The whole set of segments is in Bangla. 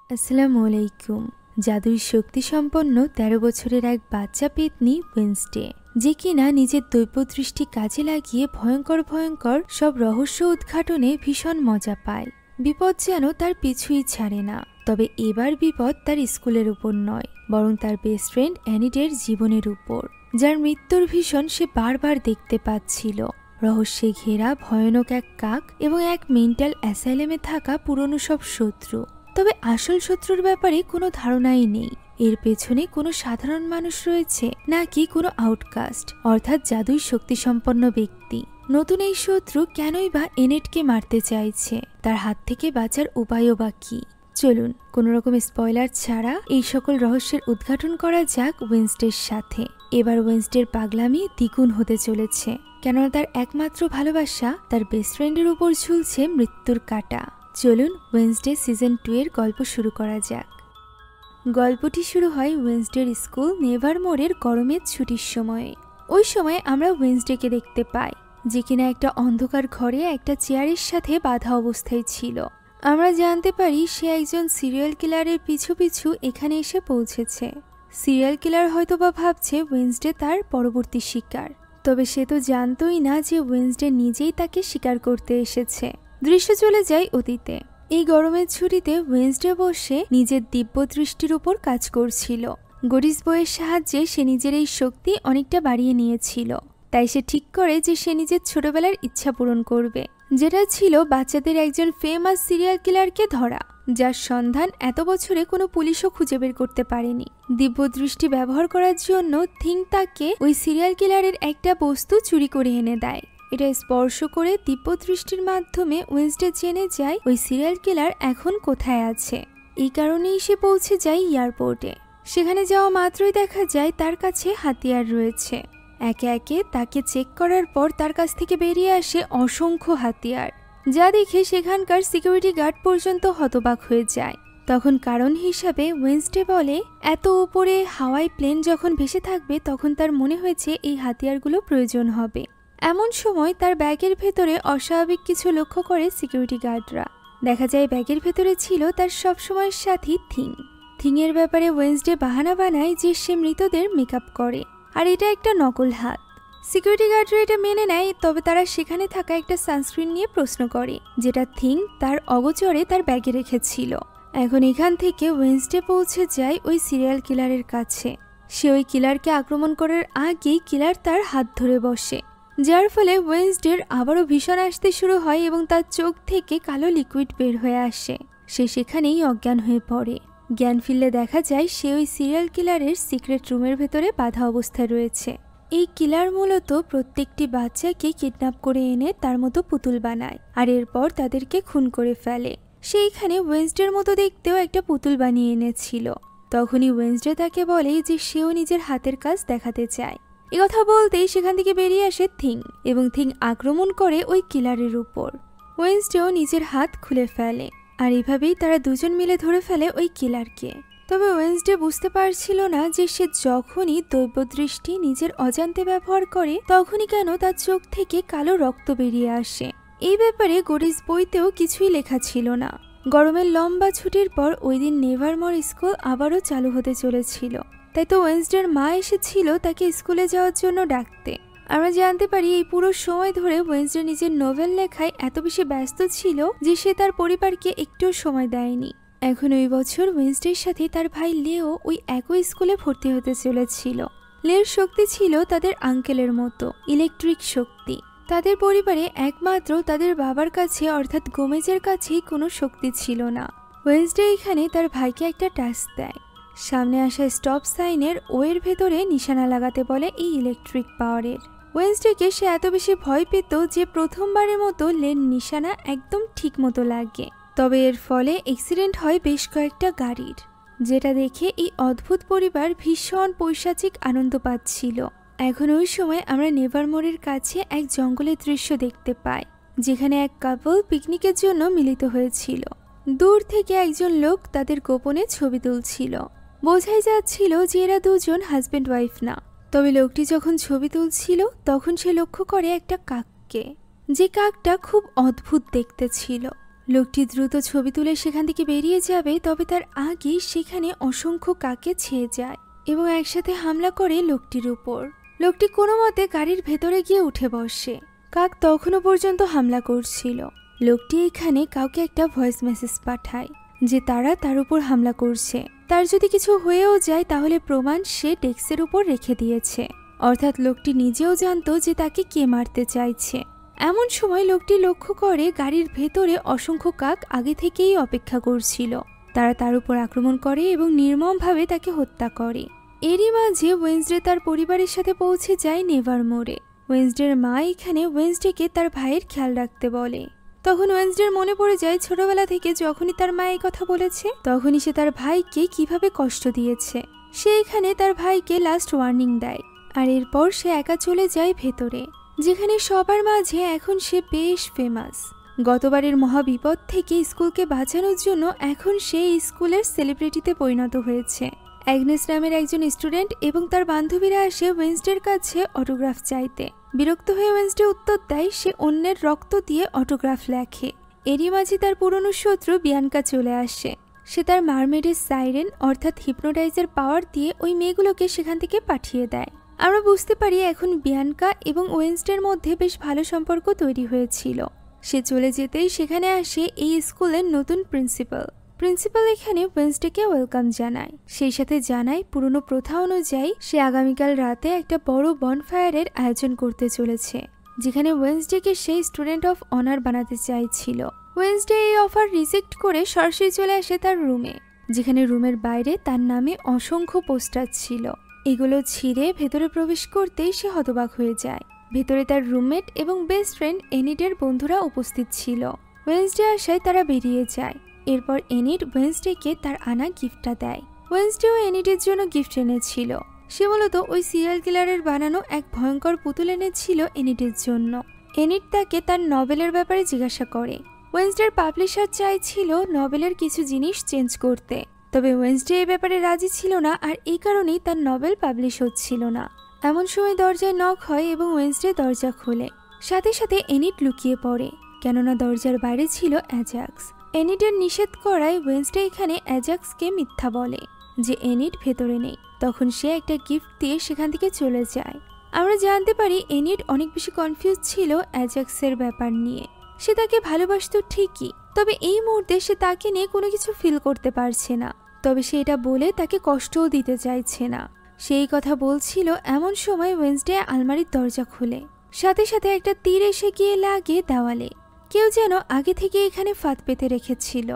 আসসালামু আলাইকুম। জাদুই শক্তিসম্পন্ন ১৩ বছরের এক বাচ্চা পেতনি ওয়েনসডে, যে কিনা নিজের দৈবদৃষ্টি কাজে লাগিয়ে ভয়ঙ্কর ভয়ঙ্কর সব রহস্য উদ্ঘাটনে ভীষণ মজা পায়। বিপদ যেন তার পিছুই ছাড়ে না। তবে এবার বিপদ তার স্কুলের উপর নয়, বরং তার বেস্ট ফ্রেন্ড অ্যানিডের জীবনের উপর, যার মৃত্যুর ভীষণ সে বারবার দেখতে পাচ্ছিল। রহস্যে ঘেরা ভয়ানক এক কাক এবং এক মেন্টাল অ্যাসাইলেমে থাকা পুরনো সব শত্রু। তবে আসল শত্রুর ব্যাপারে কোনো ধারণাই নেই। এর পেছনে কোনো সাধারণ মানুষ রয়েছে নাকি কোনো আউটকাস্ট, অর্থাৎ জাদুই শক্তিসম্পন্ন ব্যক্তি। নতুন এই শত্রু কেনই বা এনেটকে মারতে চাইছে? তার হাত থেকে বাঁচার উপায়ও বা কি? চলুন কোনো রকম স্পয়লার ছাড়া এই সকল রহস্যের উদ্ঘাটন করা যাক ওয়েনসডের সাথে। এবার ওয়েনসডের পাগলামি দ্বিগুণ হতে চলেছে, কেননা তার একমাত্র ভালোবাসা তার বেস্ট ফ্রেন্ডের উপর ঝুলছে মৃত্যুর কাঁটা। চলুন ওয়েনসডে সিজন 2 এর গল্প শুরু করা যাক। গল্পটি শুরু হয় ওয়েনসডের স্কুল নেভারমোরের গরমের ছুটির সময়ে। ওই সময় আমরা ওয়েনসডেকে দেখতে পাই, যে কিনা একটা অন্ধকার ঘরে একটা চেয়ারের সাথে বাঁধা অবস্থায় ছিল। আমরা জানতে পারি সে একজন সিরিয়াল কিলারের পিছু পিছু এখানে এসে পৌঁছেছে। সিরিয়াল কিলার হয়তো বা ভাবছে ওয়েনসডে তার পরবর্তী শিকার, তবে সে তো জানতই না যে ওয়েনসডে নিজেই তাকে শিকার করতে এসেছে। দৃশ্য চলে যায় অতীতে। এই গরমের ছুটিতে ওয়েনসডে বসে নিজের দিব্য দৃষ্টির উপর কাজ করছিল। গরিস বইয়ের সাহায্যে সে নিজের এই শক্তি অনেকটা বাড়িয়ে নিয়েছিল। তাই সে ঠিক করে যে সে নিজের ছোটবেলার ইচ্ছা পূরণ করবে, যেটা ছিল বাচ্চাদের একজন ফেমাস সিরিয়াল কিলারকে ধরা, যার সন্ধান এত বছরে কোনো পুলিশও খুঁজে বের করতে পারেনি। দিব্য দৃষ্টি ব্যবহার করার জন্য থিং তাকে ওই সিরিয়াল কিলারের একটা বস্তু চুরি করে এনে দেয়। এটা স্পর্শ করে দিব্য দৃষ্টির মাধ্যমে ওয়েনসডে জেনে যায় ওই সিরিয়াল কিলার এখন কোথায় আছে। এই কারণেই সে পৌঁছে যায় এয়ারপোর্টে। সেখানে যাওয়া মাত্রই দেখা যায় তার কাছে হাতিয়ার রয়েছে। একে একে তাকে চেক করার পর তার কাছ থেকে বেরিয়ে আসে অসংখ্য হাতিয়ার, যা দেখে সেখানকার সিকিউরিটি গার্ড পর্যন্ত হতবাক হয়ে যায়। তখন কারণ হিসাবে ওয়েনসডে বলে, এত উপরে হাওয়ায় প্লেন যখন ভেসে থাকবে তখন তার মনে হয়েছে এই হাতিয়ারগুলো প্রয়োজন হবে। এমন সময় তার ব্যাগের ভেতরে অস্বাভাবিক কিছু লক্ষ্য করে সিকিউরিটি গার্ডরা। দেখা যায় ব্যাগের ভেতরে ছিল তার সবসময়ের সাথী থিং। থিংয়ের ব্যাপারে ওয়েনসডে বাহানা বানায় যে সে মৃতদের মেকআপ করে, আর এটা একটা নকল হাত। সিকিউরিটি গার্ডরা এটা মেনে নেয়, তবে তারা সেখানে থাকা একটা সানস্ক্রিন নিয়ে প্রশ্ন করে, যেটা থিং তার অগোচরে তার ব্যাগে রেখেছিল। এখন এখান থেকে ওয়েনসডে পৌঁছে যায় ওই সিরিয়াল কিলারের কাছে। সে ওই কিলারকে আক্রমণ করার আগেই কিলার তার হাত ধরে বসে, যার ফলে ওয়েনসডের আবারও ভীষণ আসতে শুরু হয় এবং তার চোখ থেকে কালো লিকুইড বের হয়ে আসে। সে সেখানেই অজ্ঞান হয়ে পড়ে। জ্ঞান ফিরলে দেখা যায় সে ওই সিরিয়াল কিলারের সিক্রেট রুমের ভেতরে বাঁধা অবস্থায় রয়েছে। এই কিলার মূলত প্রত্যেকটি বাচ্চাকে কিডন্যাপ করে এনে তার মতো পুতুল বানায়, আর এরপর তাদেরকে খুন করে ফেলে। সে এখানে ওয়েনসডের মতো দেখতেও একটা পুতুল বানিয়ে এনেছিল। তখনই ওয়েনসডে তাকে বলে যে সেও নিজের হাতের কাজ দেখাতে চায়। কথা বলতেই সেখান থেকে বেরিয়ে আসে থিং, এবং থিং আক্রমণ করে ওই কিলারের উপর। ওয়েনসডেও নিজের হাত খুলে ফেলে, আর এভাবেই তারা দুজন মিলে ধরে ফেলে ওই কিলারকে। তবে ওয়েনসডে বুঝতে পারছিল না যে সে যখনই দৈবদৃষ্টি নিজের অজান্তে ব্যবহার করে তখনই কেন তার চোখ থেকে কালো রক্ত বেরিয়ে আসে। এই ব্যাপারে গরিস বইতেও কিছুই লেখা ছিল না। গরমের লম্বা ছুটির পর ওই দিন নেভারমোর স্কুল আবারও চালু হতে চলেছিল। তাই তো ওয়েনসডের মা এসেছিল তাকে স্কুলে যাওয়ার জন্য ডাকতে। আমরা জানতে পারি এই পুরো সময় ধরে ওয়েনসডে নিজের নোভেল লেখায় এত বেশি ব্যস্ত ছিল যে সে তার পরিবারকে একটু সময় দেয়নি। এখন ওই বছর ওয়েনসডের সাথে তার ভাই লেও ওই একই স্কুলে ভর্তি হতে চলেছিল। লের শক্তি ছিল তাদের আঙ্কেলের মতো, ইলেকট্রিক শক্তি। তাদের পরিবারে একমাত্র তাদের বাবার কাছে অর্থাৎ গোমেজের কাছেই কোনো শক্তি ছিল না। ওয়েনসডে এখানে তার ভাইকে একটা টাস্ক দেয়। সামনে আসা স্টপ সাইনের ওয়ের ভেতরে নিশানা লাগাতে বলে এই ইলেকট্রিক পাওয়ারের। ওয়েনসডেকে সে এত বেশি ভয় পেত যে প্রথমবারের মতো লেন নিশানা একদম ঠিক মতো লাগে। তবে এর ফলে অ্যাক্সিডেন্ট হয় বেশ কয়েকটা গাড়ির, যেটা দেখে এই অদ্ভুত পরিবার ভীষণ পৈশাচিক আনন্দ পাচ্ছিল। এখন ওই সময় আমরা নেভারমোরের কাছে এক জঙ্গলের দৃশ্য দেখতে পাই, যেখানে এক কাপল পিকনিকের জন্য মিলিত হয়েছিল। দূর থেকে একজন লোক তাদের গোপনে ছবি তুলছিল। বোঝাই যাচ্ছিল যে এরা দুজন হাজব্যান্ড ওয়াইফ না। তবে লোকটি যখন ছবি তুলছিল তখন সে লক্ষ্য করে একটা কাককে, যে কাকটা খুব অদ্ভুত দেখতে ছিল। লোকটি দ্রুত ছবি তুলে সেখান থেকে বেরিয়ে যাবে, তবে তার আগে সেখানে অসংখ্য কাকে ছেয়ে যায় এবং একসাথে হামলা করে লোকটির উপর। লোকটি কোনো মতে গাড়ির ভেতরে গিয়ে উঠে বসে। কাক তখনও পর্যন্ত হামলা করছিল। লোকটি এখানে কাউকে একটা ভয়েস মেসেজ পাঠায় যে তারা তার উপর হামলা করছে, তার যদি কিছু হয়েও যায় তাহলে প্রমাণ সে ডেস্কের উপর রেখে দিয়েছে। অর্থাৎ লোকটি নিজেও জানতো যে তাকে কে মারতে চাইছে। এমন সময় লোকটি লক্ষ্য করে গাড়ির ভেতরে অসংখ্য কাক আগে থেকেই অপেক্ষা করছিল। তারা তার উপর আক্রমণ করে এবং নির্মমভাবে তাকে হত্যা করে। এরই মাঝে ওয়েন্সডে তার পরিবারের সাথে পৌঁছে যায় নেভারমোরে। ওয়েন্সডের মা এখানে ওয়েন্সডেকে তার ভাইয়ের খেয়াল রাখতে বলে। তখন ওয়েন্সডের মনে পড়ে যায় ছোটবেলা থেকে যখনই তার মা এই কথা বলেছে তখনই সে তার ভাইকে কিভাবে কষ্ট দিয়েছে। সে এখানে তার ভাইকে লাস্ট ওয়ার্নিং দেয়, আর এরপর সে একা চলে যায় ভেতরে, যেখানে সবার মাঝে এখন সে বেশ ফেমাস। গতবারের মহাবিপদ থেকে স্কুলকে বাঁচানোর জন্য এখন সে স্কুলের সেলিব্রিটিতে পরিণত হয়েছে। অ্যাগনেস নামের একজন স্টুডেন্ট এবং তার বান্ধবীরা আসে ওয়েন্সডের কাছে অটোগ্রাফ চাইতে। বিরক্ত হয়ে ওয়েন্সডে উত্তর দেয় সে অন্যের রক্ত দিয়ে অটোগ্রাফ লেখে। এরই মাঝে তার পুরনো শত্রু বিয়ানকা চলে আসে। সে তার মারমেডের সাইরেন অর্থাৎ হিপনোটাইজার পাওয়ার দিয়ে ওই মেয়েগুলোকে সেখান থেকে পাঠিয়ে দেয়। আমরা বুঝতে পারি এখন বিয়ানকা এবং ওয়েন্সডের মধ্যে বেশ ভালো সম্পর্ক তৈরি হয়েছিল। সে চলে যেতেই সেখানে আসে এই স্কুলের নতুন প্রিন্সিপাল এখানে ওয়েন্সডেকে ওয়েলকাম জানায়। সেই সাথে জানায় পুরনো প্রথা অনুযায়ী সে আগামীকাল রাতে একটা বড় বনফায়ারের আয়োজন করতে চলেছে, যেখানে ওয়েন্সডেকে সেই স্টুডেন্ট অফ অনার বানাতে চাইছিল। ওয়েন্সডে এই অফার রিজেক্ট করে সরাসরি চলে আসে তার রুমে, যেখানে রুমের বাইরে তার নামে অসংখ্য পোস্টার ছিল। এগুলো ছিঁড়ে ভেতরে প্রবেশ করতেই সে হতবাক হয়ে যায়। ভেতরে তার রুমমেট এবং বেস্ট ফ্রেন্ড এনিডের বন্ধুরা উপস্থিত ছিল। ওয়েন্সডে আসায় তারা বেরিয়ে যায়। এরপর এনিড ওয়েন্সডেকে তার আনা গিফটটা দেয়। ওয়েন্সডেও এনিডের জন্য গিফট এনেছিল। সে মূলত ওই সিরিয়াল কিলারের বানানো এক ভয়ঙ্কর পুতুল এনেছিল এনিডের জন্য। এনিড তাকে তার নভেলের ব্যাপারে জিজ্ঞাসা করে। ওয়েন্সডের পাবলিশার চাইছিল নভেলের কিছু জিনিস চেঞ্জ করতে, তবে ওয়েন্সডে এই ব্যাপারে রাজি ছিল না, আর এই কারণেই তার নভেল পাবলিশ হচ্ছিল না। এমন সময় দরজায় নক হয় এবং ওয়েন্সডে দরজা খোলে। সাথে সাথে এনিড লুকিয়ে পড়ে, কেননা দরজার বাইরে ছিল অ্যাজাক্স। এনিডের নিষেধ করায় ওয়েন্সডে এখানে অ্যাজাক্সকে মিথ্যা বলে যে এনিড ভেতরে নেই। তখন সে একটা গিফট দিয়ে সেখান থেকে চলে যায়। আমরা জানতে পারি এনিড অনেক বেশি কনফিউজ ছিল অ্যাজাক্সের ব্যাপার নিয়ে। সে তাকে ভালোবাসতো ঠিকই, তবে এই মুহূর্তে সে তাকে নিয়ে কোনো কিছু ফিল করতে পারছে না। তবে সে এটা বলে তাকে কষ্টও দিতে চাইছে না। সেই কথা বলছিল এমন সময় ওয়েন্সডে আলমারির দরজা খুলে। সাথে সাথে একটা তীর এসে গিয়ে লাগে দেওয়ালে। কেউ যেন আগে থেকে এখানে ফাঁদ পেতে রেখেছিল।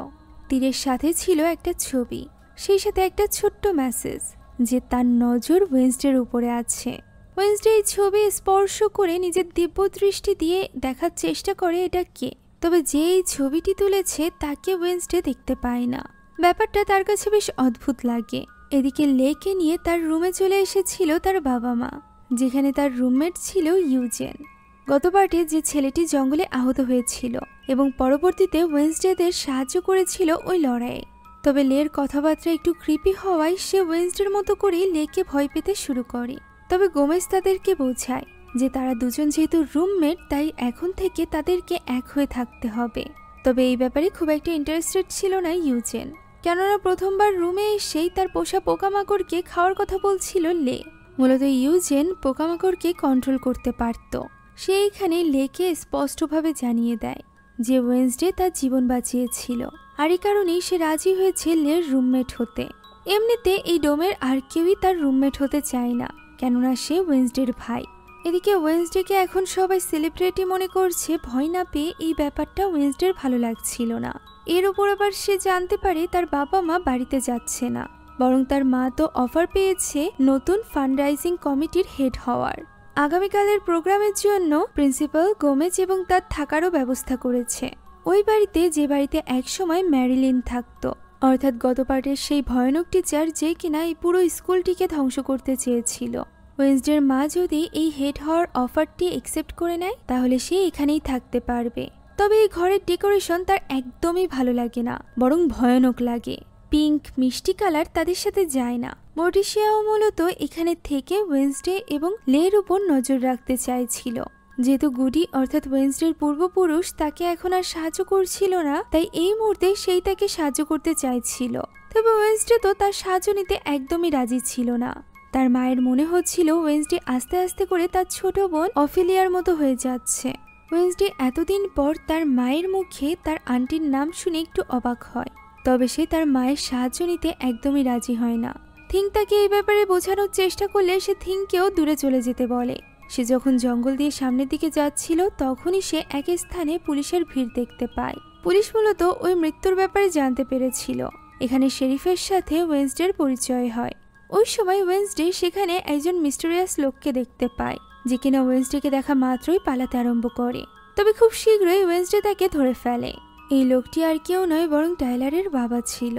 তীরের সাথে ছিল একটা ছবি, সেই সাথে একটা ছোট্ট মেসেজ যে তার নজর ওয়েন্সডের উপরে আছে। ওয়েন্সডে এই ছবি স্পর্শ করে নিজের দিব্য দৃষ্টি দিয়ে দেখার চেষ্টা করে এটা কে, তবে যে এই ছবিটি তুলেছে তাকে ওয়েন্সডে দেখতে পায় না। ব্যাপারটা তার কাছে বেশ অদ্ভুত লাগে। এদিকে লেকে নিয়ে তার রুমে চলে এসেছিল তার বাবা মা, যেখানে তার রুমমেট ছিল ইউজেন। গত পার্টে যে ছেলেটি জঙ্গলে আহত হয়েছিল এবং পরবর্তীতে ওয়েন্সডেদের সাহায্য করেছিল ওই লড়াইয়ে। তবে লের কথাবার্তা একটু ক্রিপি হওয়ায় সে ওয়েন্সডের মতো করেই লেকে ভয় পেতে শুরু করে। তবে গোমেজ তাদেরকে বোঝায় যে তারা দুজন যেহেতু রুমমেট তাই এখন থেকে তাদেরকে এক হয়ে থাকতে হবে। তবে এই ব্যাপারে খুব একটা ইন্টারেস্টেড ছিল না ইউজেন, কেননা প্রথমবার রুমে এসেই তার পোষা পোকামাকড়কে খাওয়ার কথা বলছিল লে। মূলত ইউজেন পোকামাকড়কে কন্ট্রোল করতে পারত। সে এখানে লেকে স্পষ্টভাবে জানিয়ে দেয় যে ওয়েন্সডে তার জীবন বাঁচিয়েছিল, আর এই কারণেই সে রাজি হয়েছে লের রুমমেট হতে। এমনিতে এই ডোমের আর কেউই তার রুমমেট হতে চায় না, কেননা সে ওয়েন্সডের ভাই। এদিকে ওয়েন্সডেকে এখন সবাই সেলিব্রিটি মনে করছে। ভয় না পেয়ে এই ব্যাপারটা ওয়েন্সডের ভালো লাগছিল না। এর উপর আবার সে জানতে পারে তার বাবা মা বাড়িতে যাচ্ছে না, বরং তার মা তো অফার পেয়েছে নতুন ফান্ডরাইজিং কমিটির হেড হওয়ার। আগামীকালের প্রোগ্রামের জন্য প্রিন্সিপাল গোমেজ এবং তার থাকারও ব্যবস্থা করেছে ওই বাড়িতে, যে বাড়িতে একসময় ম্যারিলিন থাকতো, অর্থাৎ গত পার্টের সেই ভয়ানক টিচার যে কিনা এই পুরো স্কুলটিকে ধ্বংস করতে চেয়েছিল। ওয়েন্সডের মা যদি এই হেড হওয়ার অফারটি অ্যাকসেপ্ট করে নেয় তাহলে সে এখানেই থাকতে পারবে। তবে এই ঘরের ডেকোরেশন তার একদমই ভালো লাগে না, বরং ভয়ানক লাগে। পিঙ্ক মিষ্টি কালার তাদের সাথে যায় না। মর্টিসিয়াও মূলত এখানে থেকে ওয়েন্সডে এবং লের উপর নজর রাখতে চাইছিল, যেহেতু গুডি অর্থাৎ ওয়েন্সডের পূর্বপুরুষ তাকে এখন আর সাহায্য করছিল না, তাই এই মুহূর্তে সেই তাকে সাহায্য করতে চাইছিল। তবে ওয়েন্সডে তো তার সাহায্য নিতে একদমই রাজি ছিল না। তার মায়ের মনে হচ্ছিল ওয়েন্সডে আস্তে আস্তে করে তার ছোট বোন অফিলিয়ার মতো হয়ে যাচ্ছে। ওয়েন্সডে এতদিন পর তার মায়ের মুখে তার আন্টির নাম শুনে একটু অবাক হয়, তবে সে তার মায়ের সাহায্য নিতে একদমই রাজি হয় না। থিং তাকে এই ব্যাপারে বোঝানোর চেষ্টা করলে সে থিংকেও দূরে চলে যেতে বলে। সে যখন জঙ্গল দিয়ে সামনের দিকে যাচ্ছিল তখনই সে এক স্থানে পুলিশের ভিড় দেখতে পায়। পুলিশ মূলত ওই মৃত্যুর ব্যাপারে জানতে পেরেছিল। এখানে শেরিফের সাথে ওয়েন্সডের পরিচয় হয়। ওই সময় ওয়েন্সডে সেখানে একজন মিস্টেরিয়াস লোককে দেখতে পায়, যে কিনা ওয়েন্সডেকে দেখা মাত্রই পালাতে আরম্ভ করে। তবে খুব শীঘ্রই ওয়েন্সডে তাকে ধরে ফেলে। এই লোকটি আর কেউ নয় বরং টাইলারের বাবা ছিল।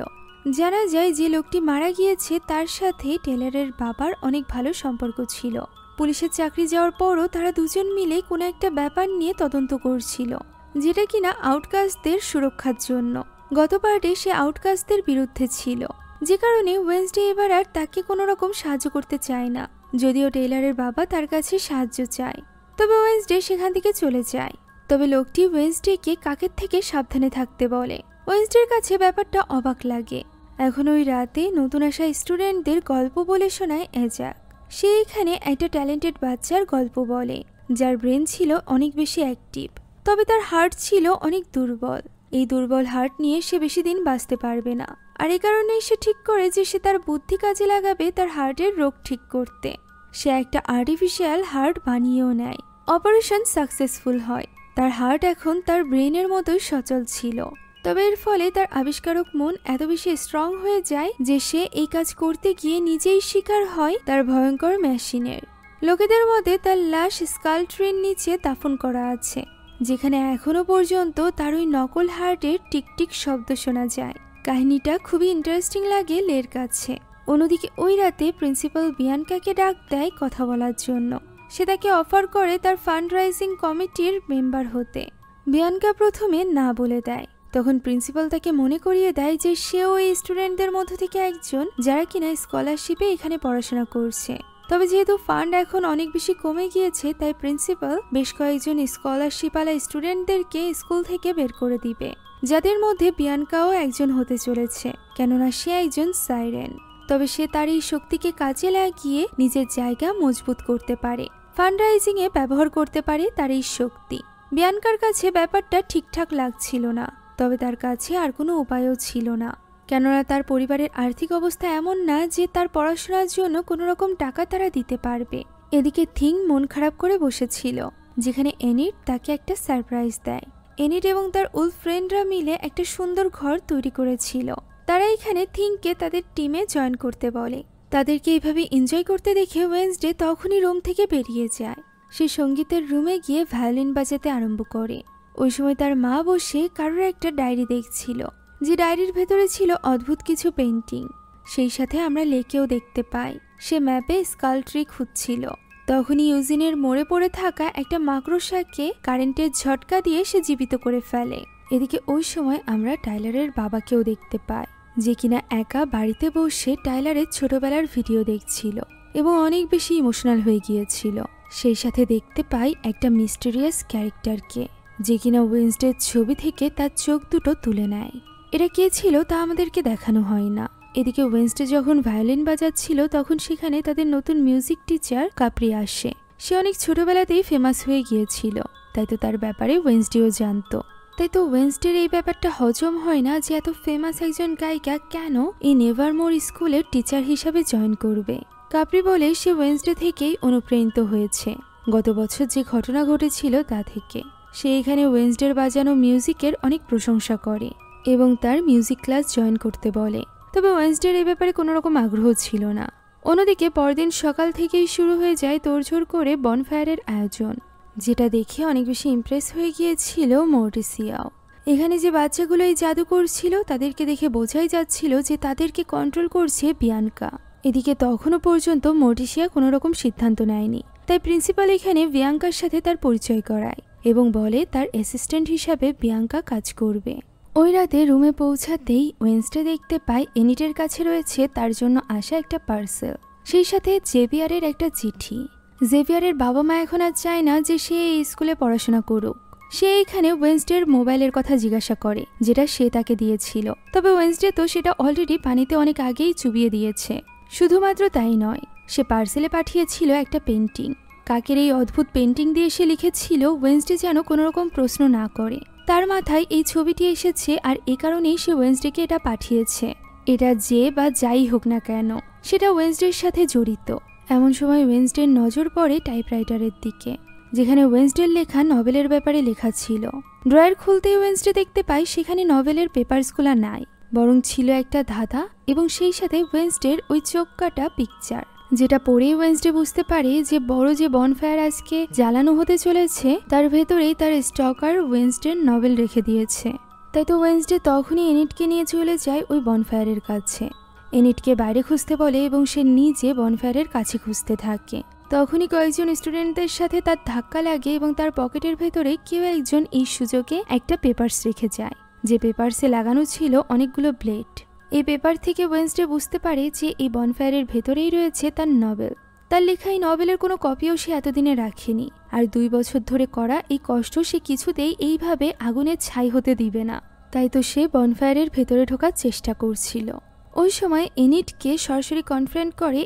জানা যায় যে লোকটি মারা গিয়েছে তার সাথে টেলরের বাবার অনেক ভালো সম্পর্ক ছিল। পুলিশের চাকরি যাওয়ার পরও তারা দুজন মিলে কোনো একটা ব্যাপার নিয়ে তদন্ত করছিল, যেটা কিনা আউটকাস্টদের সুরক্ষার জন্য। গত পার্টে সে আউটকাস্টদের বিরুদ্ধে ছিল, যে কারণে ওয়েন্সডে এবার আর তাকে কোনো রকম সাহায্য করতে চায় না, যদিও টেইলারের বাবা তার কাছে সাহায্য চায়। তবে ওয়েন্সডে সেখান থেকে চলে যায়। তবে লোকটি ওয়েন্সডেকে কাকের থেকে সাবধানে থাকতে বলে। ওয়েন্সডের কাছে ব্যাপারটা অবাক লাগে। এখন ওই রাতে নতুন আসা স্টুডেন্টদের গল্প বলে শোনায় এজাক। সে এখানে একটা ট্যালেন্টেড বাচ্চার গল্প বলে, যার ব্রেন ছিল অনেক বেশি অ্যাক্টিভ, তবে তার হার্ট ছিল অনেক দুর্বল। এই দুর্বল হার্ট নিয়ে সে বেশি দিন বাঁচতে পারবে না, আর এই কারণেই সে ঠিক করে যে সে তার বুদ্ধি কাজে লাগাবে তার হার্টের রোগ ঠিক করতে। সে একটা আর্টিফিশিয়াল হার্ট বানিয়েও নেয়। অপারেশন সাকসেসফুল হয়। তার হার্ট এখন তার ব্রেনের মতোই সচল ছিল। তবে এর ফলে তার আবিষ্কারক মন এত বেশি স্ট্রং হয়ে যায় যে সে এই কাজ করতে গিয়ে নিজেই শিকার হয় তার ভয়ঙ্কর মেশিনের। লোকেদের মধ্যে তার লাশ স্কাল ট্রির নিচে দাফন করা আছে, যেখানে এখনো পর্যন্ত তার ওই নকল হার্টের টিকটিক শব্দ শোনা যায়। কাহিনীটা খুবই ইন্টারেস্টিং লাগে লের কাছে। অন্যদিকে ওই রাতে প্রিন্সিপাল বিয়ানকাকে ডাক দেয় কথা বলার জন্য। সে তাকে অফার করে তার ফান্ড রাইজিং কমিটির মেম্বার হতে। বিয়ানকা প্রথমে না বলে দেয়। তখন প্রিন্সিপাল তাকে মনে করিয়ে দেয় যে সেও এই স্টুডেন্টদের মধ্য থেকে একজন যারা কিনা স্কলারশিপে এখানে পড়াশোনা করছে। তবে যেহেতু ফান্ড এখন অনেক বেশি কমে গিয়েছে, তাই প্রিন্সিপাল বেশ কয়েকজন স্কলারশিপওয়ালা স্টুডেন্টদেরকে স্কুল থেকে বের করে দিবে, যাদের মধ্যে বিয়ানকাও একজন হতে চলেছে, কেননা সে একজন সাইরেন। তবে সে তার এই শক্তিকে কাজে লাগিয়ে নিজের জায়গা মজবুত করতে পারে, ফান্ড রাইজিং এ ব্যবহার করতে পারে তার এই শক্তি। বিয়ানকার কাছে ব্যাপারটা ঠিকঠাক লাগছিল না, তবে তার কাছে আর কোনো উপায়ও ছিল না, কেননা তার পরিবারের আর্থিক অবস্থা এমন না যে তার পড়াশোনার জন্য কোনো রকম টাকা তারা দিতে পারবে। এদিকে থিং মন খারাপ করে বসেছিল, যেখানে এনিট তাকে একটা সারপ্রাইজ দেয়। এনিট এবং তার উলফ ফ্রেন্ডরা মিলে একটা সুন্দর ঘর তৈরি করেছিল। তারা এখানে থিংকে তাদের টিমে জয়েন করতে বলে। তাদেরকে এইভাবে এনজয় করতে দেখে ওয়েন্সডে তখনই রুম থেকে বেরিয়ে যায়। সে সঙ্গীতের রুমে গিয়ে ভায়োলিন বাজাতে আরম্ভ করে। ওই সময় তার মা বসে কারোর একটা ডায়েরি দেখছিল, যে ডায়েরির ভেতরে ছিল অদ্ভুত কিছু পেন্টিং। সেই সাথে আমরা লেকেও দেখতে পাই। সে ম্যাপে স্কাল ট্রি খুঁজছিল। তখনই ইউজিনের মরে পড়ে থাকা একটা মাকড়সাকে কারেন্টের ঝটকা দিয়ে সে জীবিত করে ফেলে। এদিকে ওই সময় আমরা টাইলারের বাবাকেও দেখতে পাই, যে কিনা একা বাড়িতে বসে টাইলারের ছোটবেলার ভিডিও দেখছিল এবং অনেক বেশি ইমোশনাল হয়ে গিয়েছিল। সেই সাথে দেখতে পাই একটা মিস্টেরিয়াস ক্যারেক্টারকে, যে কিনা ওয়েন্সডের ছবি থেকে তার চোখ দুটো তুলে নেয়। এটা কে ছিল তা আমাদেরকে দেখানো হয় না। এদিকে ওয়েন্সডে যখন ভায়োলিন বাজাচ্ছিল তখন সেখানে তাদের নতুন মিউজিক টিচার কাপ্রি আসে। সে অনেক ছোটবেলাতেই ফেমাস হয়ে গিয়েছিল, তাই তো তার ব্যাপারে ওয়েন্সডেও জানতো। তাই তো ওয়েন্সডের এই ব্যাপারটা হজম হয় না যে এত ফেমাস একজন গায়িকা কেন এই নেভারমোর স্কুলের টিচার হিসাবে জয়েন করবে। কাপ্রি বলে সে ওয়েন্সডে থেকেই অনুপ্রাণিত হয়েছে, গত বছর যে ঘটনা ঘটেছিল তা থেকে। সে এখানে ওয়েন্সডের বাজানো মিউজিকের অনেক প্রশংসা করে এবং তার মিউজিক ক্লাস জয়েন করতে বলে। তবে ওয়েন্সডের এই ব্যাপারে কোনো রকম আগ্রহ ছিল না। অন্যদিকে পরদিন সকাল থেকেই শুরু হয়ে যায় তোড়জোড় করে বনফায়ারের আয়োজন, যেটা দেখে অনেক বেশি ইমপ্রেস হয়ে গিয়েছিল মর্টিসিয়াও। এখানে যে বাচ্চাগুলো এই জাদু করছিল তাদেরকে দেখে বোঝাই যাচ্ছিল যে তাদেরকে কন্ট্রোল করছে বিয়ানকা। এদিকে তখনও পর্যন্ত মর্টিসিয়া কোনো রকম সিদ্ধান্ত নেয়নি, তাই প্রিন্সিপাল এখানে বিয়াঙ্কার সাথে তার পরিচয় করায় এবং বলে তার অ্যাসিস্ট্যান্ট হিসাবে বিয়াঙ্কা কাজ করবে। ওই রাতে রুমে পৌঁছাতেই ওয়েন্সডে দেখতে পায় এনিটের কাছে রয়েছে তার জন্য আসা একটা পার্সেল, সেই সাথে জেভিয়ারের একটা চিঠি। জেভিয়ারের বাবা মা এখন আর চায় না যে সে এই স্কুলে পড়াশোনা করুক। সে এখানে ওয়েন্সডের মোবাইলের কথা জিজ্ঞাসা করে, যেটা সে তাকে দিয়েছিল। তবে ওয়েন্সডে তো সেটা অলরেডি পানিতে অনেক আগেই চুবিয়ে দিয়েছে। শুধুমাত্র তাই নয়, সে পার্সেলে পাঠিয়েছিল একটা পেন্টিং। কাকের এই অদ্ভুত পেন্টিং দিয়ে সে লিখেছিল ওয়েন্সডে যেন কোনোরকম প্রশ্ন না করে। তার মাথায় এই ছবিটি এসেছে আর এ কারণেই সে ওয়েন্সডেকে এটা পাঠিয়েছে। এটা যে বা যাই হোক না কেন, সেটা ওয়েন্সডের সাথে জড়িত। এমন সময় ওয়েন্সডের নজর পড়ে টাইপরাইটারের দিকে, যেখানে ওয়েন্সডের লেখা নভেলের ব্যাপারে লেখা ছিল। ড্রয়ার খুলতেই ওয়েন্সডে দেখতে পায় সেখানে নভেলের পেপারসগুলো নাই, বরং ছিল একটা ধাঁধা এবং সেই সাথে ওয়েন্সডের ওই চোখ কাটা পিকচার, যেটা পড়েই ওয়েন্সডে বুঝতে পারে যে বড় যে বনফায়ার আজকে জ্বালানো হতে চলেছে তার ভেতরেই তার স্টকার ওয়েন্সডের নভেল রেখে দিয়েছে। তাই তো ওয়েন্সডে তখনই এনিটকে নিয়ে চলে যায় ওই বনফায়ারের কাছে। এনিটকে বাইরে খুঁজতে বলে এবং সে নিজে বনফায়ারের কাছে খুঁজতে থাকে। তখনই কয়েকজন স্টুডেন্টদের সাথে তার ধাক্কা লাগে এবং তার পকেটের ভেতরে কেউ একজন এই সুযোগে একটা পেপারস রেখে যায়, যে পেপারসে লাগানো ছিল অনেকগুলো ব্লেড। এই পেপার থেকে ওয়েন্সডে বুঝতে পারে যে এই বনফায়ারের ভেতরেই রয়েছে তার নভেল। তার লেখা এই নভেলের কোনো কপিও সে এতদিনে রাখেনি, আর 2 বছর ধরে করা এই কষ্ট সে কিছুতেই এইভাবে আগুনের ছাই হতে দিবে না। তাই তো সে বনফায়ারের ভেতরে ঢোকার চেষ্টা করছিল। ওই সময় এনিটকে সরাসরি কনফ্রেন্ট করে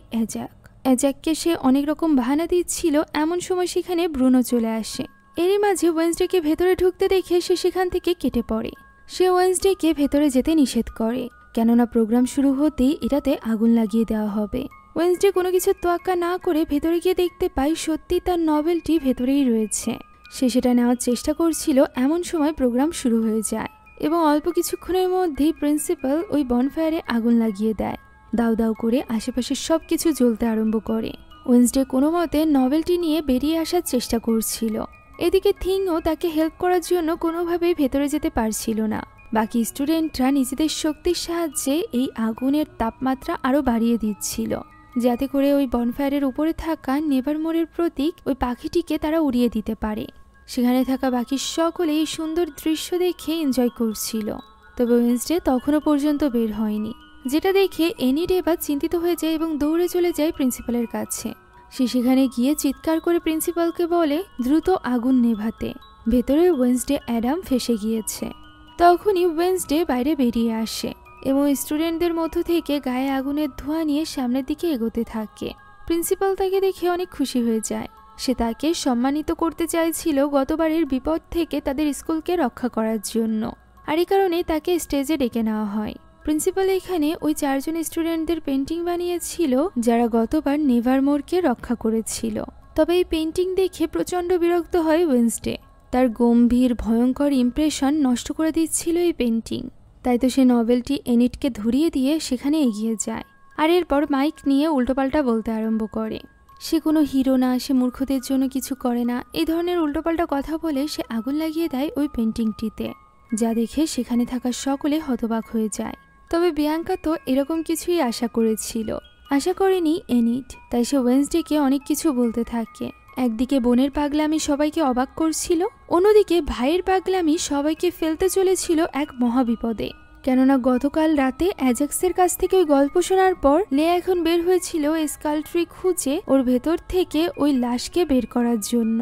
অ্যাজাককে সে অনেক রকম বাহানা দিচ্ছিল। এমন সময় সেখানে ব্রুনো চলে আসে। এরই মাঝে ওয়েন্সডেকে ভেতরে ঢুকতে দেখে সে সেখান থেকে কেটে পড়ে। সে ওয়েন্সডেকে ভেতরে যেতে নিষেধ করে, কেননা প্রোগ্রাম শুরু হতেই এটাতে আগুন লাগিয়ে দেওয়া হবে। ওয়েন্সডে কোনো কিছু তোয়াক্কা না করে ভেতরে গিয়ে দেখতে পায় সত্যি তার নভেলটি ভেতরেই রয়েছে। সে সেটা নেওয়ার চেষ্টা করছিল, এমন সময় প্রোগ্রাম শুরু হয়ে যায় এবং অল্প কিছুক্ষণের মধ্যেই প্রিন্সিপাল ওই বনফায়ারে আগুন লাগিয়ে দেয়। দাউ দাউ করে আশেপাশে সবকিছু জ্বলতে আরম্ভ করে। ওয়েন্সডে কোনো মতে নভেলটি নিয়ে বেরিয়ে আসার চেষ্টা করছিল। এদিকে থিংও তাকে হেল্প করার জন্য কোনোভাবেই ভেতরে যেতে পারছিল না। বাকি স্টুডেন্টরা নিজেদের শক্তির সাহায্যে এই আগুনের তাপমাত্রা আরো বাড়িয়ে দিচ্ছিল, যাতে করে ওই বনফায়ারের উপরে থাকা নেভারমোরের প্রতীক ওই পাখিটিকে তারা উড়িয়ে দিতে পারে। সেখানে থাকা বাকি সকলে এই সুন্দর দৃশ্য দেখে এনজয় করছিল। তবে ওয়েন্সডে তখনও পর্যন্ত বের হয়নি, যেটা দেখে এনিট এবার চিন্তিত হয়ে যায় এবং দৌড়ে চলে যায় প্রিন্সিপালের কাছে। সে সেখানে গিয়ে চিৎকার করে প্রিন্সিপালকে বলে দ্রুত আগুন নেভাতে। ভেতরে ওয়েন্সডে অ্যাডাম ফেসে গিয়েছে। তখনই ওয়েন্সডে বাইরে বেরিয়ে আসে এবং স্টুডেন্টদের মধ্য থেকে গায়ে আগুনের ধোঁয়া নিয়ে সামনের দিকে এগোতে থাকে। প্রিন্সিপাল তাকে দেখে অনেক খুশি হয়ে যায়। সে তাকে সম্মানিত করতে চাইছিল গতবারের বিপদ থেকে তাদের স্কুলকে রক্ষা করার জন্য, আর এই কারণে তাকে স্টেজে ডেকে নেওয়া হয়। প্রিন্সিপাল এখানে ওই 4 জন স্টুডেন্টদের পেন্টিং বানিয়েছিল যারা গতবার নেভারমোরকে রক্ষা করেছিল। তবে এই পেন্টিং দেখে প্রচণ্ড বিরক্ত হয় ওয়েন্সডে। তার গম্ভীর ভয়ঙ্কর ইমপ্রেশন নষ্ট করে দিচ্ছিল এই পেন্টিং। তাই তো সে নভেলটি এনিটকে ধরিয়ে দিয়ে সেখানে এগিয়ে যায়, আর এরপর মাইক নিয়ে উল্টোপাল্টা বলতে আরম্ভ করে। সে কোনো হিরো না, সে মূর্খদের জন্য কিছু করে না, এই ধরনের উল্টোপাল্টা কথা বলে সে আগুন লাগিয়ে দেয় ওই পেন্টিংটিতে, যা দেখে সেখানে থাকা সকলে হতবাক হয়ে যায়। তবে বিয়াঙ্কা তো এরকম কিছুই আশা করেছিল, আশা করেনি এনিট। তাই সে ওয়েন্সডেকে অনেক কিছু বলতে থাকে। একদিকে বোনের পাগলামি সবাইকে অবাক করছিল, অন্যদিকে ভাইয়ের পাগলামি সবাইকে ফেলতে চলেছিল এক মহাবিপদে। কেননা গতকাল রাতে অ্যাজাক্সের কাছ থেকে ওই গল্প শোনার পর লে এখন বের হয়েছিল স্কালট্রি খুঁজে ওর ভেতর থেকে ওই লাশকে বের করার জন্য।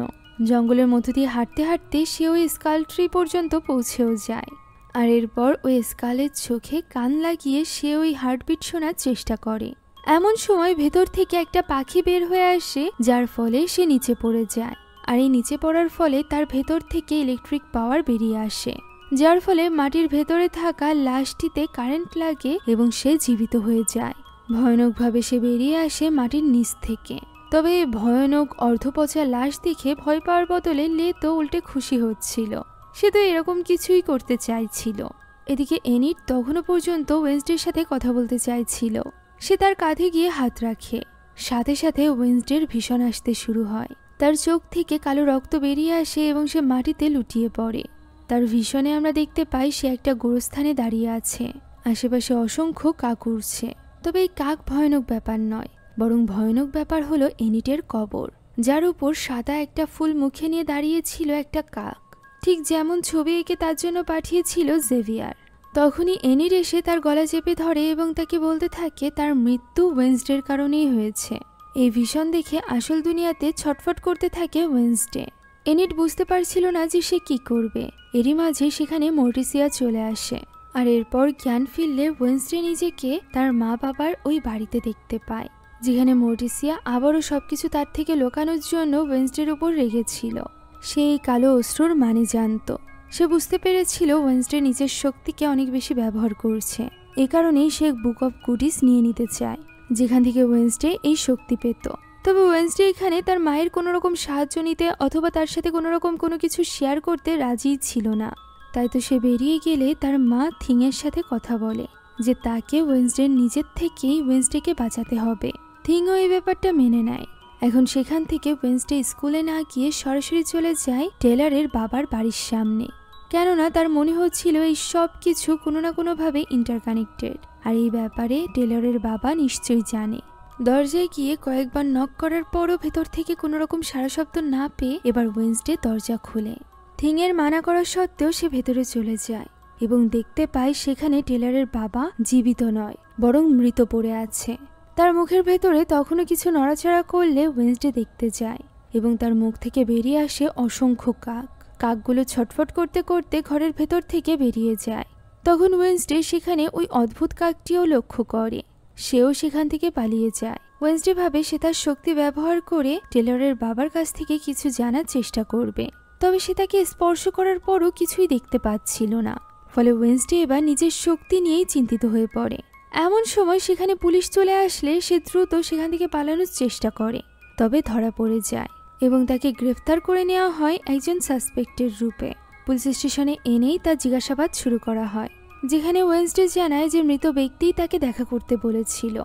জঙ্গলের মধ্য দিয়ে হাঁটতে হাঁটতে সে ওই স্কালট্রি পর্যন্ত পৌঁছেও যায়, আর এরপর ওই স্কালের চোখে কান লাগিয়ে সে ওই হার্টবিট শোনার চেষ্টা করে। এমন সময় ভেতর থেকে একটা পাখি বের হয়ে আসে, যার ফলে সে নিচে পড়ে যায়। আর এই নিচে পড়ার ফলে তার ভেতর থেকে ইলেকট্রিক পাওয়ার বেরিয়ে আসে, যার ফলে মাটির ভেতরে থাকা লাশটিতে কারেন্ট লাগে এবং সে জীবিত হয়ে যায়। ভয়ানকভাবে সে বেরিয়ে আসে মাটির নিচ থেকে। তবে এই ভয়ানক অর্ধপচা লাশ দেখে ভয় পাওয়ার বদলে লে তো উল্টে খুশি হচ্ছিল। সে তো এরকম কিছুই করতে চাইছিল। এদিকে এনিট তখনও পর্যন্ত ওয়েন্সডের সাথে কথা বলতে চাইছিল। সে তার কাঁধে গিয়ে হাত রাখে, সাথে সাথে ওয়েন্সডের ভীষণ আসতে শুরু হয়। তার চোখ থেকে কালো রক্ত বেরিয়ে আসে এবং সে মাটিতে লুটিয়ে পড়ে। তার ভীষণে আমরা দেখতে পাই সে একটা গোরস্থানে দাঁড়িয়ে আছে, আশেপাশে অসংখ্য কাক উড়ছে। তবে এই কাক ভয়ানক ব্যাপার নয়, বরং ভয়ানক ব্যাপার হলো এনিটের কবর, যার উপর সাদা একটা ফুল মুখে নিয়ে দাঁড়িয়েছিল একটা কাক, ঠিক যেমন ছবি এঁকে তার জন্য পাঠিয়েছিল জেভিয়ার। তখনই এনিট এসে তার গলা চেপে ধরে এবং তাকে বলতে থাকে তার মৃত্যু ওয়েন্সডের কারণেই হয়েছে এই ভীষণ দেখে আসল দুনিয়াতে ছটফট করতে থাকে ওয়েন্সডে। এনিট বুঝতে পারছিল না যে সে কি করবে। এরই মাঝে সেখানে মর্টিসিয়া চলে আসে, আর এরপর জ্ঞান ফিরলে ওয়েন্সডে নিজেকে তার মা বাবার ওই বাড়িতে দেখতে পায়, যেখানে মর্টিসিয়া আবারও সবকিছু তার থেকে লুকানোর জন্য ওয়েন্সডের উপর রেগেছিল। সে এই কালো অশ্রুর মানে জানত। সে বুঝতে পেরেছিল ওয়েন্সডে নিজের শক্তিকে অনেক বেশি ব্যবহার করছে। এ কারণেই সে বুক অফ গুডিস নিয়ে নিতে চায়, যেখান থেকে ওয়েন্সডে এই শক্তি পেত। তবে ওয়েন্সডে এখানে তার মায়ের কোনো রকম সাহায্য নিতে অথবা তার সাথে কোনো রকম কোনো কিছু শেয়ার করতে রাজি ছিল না। তাই তো সে বেরিয়ে গেলে তার মা থিংয়ের সাথে কথা বলে যে তাকে ওয়েন্সডের নিজের থেকেই ওয়েন্সডেকে বাঁচাতে হবে। থিংও এই ব্যাপারটা মেনে নেয়। এখন সেখান থেকে ওয়েন্সডে স্কুলে না গিয়ে সরাসরি চলে যায় টেলরের বাবার বাড়ির সামনে, কেননা তার মনে হচ্ছিল এই সব কিছু কোনো না কোনোভাবে ইন্টারকানেক্টেড, আর এই ব্যাপারে টেলরের বাবা নিশ্চয়ই জানে। দরজায় গিয়ে কয়েকবার নক করার পরও ভেতর থেকে কোনো রকম সাড়া শব্দ না পেয়ে এবার ওয়েন্সডে দরজা খুলে। থিংয়ের মানা করা সত্ত্বেও সে ভেতরে চলে যায় এবং দেখতে পায় সেখানে টেলরের বাবা জীবিত নয়, বরং মৃত পড়ে আছে। তার মুখের ভেতরে তখনও কিছু নড়াচড়া করলে ওয়েন্সডে দেখতে যায় এবং তার মুখ থেকে বেরিয়ে আসে অসংখ্য কাক। কাকগুলো ছটফট করতে করতে ঘরের ভেতর থেকে বেরিয়ে যায়। তখন ওয়েন্সডে সেখানে ওই অদ্ভুত কাকটিও লক্ষ্য করে। সেও সেখান থেকে পালিয়ে যায়। ওয়েন্সডে ভাবে সে তার শক্তি ব্যবহার করে টেলরের বাবার কাছ থেকে কিছু জানার চেষ্টা করবে, তবে সে তাকে স্পর্শ করার পরও কিছুই দেখতে পাচ্ছিল না। ফলে ওয়েন্সডে এবার নিজের শক্তি নিয়েই চিন্তিত হয়ে পড়ে। এমন সময় সেখানে পুলিশ চলে আসলে সে দ্রুত সেখান থেকে পালানোর চেষ্টা করে, তবে ধরা পড়ে যায় এবং তাকে গ্রেফতার করে নেওয়া হয় একজন সাসপেক্টের রূপে। পুলিশ স্টেশনে এনেই তার জিজ্ঞাসাবাদ শুরু করা হয়, যেখানে ওয়েন্সডে জানায় যে মৃত ব্যক্তিই তাকে দেখা করতে বলেছিল।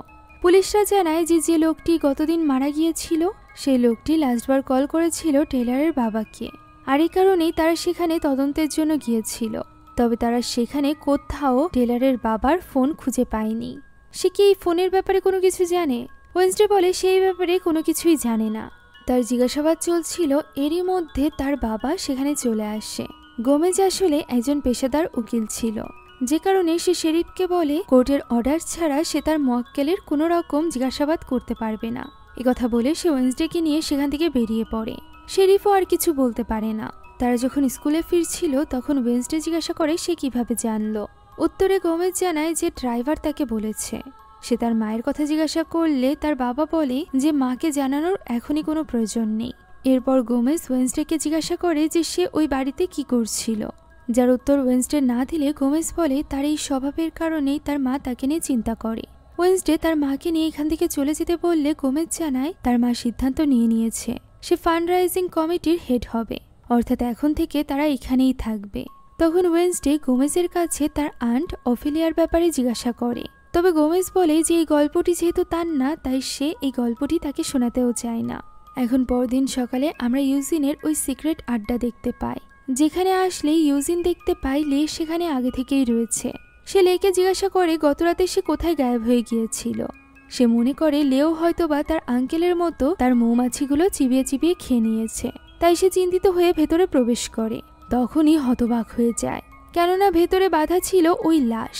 পুলিশরা জানায় যে যে লোকটি গতদিন মারা গিয়েছিল সেই লোকটি লাস্টবার কল করেছিল টেলরের বাবাকে, আর এই কারণেই তারা সেখানে তদন্তের জন্য গিয়েছিল। তবে তারা সেখানে কোথাও টেলরের বাবার ফোন খুঁজে পায়নি। সে কি এই ফোনের ব্যাপারে কোনো কিছু জানে? ওয়েন্সডে বলে সে এই ব্যাপারে কোনো কিছুই জানে না। তার জিজ্ঞাসাবাদ চলছিল, এরই মধ্যে তার বাবা সেখানে চলে আসে। গোমেজ আসলে একজন পেশাদার উকিল ছিল, যে কারণে সে শেরিফকে বলে কোর্টের অর্ডার ছাড়া সে তার মোয়াক্কেলের কোনো রকম জিজ্ঞাসাবাদ করতে পারবে না। একথা বলে সে ওয়েন্সডেকে নিয়ে সেখান থেকে বেরিয়ে পড়ে। শেরিফও আর কিছু বলতে পারে না। তারা যখন স্কুলে ফিরছিল তখন ওয়েন্সডে জিজ্ঞাসা করে সে কিভাবে জানলো। উত্তরে গোমেজ জানায় যে ড্রাইভার তাকে বলেছে। সে তার মায়ের কথা জিজ্ঞাসা করলে তার বাবা বলে যে মাকে জানানোর এখনই কোনো প্রয়োজন নেই। এরপর গোমেজ ওয়েন্সডেকে জিজ্ঞাসা করে যে সে ওই বাড়িতে কি করছিল, যার উত্তর ওয়েন্সডে না দিলে গোমেজ বলে তার এই স্বভাবের কারণেই তার মা তাকে নিয়ে চিন্তা করে। ওয়েন্সডে তার মাকে নিয়ে এখান থেকে চলে যেতে বললে গোমেজ জানায় তার মা সিদ্ধান্ত নিয়েছে সে ফান্ড রাইজিং কমিটির হেড হবে, অর্থাৎ এখন থেকে তারা এখানেই থাকবে। তখন ওয়েন্সডে গোমেজের কাছে তার আন্ট অফিলিয়ার ব্যাপারে জিজ্ঞাসা করে, তবে গোমেজ বলে যে এই গল্পটি যেহেতু তার না, তাই সে এই গল্পটি তাকে শোনাতেও চায় না। এখন পরদিন সকালে আমরা ইউজিনের ওই সিক্রেট আড্ডা দেখতে পাই, যেখানে আসলে ইউজিন দেখতে পাই লে সেখানে আগে থেকেই রয়েছে। সে লেকে জিজ্ঞাসা করে গতরাতে সে কোথায় গায়েব হয়ে গিয়েছিল। সে মনে করে লেও হয়তোবা তার আঙ্কেলের মতো তার মৌমাছিগুলো চিবিয়ে চিবিয়ে খেয়ে নিয়েছে, তাই সে চিন্তিত হয়ে ভেতরে প্রবেশ করে। তখনই হতবাক হয়ে যায়, কেননা ভেতরে বাধা ছিল ওই লাশ।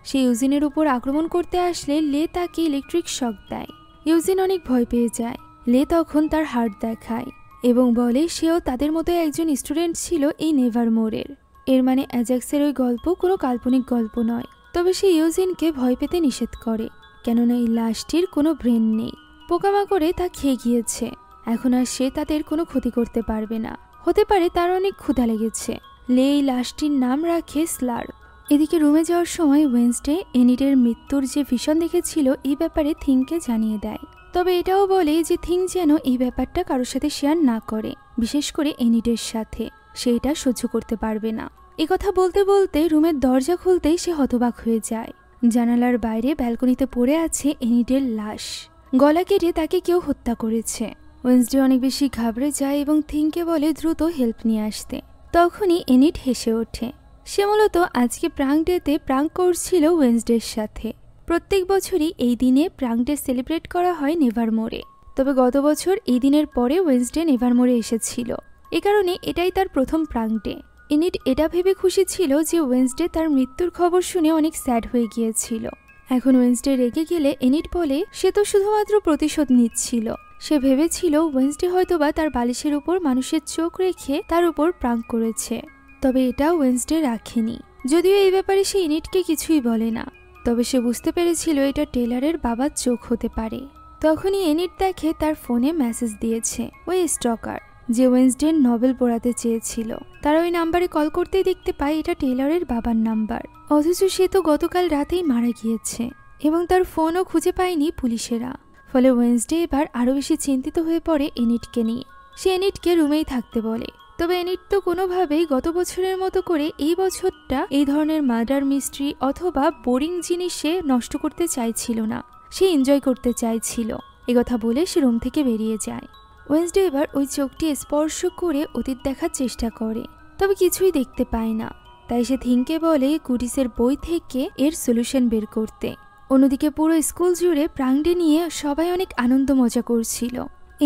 সে ইউজিনের উপর আক্রমণ করতে আসলে লে তাকে ইলেকট্রিক শক দেয়। ইউজিন অনেক ভয় পেয়ে যায়। লে তখন তার হার্ট দেখায় এবং বলে সেও তাদের মতো একজন স্টুডেন্ট ছিল এই নেভারমোরের। এর মানে অ্যাজাক্সের ওই গল্প কোনো কাল্পনিক গল্প নয়। তবে সে ইউজিনকে ভয় পেতে নিষেধ করে, কেননা এই লাশটির কোনো ব্রেন নেই। পোকামাকড়ে তা খেয়ে গিয়েছে, এখন আর সে তাদের কোনো ক্ষতি করতে পারবে না। হতে পারে তার অনেক ক্ষুধা লেগেছে। লে এই লাশটির নাম রাখে স্লার্প। এদিকে রুমে যাওয়ার সময় ওয়েন্সডে এনিডের মৃত্যুর যে ভিশন দেখেছিল এই ব্যাপারে থিংকে জানিয়ে দেয়। তবে এটাও বলে যে থিং যেন এই ব্যাপারটা কারোর সাথে শেয়ার না করে, বিশেষ করে এনিডের সাথে। সে এটা সহ্য করতে পারবে না। একথা বলতে বলতে রুমের দরজা খুলতেই সে হতবাক হয়ে যায়। জানালার বাইরে ব্যালকনিতে পড়ে আছে এনিডের লাশ। গলা কেটে তাকে কেউ হত্যা করেছে। ওয়েন্সডে অনেক বেশি ঘাবড়ে যায় এবং থিংকে বলে দ্রুত হেল্প নিয়ে আসতে। তখনই এনিড হেসে ওঠে। সে মূলত আজকে প্রাঙ্ক ডেতে প্রাঙ্ক করছিল ওয়েন্সডের সাথে। প্রত্যেক বছরই এই দিনে প্রাঙ্ক ডে সেলিব্রেট করা হয় নেভারমোরে। তবে গত বছর এই দিনের পরে ওয়েন্সডে নেভারমোরে এসেছিল, এ কারণে এটাই তার প্রথম প্রাঙ্ক ডে। এনিড এটা ভেবে খুশি ছিল যে ওয়েন্সডে তার মৃত্যুর খবর শুনে অনেক স্যাড হয়ে গিয়েছিল। এখন ওয়েন্সডে রেগে গেলে এনিট বলে সে তো শুধুমাত্র প্রতিশোধ নিচ্ছিল। সে ভেবেছিল ওয়েন্সডে হয়তোবা তার বালিশের উপর মানুষের চোখ রেখে তার উপর প্রাঙ্ক করেছে। তবে এটা ওয়েন্সডে রাখেনি। যদিও এই ব্যাপারে সে এনিটকে কিছুই বলে না, তবে সে বুঝতে পেরেছিল এটা টেলরের বাবার চোখ হতে পারে। তখনই এনিট দেখে তার ফোনে মেসেজ দিয়েছে ওই স্টকার যে ওয়েন্সডে নভেল পড়াতে চেয়েছিল। তারা ওই নাম্বারে কল করতেই দেখতে পায় এটা টেলরের বাবার নাম্বার, অথচ সে তো গতকাল রাতেই মারা গিয়েছে এবং তার ফোনও খুঁজে পায়নি পুলিশেরা। ফলে ওয়েন্সডে এবার আরও বেশি চিন্তিত হয়ে পড়ে এনিটকে নিয়ে। সে এনিটকে রুমেই থাকতে বলে। তবে এনিট তো কোনোভাবেই গত বছরের মতো করে এই বছরটা এই ধরনের মার্ডার মিস্ট্রি অথবা বোরিং জিনিসে নষ্ট করতে চাইছিল না, সে এনজয় করতে চাইছিল। একথা বলে সে রুম থেকে বেরিয়ে যায়। ওয়েন্সডে এবার ওই চোখটি স্পর্শ করে অতীত দেখার চেষ্টা করে, তবে কিছুই দেখতে পায় না। তাই সে থিংকে বলে গুডিসের বই থেকে এর সলিউশন বের করতে। অন্যদিকে পুরো স্কুল জুড়ে প্রাঙ্গডে নিয়ে সবাই অনেক আনন্দ মজা করছিল।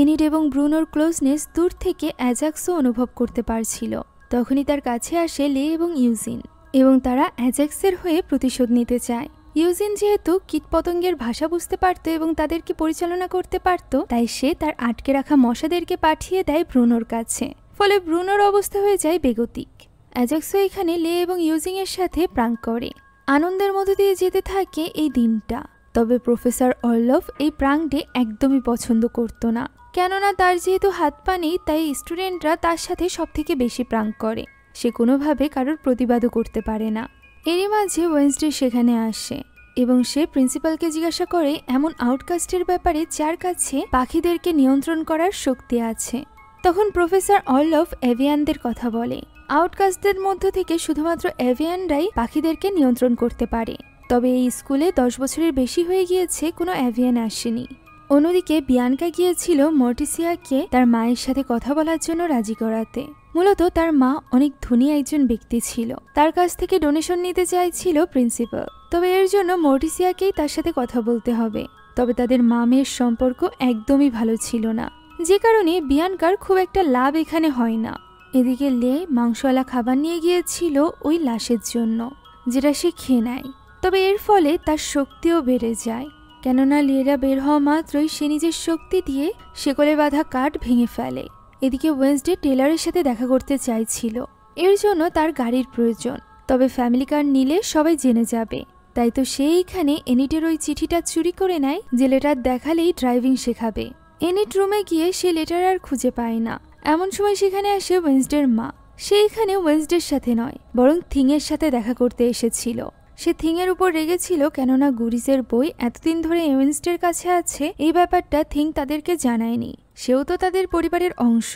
এনিট এবং ব্রুনোর ক্লোজনেস দূর থেকে অ্যাজাক্সও অনুভব করতে পারছিল। তখনই তার কাছে আসে লে এবং ইউজিন, এবং তারা অ্যাজাক্সের হয়ে প্রতিশোধ নিতে চায়। ইউজিন যেহেতু কীটপতঙ্গের ভাষা বুঝতে পারত এবং তাদেরকে পরিচালনা করতে পারত, তাই সে তার আটকে রাখা মশাদেরকে পাঠিয়ে দেয় ব্রুনোর কাছে। ফলে ব্রুনোর অবস্থা হয়ে যায় বেগতিক। অ্যাজাক্সও এখানে লে এবং ইউজিং এর সাথে প্রাঙ্ক করে। আনন্দের মধ্যে দিয়ে যেতে থাকে এই দিনটা। তবে প্রফেসর অর্লফ এই প্রাঙ্কডে একদমই পছন্দ করত না, কেননা তার যেহেতু হাত পা নেই, তাই স্টুডেন্টরা তার সাথে সবথেকে বেশি প্রাঙ্ক করে। সে কোনোভাবে কারোর প্রতিবাদও করতে পারে না। এরই মাঝে ওয়েন্সডে সেখানে আসে এবং সে প্রিন্সিপালকে জিজ্ঞাসা করে এমন আউটকাস্টের ব্যাপারে যার কাছে পাখিদেরকে নিয়ন্ত্রণ করার শক্তি আছে। তখন প্রফেসর অর্লফ এভিয়ানদের কথা বলে। আউটকাস্টদের মধ্য থেকে শুধুমাত্র এভিয়ানরাই পাখিদেরকে নিয়ন্ত্রণ করতে পারে। তবে এই স্কুলে 10 বছরের বেশি হয়ে গিয়েছে কোনো এভিয়ান আসেনি। অন্যদিকে বিয়ানকা গিয়েছিল মর্টিসিয়াকে তার মায়ের সাথে কথা বলার জন্য রাজি করাতে। মূলত তার মা অনেক ধনী একজন ব্যক্তি ছিল, তার কাছ থেকে ডোনেশন নিতে চাইছিল প্রিন্সিপাল। তবে এর জন্য মর্টিসিয়াকেই তার সাথে কথা বলতে হবে। তবে তাদের মা মেয়ের সম্পর্ক একদমই ভালো ছিল না, যে কারণে বিয়ানকার খুব একটা লাভ এখানে হয় না। এদিকে লে মাংসওয়ালা খাবার নিয়ে গিয়েছিল ওই লাশের জন্য, যেটা সে খেয়ে নেয়। তবে এর ফলে তার শক্তিও বেড়ে যায়, কেননা লেরা বের হওয়া মাত্রই সে নিজের শক্তি দিয়ে শেকলে বাঁধা কাঠ ভেঙে ফেলে। এদিকে ওয়েন্সডে টেলরের সাথে দেখা করতে চাইছিল, এর জন্য তার গাড়ির প্রয়োজন। তবে ফ্যামিলি কার নিলে সবাই জেনে যাবে, তাই তো সে এইখানে এনিটের ওই চিঠিটা চুরি করে নেয় যে লেটার দেখালেই ড্রাইভিং শেখাবে। এনিট রুমে গিয়ে সে লেটার আর খুঁজে পায় না। এমন সময় সেখানে আসে ওয়েন্সডের মা। সে এখানে ওয়েন্সডের সাথে নয়, বরং থিংয়ের সাথে দেখা করতে এসেছিল। সে থিংয়ের উপর রেগেছিল, কেননা গুডিসের বই এতদিন ধরে ওয়েন্সডের কাছে আছে এই ব্যাপারটা থিং তাদেরকে জানায়নি। সেও তো তাদের পরিবারের অংশ।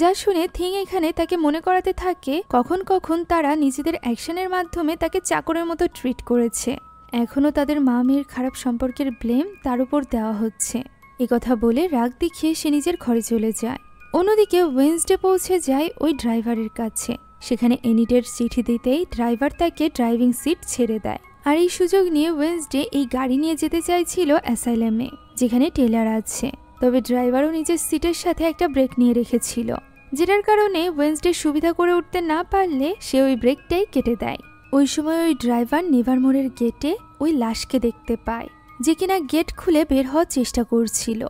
যা শুনে থিং এখানে তাকে মনে করাতে থাকে কখন কখন তারা নিজেদের অ্যাকশনের মাধ্যমে তাকে চাকরের মতো ট্রিট করেছে। এখনও তাদের মা মেয়ের খারাপ সম্পর্কের ব্লেম তার উপর দেওয়া হচ্ছে। একথা বলে রাগ দেখিয়ে সে নিজের ঘরে চলে যায়। অন্যদিকে ওয়েন্সডে পৌঁছে যায় ওই ড্রাইভারের কাছে। সেখানে এনিটের চিঠি দিতেই ড্রাইভার তাকে ড্রাইভিং সিট ছেড়ে দেয়। আর এই সুযোগ নিয়ে ওয়েন্সডে এই গাড়ি নিয়ে যেতে চাইছিল অ্যাসাইলামে, যেখানে টেলর আছে। তবে ড্রাইভারও নিজের সিটের সাথে একটা ব্রেক নিয়ে রেখেছিল, যেটার কারণে ওয়েন্সডে সুবিধা করে উঠতে না পারলে সে ওই ব্রেকটাই কেটে দেয়। ওই সময় ওই ড্রাইভার নেভারমোরের গেটে ওই লাশকে দেখতে পায়, যে কিনা গেট খুলে বের হওয়ার চেষ্টা করছিল।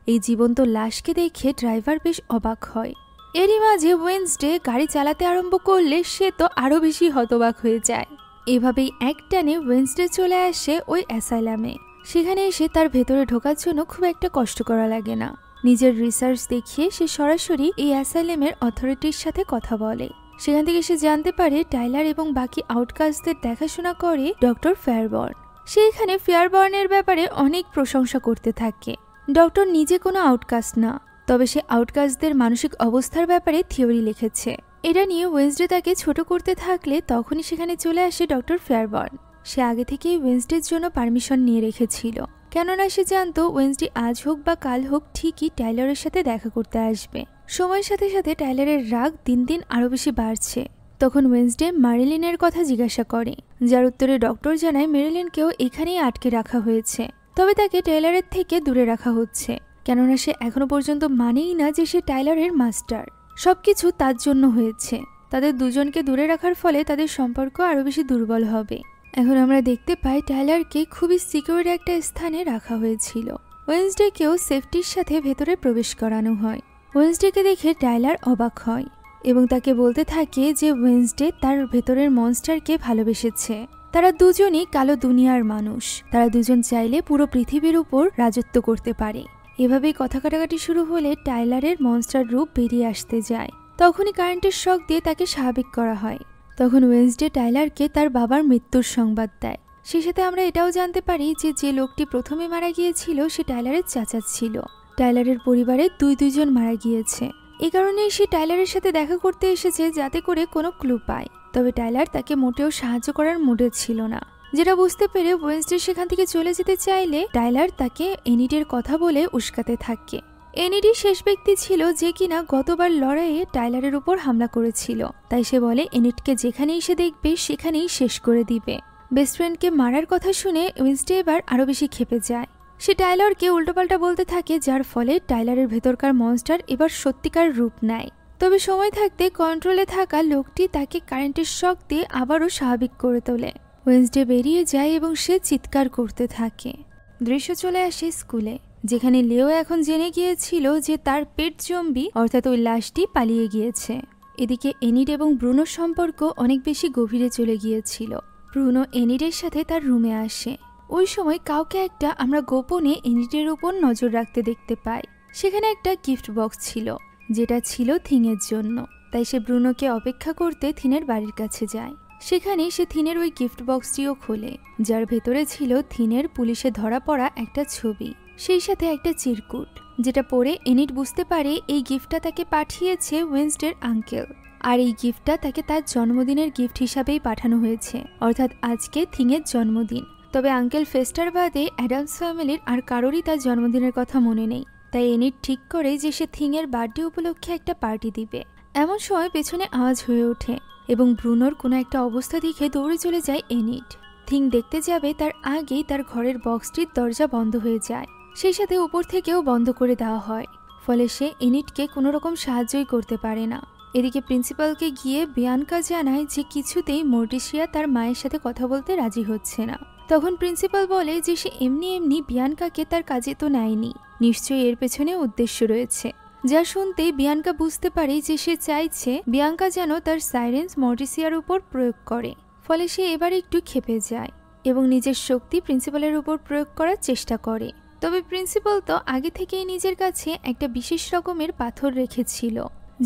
এই জীবন্ত লাশকে দেখে ড্রাইভার বেশ অবাক হয়। এরই মাঝে ওয়েন্সডে গাড়ি চালাতে আরম্ভ করলে সে তো আরো বেশি হতবাক হয়ে যায়। এভাবেই একটানে ওয়েন্সডে চলে আসে ওই অ্যাসাইলামে। সেখানে এসে তার ভেতরে ঢোকার জন্য খুব একটা কষ্ট করা লাগে না। নিজের রিসার্চ দেখিয়ে সে সরাসরি এই অ্যাসাইলামের অথরিটির সাথে কথা বলে। সেখান থেকে সে জানতে পারে টাইলার এবং বাকি আউটকাস্টদের দেখাশোনা করে ডক্টর ফেয়ারবর্ন। সে এখানে ফেয়ারবর্নের ব্যাপারে অনেক প্রশংসা করতে থাকে। ডক্টর নিজে কোনো আউটকাস্ট না, তবে সে আউটকাস্টদের মানসিক অবস্থার ব্যাপারে থিওরি লিখেছে। এটা নিয়ে ওয়েন্সডে তাকে ছোট করতে থাকলে তখনই সেখানে চলে আসে ডক্টর ফেয়ারবর্ন। সে আগে থেকেই ওয়েন্সডের জন্য পারমিশন নিয়ে রেখেছিল, কেননা সে জানতো ওয়েন্সডে আজ হোক বা কাল হোক ঠিকই টাইলারের সাথে দেখা করতে আসবে। সময়ের সাথে সাথে টাইলারের রাগ দিন দিন আরো বেশি বাড়ছে। তখন ওয়েন্সডে ম্যারিলিনের কথা জিজ্ঞাসা করে, যার উত্তরে ডক্টর জানায় মেরিলিনকেও এখানেই আটকে রাখা হয়েছে, তবে তাকে টাইলারের থেকে দূরে রাখা হচ্ছে, কেননা সে এখনো পর্যন্ত মানেই না যে সে টাইলারের মাস্টার। সবকিছু তার জন্য হয়েছে। তাদের দুজনকে দূরে রাখার ফলে তাদের সম্পর্ক আরো বেশি দুর্বল হবে। এখন আমরা দেখতে পাই টাইলারকে খুবই সিকিউর একটা স্থানে রাখা হয়েছিল। ওয়েন্সডেকেও সেফটির সাথে ভেতরে প্রবেশ করানো হয়। ওয়েন্সডেকে দেখে টাইলার অবাক হয় এবং তাকে বলতে থাকে যে ওয়েন্সডে তার ভেতরের মনস্টারকে ভালোবেসেছে। তারা দুজনই কালো দুনিয়ার মানুষ, তারা দুজন চাইলে পুরো পৃথিবীর উপর রাজত্ব করতে পারে। এভাবেই কথা কাটাকাটি শুরু হলে টাইলারের মনস্টার রূপ বেরিয়ে আসতে যায়। তখনই কারেন্টের শক দিয়ে তাকে স্বাভাবিক করা হয়। তখন ওয়েন্সডে টাইলারকে তার বাবার মৃত্যুর সংবাদ দেয়। সেই সাথে আমরা এটাও জানতে পারি যে যে লোকটি প্রথমে মারা গিয়েছিল সে টাইলারের চাচা ছিল। টাইলারের পরিবারে দুইজন মারা গিয়েছে। এই কারণেই সে টাইলারের সাথে দেখা করতে এসেছে যাতে করে কোনো ক্লু পায়। তবে টাইলার তাকে মোটেও সাহায্য করার মুডে ছিল না, যেটা বুঝতে পেরে ওয়েন্সডে সেখান থেকে চলে যেতে চাইলে টাইলার তাকে এনিডের কথা বলে উস্কাতে থাকে। এনিডি শেষ ব্যক্তি ছিল যে কিনা গতবার লড়াইয়ে টাইলারের উপর হামলা করেছিল, তাই সে বলে এনিডকে যেখানেই সে দেখবে সেখানেই শেষ করে দিবে। বেস্ট ফ্রেন্ডকে মারার কথা শুনে ওয়েন্সডে এবার আরো বেশি ক্ষেপে যায়। সে টাইলারকে উল্টোপাল্টা বলতে থাকে, যার ফলে টাইলারের ভেতরকার মনস্টার এবার সত্যিকার রূপ নেয়। তবে সময় থাকতে কন্ট্রোলে থাকা লোকটি তাকে কারেন্টের শক দিয়ে আবারও স্বাভাবিক করে তোলে। ওয়েন্সডে বেরিয়ে যায় এবং সে চিৎকার করতে থাকে। দৃশ্য চলে আসে স্কুলে, যেখানে লিও এখন জেনে গিয়েছিল যে তার পেট জম্বি অর্থাৎ ওই লাশটি পালিয়ে গিয়েছে। এদিকে এনিড এবং ব্রুনোর সম্পর্ক অনেক বেশি গভীরে চলে গিয়েছিল। ব্রুনো এনিডের সাথে তার রুমে আসে। ওই সময় কাউকে একটা আমরা গোপনে এনিডের উপর নজর রাখতে দেখতে পাই। সেখানে একটা গিফট বক্স ছিল, যেটা ছিল থিংয়ের জন্য। তাই সে ব্রুনোকে অপেক্ষা করতে থিনের বাড়ির কাছে যায়। সেখানে সে থিনের ওই গিফট বক্সটিও খোলে, যার ভেতরে ছিল থিনের পুলিশে ধরা পড়া একটা ছবি, সেই সাথে একটা চিরকুট, যেটা পড়ে এনিড বুঝতে পারে এই গিফটটা তাকে পাঠিয়েছে ওয়েন্সডের আঙ্কেল। আর এই গিফটটা তাকে তার জন্মদিনের গিফট হিসাবেই পাঠানো হয়েছে, অর্থাৎ আজকে থিংয়ের জন্মদিন। তবে আঙ্কেল ফেস্টার বাদে অ্যাডামস ফ্যামিলির আর কারোরই তার জন্মদিনের কথা মনে নেই। তাই এনিড ঠিক করে যে সে থিংয়ের বার্থডে উপলক্ষে একটা পার্টি দিবে। এমন সময় পেছনে আওয়াজ হয়ে ওঠে এবং ব্রুনোর কোনো একটা অবস্থা দেখে দৌড়ে চলে যায় এনিড। থিং দেখতে যাবে তার আগেই তার ঘরের বক্সটির দরজা বন্ধ হয়ে যায়, সেই সাথে উপর থেকেও বন্ধ করে দেওয়া হয়। ফলে সে এনিডকে কোনো রকম সাহায্যই করতে পারে না। এদিকে প্রিন্সিপালকে গিয়ে বিয়ানকা জানায় যে কিছুতেই মর্টিসিয়া তার মায়ের সাথে কথা বলতে রাজি হচ্ছে না। তখন প্রিন্সিপাল বলে যে সে এমনি বিয়ানকাকে তার কাজে তো নেয়নি, নিশ্চয়ই এর পেছনে উদ্দেশ্য রয়েছে। যা শুনতেই বিয়ানকা বুঝতে পারে যে সে চাইছে বিয়ানকা যেন তার সাইরেন্স মর্টিসিয়ার উপর প্রয়োগ করে। ফলে সে এবার একটু ক্ষেপে যায় এবং নিজের শক্তি প্রিন্সিপালের উপর প্রয়োগ করার চেষ্টা করে। তবে প্রিন্সিপাল তো আগে থেকেই নিজের কাছে একটা বিশেষ রকমের পাথর রেখেছিল,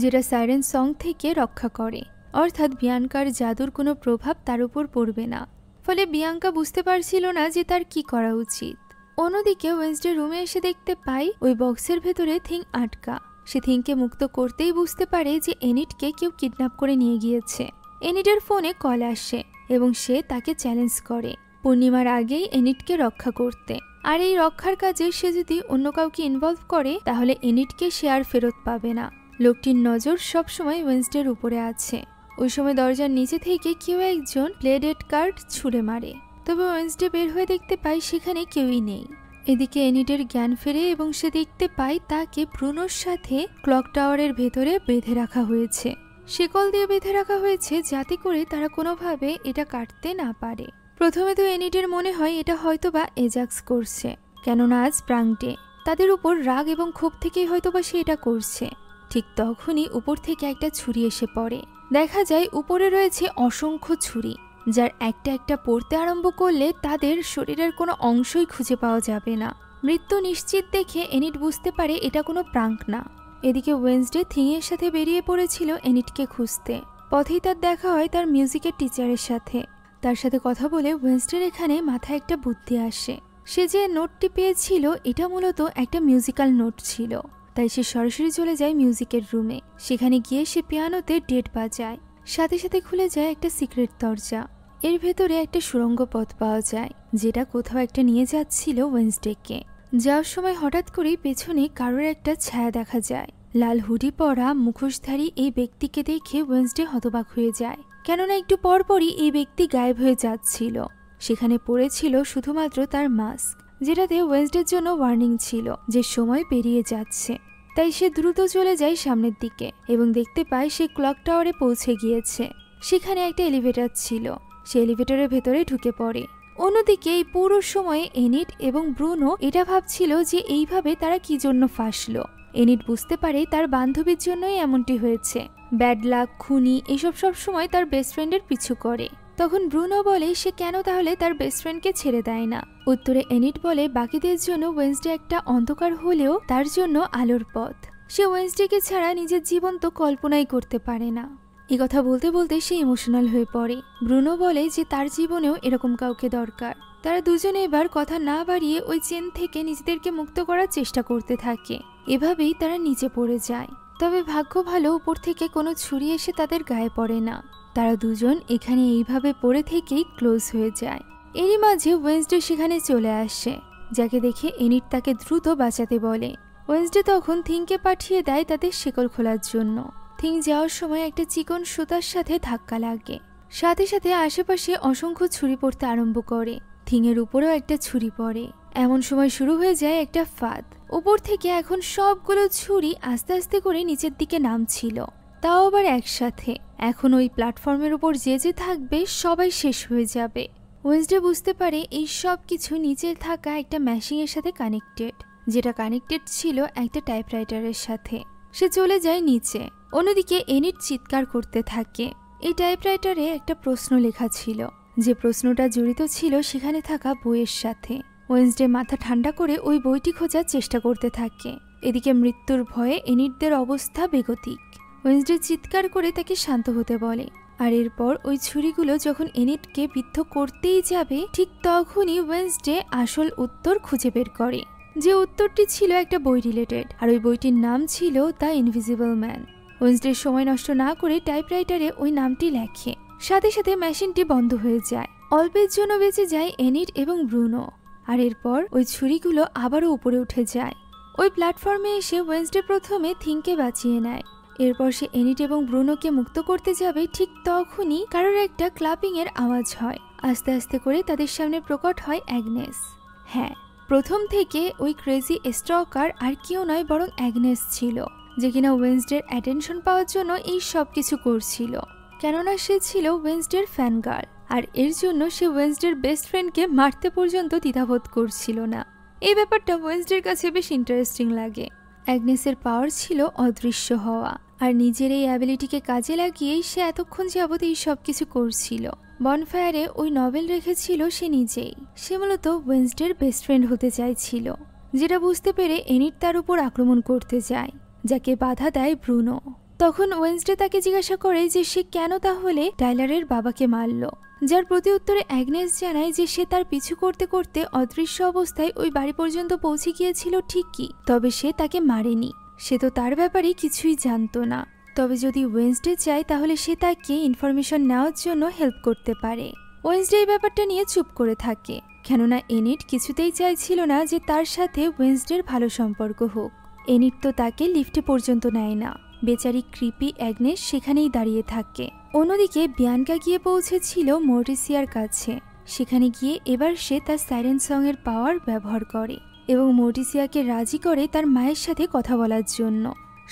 যেটা সাইরেন সং থেকে রক্ষা করে, অর্থাৎ বিয়ানকার জাদুর কোনো প্রভাব তার উপর পড়বে না। ফলে বিয়াঙ্কা বুঝতে পারছিল না যে তার কি করা উচিত। অন্যদিকে ওয়েন্সডে রুমে এসে দেখতে পাই ওই বক্সের ভেতরে থিং আটকা। সে থিংকে মুক্ত করতেই বুঝতে পারে যে এনিডকে কেউ কিডন্যাপ করে নিয়ে গিয়েছে। এনিডের ফোনে কল আসে এবং সে তাকে চ্যালেঞ্জ করে পূর্ণিমার আগেই এনিডকে রক্ষা করতে। আর এই রক্ষার কাজে সে যদি অন্য কাউকে ইনভলভ করে তাহলে এনিডকে সে আর ফেরত পাবে না। লোকটির নজর সবসময় ওয়েন্সডের উপরে আছে। ওই সময় দরজার নিচে থেকে কেউ একজন প্লেডেড কার্ড ছুঁড়ে মারে। তবে ওয়েন্সডে বের হয়ে দেখতে পায় সেখানে কেউই নেই। এদিকে এনিডের জ্ঞান ফেরে এবং সে দেখতে পায় তাকে ব্রুনোর সাথে ক্লক টাওয়ারের ভেতরে বেঁধে রাখা হয়েছে। শিকল দিয়ে বেঁধে রাখা হয়েছে যাতে করে তারা কোনোভাবে এটা কাটতে না পারে। প্রথমে তো এনিডের মনে হয় এটা হয়তোবা এজাক্স করছে, কেননা আজ প্রাং ডে। তাদের উপর রাগ এবং ক্ষোভ থেকেই হয়তোবা সে এটা করছে। ঠিক তখনই উপর থেকে একটা ছুরি এসে পড়ে। দেখা যায় উপরে রয়েছে অসংখ্য ছুরি, যার একটা একটা পড়তে আরম্ভ করলে তাদের শরীরের কোনো অংশই খুঁজে পাওয়া যাবে না। মৃত্যু নিশ্চিত দেখে এনিড বুঝতে পারে এটা কোনো প্রাঙ্ক না। এদিকে ওয়েন্সডে থিংয়ের সাথে বেরিয়ে পড়েছিল এনিডকে খুঁজতে। পথেই তার দেখা হয় তার মিউজিকের টিচারের সাথে। তার সাথে কথা বলে ওয়েন্সডের এখানে মাথায় একটা বুদ্ধি আসে। সে যে নোটটি পেয়েছিল এটা মূলত একটা মিউজিক্যাল নোট ছিল। তাই সে সরাসরি চলে যায় মিউজিকের রুমে। সেখানে গিয়ে সে পিয়ানোতে ডেট বাজায়। সাথে সাথে খুলে যায় একটা সিক্রেট দরজা। এর ভেতরে একটা সুড়ঙ্গ পথ পাওয়া যায়, যেটা কোথাও একটা নিয়ে যাচ্ছিল ওয়েন্সডেকে। যাওয়ার সময় হঠাৎ করেই পেছনে কারোর একটা ছায়া দেখা যায়। লাল হুডি পরা মুখোশধারী এই ব্যক্তিকে দেখে ওয়েন্সডে হতবাক হয়ে যায়, কেননা একটু পরপরই এই ব্যক্তি গায়েব হয়ে যাচ্ছিল। সেখানে পড়েছিল শুধুমাত্র তার মাস্ক, যেটাতে ওয়েন্সডের জন্য ওয়ার্নিং ছিল যে সময় পেরিয়ে যাচ্ছে। তাই সে দ্রুত চলে যায় সামনের দিকে এবং দেখতে পায় সে ক্লক টাওয়ারে পৌঁছে গিয়েছে। সেখানে একটা এলিভেটর ছিল, সে এলিভেটরের ভেতরে ঢুকে পড়ে। অন্যদিকে এই পুরো সময়ে এনিট এবং ব্রুনো এটা ভাবছিল যে এইভাবে তারা কি জন্য ফাঁসলো। এনিট বুঝতে পারে তার বান্ধবীর জন্যই এমনটি হয়েছে। ব্যাড লাক, খুনি এসব সব সময় তার বেস্ট ফ্রেন্ডের পিছু করে। তখন ব্রুনো বলে সে কেন তাহলে তার বেস্ট ফ্রেন্ডকে ছেড়ে দেয় না। উত্তরে এনিট বলে বাকিদের জন্য ওয়েন্সডে একটা অন্ধকার হলেও তার জন্য আলোর পথ। সে ওয়েন্সডেকে ছাড়া নিজের জীবন তো কল্পনাই করতে পারে না। এই কথা বলতে বলতে সে ইমোশনাল হয়ে পড়ে। ব্রুনো বলে যে তার জীবনেও এরকম কাউকে দরকার। তারা দুজনে এবার কথা না বাড়িয়ে ওই চেন থেকে নিজেদেরকে মুক্ত করার চেষ্টা করতে থাকে। এভাবেই তারা নিচে পড়ে যায়। তবে ভাগ্য ভালো, উপর থেকে কোনো ছুরি এসে তাদের গায়ে পড়ে না। তারা দুজন এখানে এইভাবে পড়ে থেকেই ক্লোজ হয়ে যায়। এরই মাঝে ওয়েন্সডে সেখানে চলে আসে, যাকে দেখে এনিট তাকে দ্রুত বাঁচাতে বলে। ওয়েন্সডে তখন থিংকে পাঠিয়ে দেয় তাদের শিকল খোলার জন্য। থিং যাওয়ার সময় একটা চিকন সুতার সাথে ধাক্কা লাগে। সাথে সাথে আশেপাশে অসংখ্য ছুরি পড়তে আরম্ভ করে। থিংয়ের উপরেও একটা ছুরি পড়ে। এমন সময় শুরু হয়ে যায় একটা ফাঁদ। উপর থেকে এখন সবগুলো ছুরি আস্তে আস্তে করে নিচের দিকে নামছিল, তাও আবার একসাথে। এখন ওই প্ল্যাটফর্মের উপর যে যে থাকবে সবাই শেষ হয়ে যাবে। ওয়েন্সডে বুঝতে পারে এই সব কিছু নিচে থাকা একটা মেশিনের সাথে কানেক্টেড, যেটা কানেক্টেড ছিল একটা টাইপরাইটারের সাথে। সে চলে যায় নিচে। অন্যদিকে এনিট চিৎকার করতে থাকে। এই টাইপরাইটারে একটা প্রশ্ন লেখা ছিল, যে প্রশ্নটা জড়িত ছিল সেখানে থাকা বইয়ের সাথে। ওয়েন্সডে মাথা ঠান্ডা করে ওই বইটি খোঁজার চেষ্টা করতে থাকে। এদিকে মৃত্যুর ভয়ে এনিটদের অবস্থা বেগতিক। ওয়েন্সডে চিৎকার করে তাকে শান্ত হতে বলে। আর এরপর ওই ছুরিগুলো যখন এনিটকে বিদ্ধ করতেই যাবে, ঠিক তখনই ওয়েন্সডে আসল উত্তর খুঁজে বের করে। যে উত্তরটি ছিল একটা বই রিলেটেড, আর ওই বইটির নাম ছিল দ্য ইনভিজিবল ম্যান। ওয়েন্সডে সময় নষ্ট না করে টাইপরাইটারে ওই নামটি লেখে। সাথে সাথে মেশিনটি বন্ধ হয়ে যায়। অল্পের জন্য বেঁচে যায় এনিট এবং ব্রুনো। আর এরপর ওই ছুরিগুলো আবারও উপরে উঠে যায়। ওই প্ল্যাটফর্মে এসে ওয়েন্সডে প্রথমে থিংকে বাঁচিয়ে নেয়। এরপর সে এনিট এবং ব্রুনোকে মুক্ত করতে যাবে, ঠিক তখনই কারোর একটা ক্লাপিং এর আওয়াজ হয়। আস্তে আস্তে করে তাদের সামনে প্রকট হয় অ্যাগনেস। হ্যাঁ, প্রথম থেকে ওই ক্রেজি স্টকার আর কেউ নয় বরং অ্যাগনেস ছিল, যে কিনা ওয়েন্সডের অ্যাটেনশন পাওয়ার জন্য এই সব কিছু করছিল। কেননা সে ছিল ওয়েন্সডের ফ্যান গার্ল, আর এর জন্য সে ওয়েন্সডের বেস্ট ফ্রেন্ডকে মারতে পর্যন্ত দ্বিধাবোধ করছিল না। এই ব্যাপারটা ওয়েন্সডের কাছে বেশ ইন্টারেস্টিং লাগে। অ্যাগনেসের পাওয়ার ছিল অদৃশ্য হওয়া, আর নিজের এই অ্যাবিলিটিকে কাজে লাগিয়েই সে এতক্ষণ যাবত এই সব কিছু করছিল। বনফায়ারে ওই নভেল রেখেছিল সে নিজেই। সে মূলত ওয়েন্সডের বেস্ট ফ্রেন্ড হতে চাইছিল, যেটা বুঝতে পেরে এনিট তার উপর আক্রমণ করতে যায়, যাকে বাধা দেয় ব্রুনো। তখন ওয়েন্সডে তাকে জিজ্ঞাসা করে যে সে কেন তাহলে টাইলারের বাবাকে মারল, যার প্রতি উত্তরে অ্যাগনেস জানায় যে সে তার পিছু করতে করতে অদৃশ্য অবস্থায় ওই বাড়ি পর্যন্ত পৌঁছে গিয়েছিল ঠিকই, তবে সে তাকে মারেনি। সে তো তার ব্যাপারে কিছুই জানতো না। তবে যদি ওয়েন্সডে চায় তাহলে সে তাকে ইনফরমেশন নেওয়ার জন্য হেল্প করতে পারে। ওয়েন্সডে এই ব্যাপারটা নিয়ে চুপ করে থাকে, কেননা এনিট কিছুতেই চাইছিল না যে তার সাথে ওয়েন্সডের ভালো সম্পর্ক হোক। এনিট তো তাকে লিফটে পর্যন্ত নেয় না। বেচারি ক্রিপি অ্যাগনেস সেখানেই দাঁড়িয়ে থাকে। অন্যদিকে বিয়ানকা গিয়ে পৌঁছেছিল মর্টিসিয়ার কাছে। সেখানে গিয়ে এবার সে তার সাইরেন সং এর পাওয়ার ব্যবহার করে এবং মর্টিসিয়াকে রাজি করে তার মায়ের সাথে কথা বলার জন্য।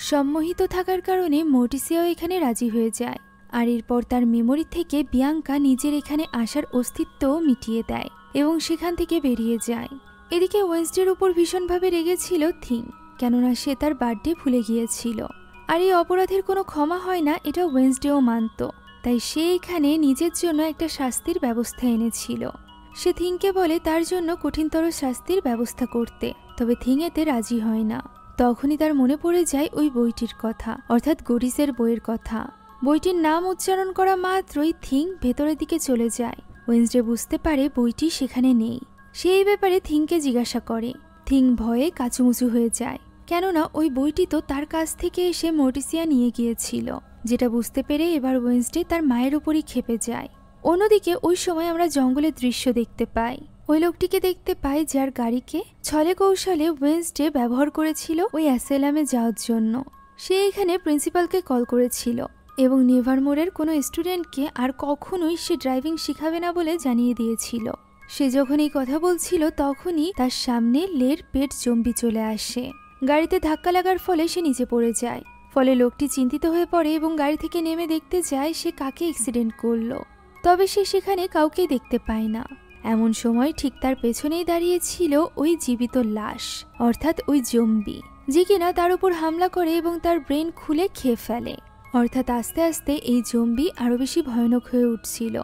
সম্মোহিত থাকার কারণে মর্টিসিয়াও এখানে রাজি হয়ে যায়। আর এরপর তার মেমোরি থেকে বিয়াঙ্কা নিজের এখানে আসার অস্তিত্বও মিটিয়ে দেয় এবং সেখান থেকে বেরিয়ে যায়। এদিকে ওয়েন্সডের উপর ভীষণভাবে রেগেছিল থিং, কেননা সে তার বার্থডে ভুলে গিয়েছিল। আর এই অপরাধের কোনো ক্ষমা হয় না, এটা ওয়েন্সডেও মানত। তাই সে এখানে নিজের জন্য একটা শাস্তির ব্যবস্থা এনেছিল। সে থিংকে বলে তার জন্য কঠিনতর শাস্তির ব্যবস্থা করতে, তবে থিং এতে রাজি হয় না। তখনই তার মনে পড়ে যায় ওই বইটির কথা, অর্থাৎ গরিসের বইয়ের কথা। বইটির নাম উচ্চারণ করা মাত্রই থিং ভেতরের দিকে চলে যায়। ওয়েন্সডে বুঝতে পারে বইটি সেখানে নেই। সে এই ব্যাপারে থিংকে জিজ্ঞাসা করে। থিং ভয়ে কাচুমুচু হয়ে যায়, কেননা ওই বইটি তো তার কাছ থেকে এসে মর্টিসিয়া নিয়ে গিয়েছিল, যেটা বুঝতে পেরে এবার ওয়েন্সডে তার মায়ের উপরই ক্ষেপে যায়। অন্যদিকে ওই সময় আমরা জঙ্গলের দৃশ্য দেখতে পাই। ওই লোকটিকে দেখতে পাই যার গাড়িকে ছলে কৌশলে ওয়েন্সডে ব্যবহার করেছিল ওই অ্যাসেলামে যাওয়ার জন্য। সে এখানে প্রিন্সিপালকে কল করেছিল এবং নেভারমোরের কোনো স্টুডেন্টকে আর কখনোই সে ড্রাইভিং শিখাবে না বলে জানিয়ে দিয়েছিল। সে যখন এই কথা বলছিল তখনই তার সামনে লের পেট জম্বি চলে আসে। গাড়িতে ধাক্কা লাগার ফলে সে নিচে পড়ে যায়। ফলে লোকটি চিন্তিত হয়ে পড়ে এবং গাড়ি থেকে নেমে দেখতে যায় সে কাকে অ্যাক্সিডেন্ট করলো। তবে সে সেখানে কাউকে দেখতে পায় না। এমন সময় ঠিক তার পেছনেই দাঁড়িয়ে ছিল ওই জীবিত লাশ, অর্থাৎ ওই জম্বি, যে কিনা তার উপর হামলা করে এবং তার ব্রেন খুলে খেয়ে ফেলে। অর্থাৎ আস্তে আস্তে এই জম্বি আরো বেশি ভয়ানক হয়ে উঠছিল,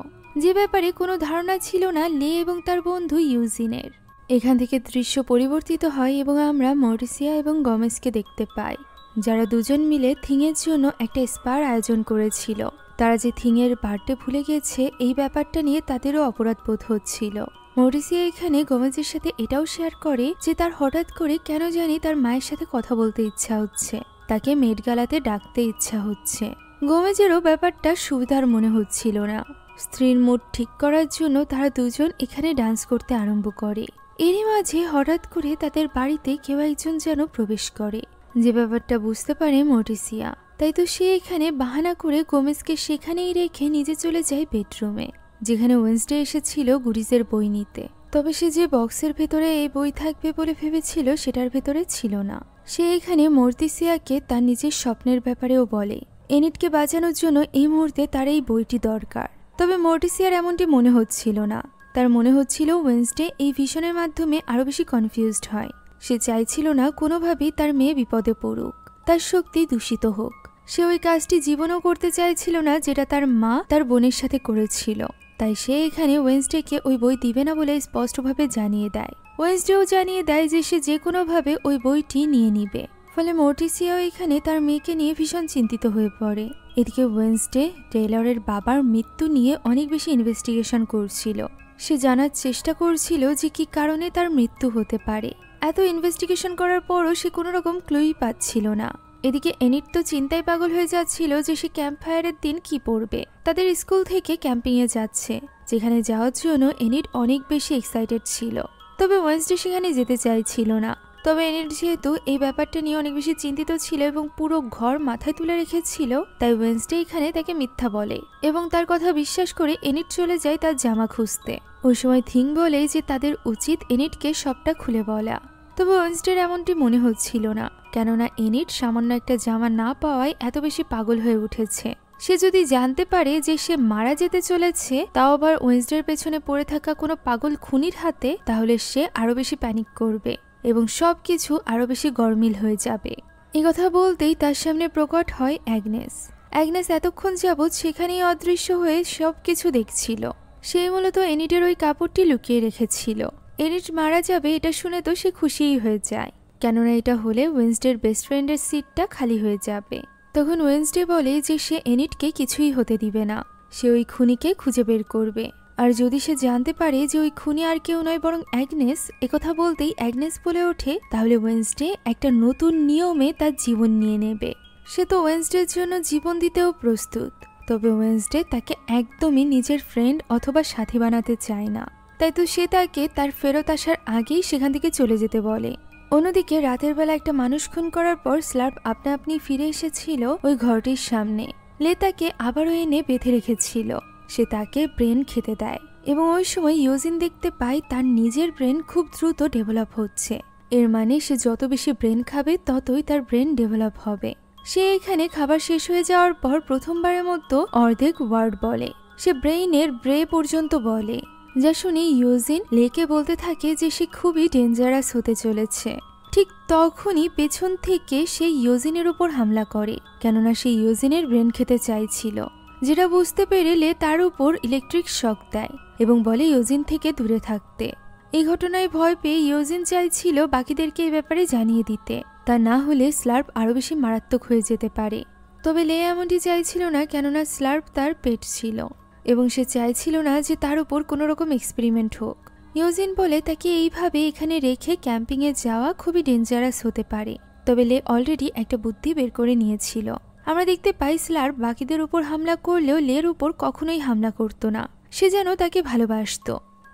যে ব্যাপারে কোনো ধারণা ছিল না লে এবং তার বন্ধু ইউজিনের। এখান থেকে দৃশ্য পরিবর্তিত হয় এবং আমরা মরিসিয়া এবং গমেজকে দেখতে পাই, যারা দুজন মিলে থিংয়ের জন্য একটা স্পার আয়োজন করেছিল। তারা যে থিংয়ের বার্থডে ভুলে গেছে এই ব্যাপারটা নিয়ে তাদেরও অপরাধ বোধ হচ্ছিল। মরিসিয়া এখানে গমেজের সাথে এটাও শেয়ার করে যে তার হঠাৎ করে কেন জানি তার মায়ের সাথে কথা বলতে ইচ্ছা হচ্ছে, তাকে মেট গালাতে ডাকতে ইচ্ছা হচ্ছে। গমেজেরও ব্যাপারটা সুবিধার মনে হচ্ছিল না। স্ত্রীর মুড ঠিক করার জন্য তারা দুজন এখানে ডান্স করতে আরম্ভ করে। এরই মাঝে হঠাৎ করে তাদের বাড়িতে কেউ একজন যেন প্রবেশ করে, যে ব্যাপারটা বুঝতে পারে মরিসিয়া। তাই তো সে এখানে বাহানা করে গোমেজকে সেখানেই রেখে নিজে চলে যায় বেডরুমে, যেখানে ওয়েনসডে এসেছিল গুরিজের বই নিতে। তবে সে যে বক্সের ভেতরে এই বই থাকবে বলে ভেবেছিল সেটার ভেতরে ছিল না। সে এখানে মর্তিসিয়াকে তার নিজের স্বপ্নের ব্যাপারেও বলে এনিটকে বাঁচানোর জন্য এই মুহূর্তে তার এই বইটি দরকার। তবে মর্টিসিয়ার এমনটি মনে হচ্ছিল না। তার মনে হচ্ছিল ওয়েনসডে এই ভিশনের মাধ্যমে আরো বেশি কনফিউজড হয়। সে চাইছিল না কোনোভাবেই তার মেয়ে বিপদে পড়ুক, তার শক্তি দূষিত হোক। সে ওই কাজটি জীবনেও করতে চাইছিল না যেটা তার মা তার বোনের সাথে করেছিল। তাই সে এখানে ওয়েনসডেকে ওই বই দিবে না বলে স্পষ্টভাবে জানিয়ে দেয়। ওয়েনসডেও জানিয়ে দেয় যে সে যে কোনোভাবে ওই বইটি নিয়ে নিবে। ফলে মর্টিসিয়াও এখানে তার মেয়েকে নিয়ে ভীষণ চিন্তিত হয়ে পড়ে। এদিকে ওয়েনসডে টেইলরের বাবার মৃত্যু নিয়ে অনেক বেশি ইনভেস্টিগেশন করছিল। সে জানার চেষ্টা করছিল যে কি কারণে তার মৃত্যু হতে পারে। এত ইনভেস্টিগেশন করার পরও সে কোনো রকম ক্লুই পাচ্ছিল না। এদিকে এনিট তো চিন্তায় পাগল হয়ে যাচ্ছিল যে সে ক্যাম্প ফায়ারের দিন কি পড়বে। তাদের স্কুল থেকে ক্যাম্পিংয়ে যাচ্ছে, যেখানে যাওয়ার জন্য এনিট অনেক বেশি এক্সাইটেড ছিল। তবে ওয়েনসডে সেখানে যেতে চাইছিল না। তবে এনিট যেহেতু এই ব্যাপারটা নিয়ে অনেক বেশি চিন্তিত ছিল এবং পুরো ঘর মাথায় তুলে রেখেছিল, তাই ওয়েনসডে এখানে তাকে মিথ্যা বলে এবং তার কথা বিশ্বাস করে এনিট চলে যায় তার জামা খুঁজতে। ওই সময় থিং বলে যে তাদের উচিত এনিটকে সবটা খুলে বলা। তবে ওয়েনসডের এমনটি মনে হচ্ছিল না, কেননা এনিট সামান্য একটা জামা না পাওয়ায় এত বেশি পাগল হয়ে উঠেছে। সে যদি জানতে পারে যে সে মারা যেতে চলেছে, তাও আবার ওয়েনসডের পেছনে পড়ে থাকা কোনো পাগল খুনির হাতে, তাহলে সে আরো বেশি প্যানিক করবে এবং সবকিছু আরো বেশি গরমিল হয়ে যাবে। এই কথা বলতেই তার সামনে প্রকট হয় অ্যাগনেস। অ্যাগনেস এতক্ষণ যাবৎ সেখানেই অদৃশ্য হয়ে সবকিছু দেখছিল। সে মূলত এনিটের ওই কাপড়টি লুকিয়ে রেখেছিল। এনিট মারা যাবে এটা শুনে তো সে খুশিই হয়ে যায়, কেননা এটা হলে ওয়েনসডের বেস্ট ফ্রেন্ডের সিটটা খালি হয়ে যাবে। তখন ওয়েনসডে বলে যে সে এনিটকে কিছুই হতে দিবে না, সে ওই খুনিকে খুঁজে বের করবে। আর যদি সে জানতে পারে যে ওই খুনি আর কেউ নয় বরং অ্যাগনেস, একথা বলতেই অ্যাগনেস বলে ওঠে তাহলে ওয়েনসডে একটা নতুন নিয়মে তার জীবন নিয়ে নেবে। সে তো ওয়েনসডের জন্য জীবন দিতেও প্রস্তুত। তবে ওয়েনসডে তাকে একদমই নিজের ফ্রেন্ড অথবা সাথী বানাতে চায় না। তাই তো সে তাকে তার ফেরত আসার আগেই সেখান থেকে চলে যেতে বলে। অন্যদিকে রাতের বেলা একটা মানুষ খুন করার পর স্লার্প আপনা আপনি ফিরে এসেছিল ওই ঘরটির সামনে। লে তাকে আবারও এনে বেঁধে রেখেছিল। সে তাকে ব্রেন খেতে দেয় এবং ওই সময় ইউজিন দেখতে পায় তার নিজের ব্রেন খুব দ্রুত ডেভেলপ হচ্ছে। এর মানে সে যত বেশি ব্রেন খাবে ততই তার ব্রেন ডেভেলপ হবে। সে এখানে খাবার শেষ হয়ে যাওয়ার পর প্রথমবারের মতো অর্ধেক ওয়ার্ড বলে। সে ব্রেইনের ব্রে পর্যন্ত বলে, যা শুনে ইউজিন লেকে বলতে থাকে যে সে খুবই ডেঞ্জারাস হতে চলেছে। ঠিক তখনই পেছন থেকে সে ইউজিনের উপর হামলা করে, কেননা সে ইউজিনের ব্রেন খেতে চাইছিল। যেটা বুঝতে পেরেলে তার উপর ইলেকট্রিক শক দেয় এবং বলে ইউজিন থেকে দূরে থাকতে। এই ঘটনায় ভয় পেয়ে ইউজিন চাইছিল বাকিদেরকে এই ব্যাপারে জানিয়ে দিতে, তা না হলে স্লার্প আরো বেশি মারাত্মক হয়ে যেতে পারে। তবে লে এমনটি চাইছিল না, কেননা স্লার্প তার পেট ছিল এবং সে চাইছিল না যে তার উপর কোনো রকম এক্সপেরিমেন্ট হোক। ইউজিন বলে তাকে এইভাবে এখানে রেখে ক্যাম্পিংয়ে যাওয়া খুবই ডেঞ্জারাস হতে পারে। তবে লে অলরেডি একটা বুদ্ধি বের করে নিয়েছিল। আমরা দেখতে পাই স্লার্প বাকিদের উপর হামলা করলেও লের উপর কখনোই হামলা করতো না, সে যেন তাকে ভালোবাসত।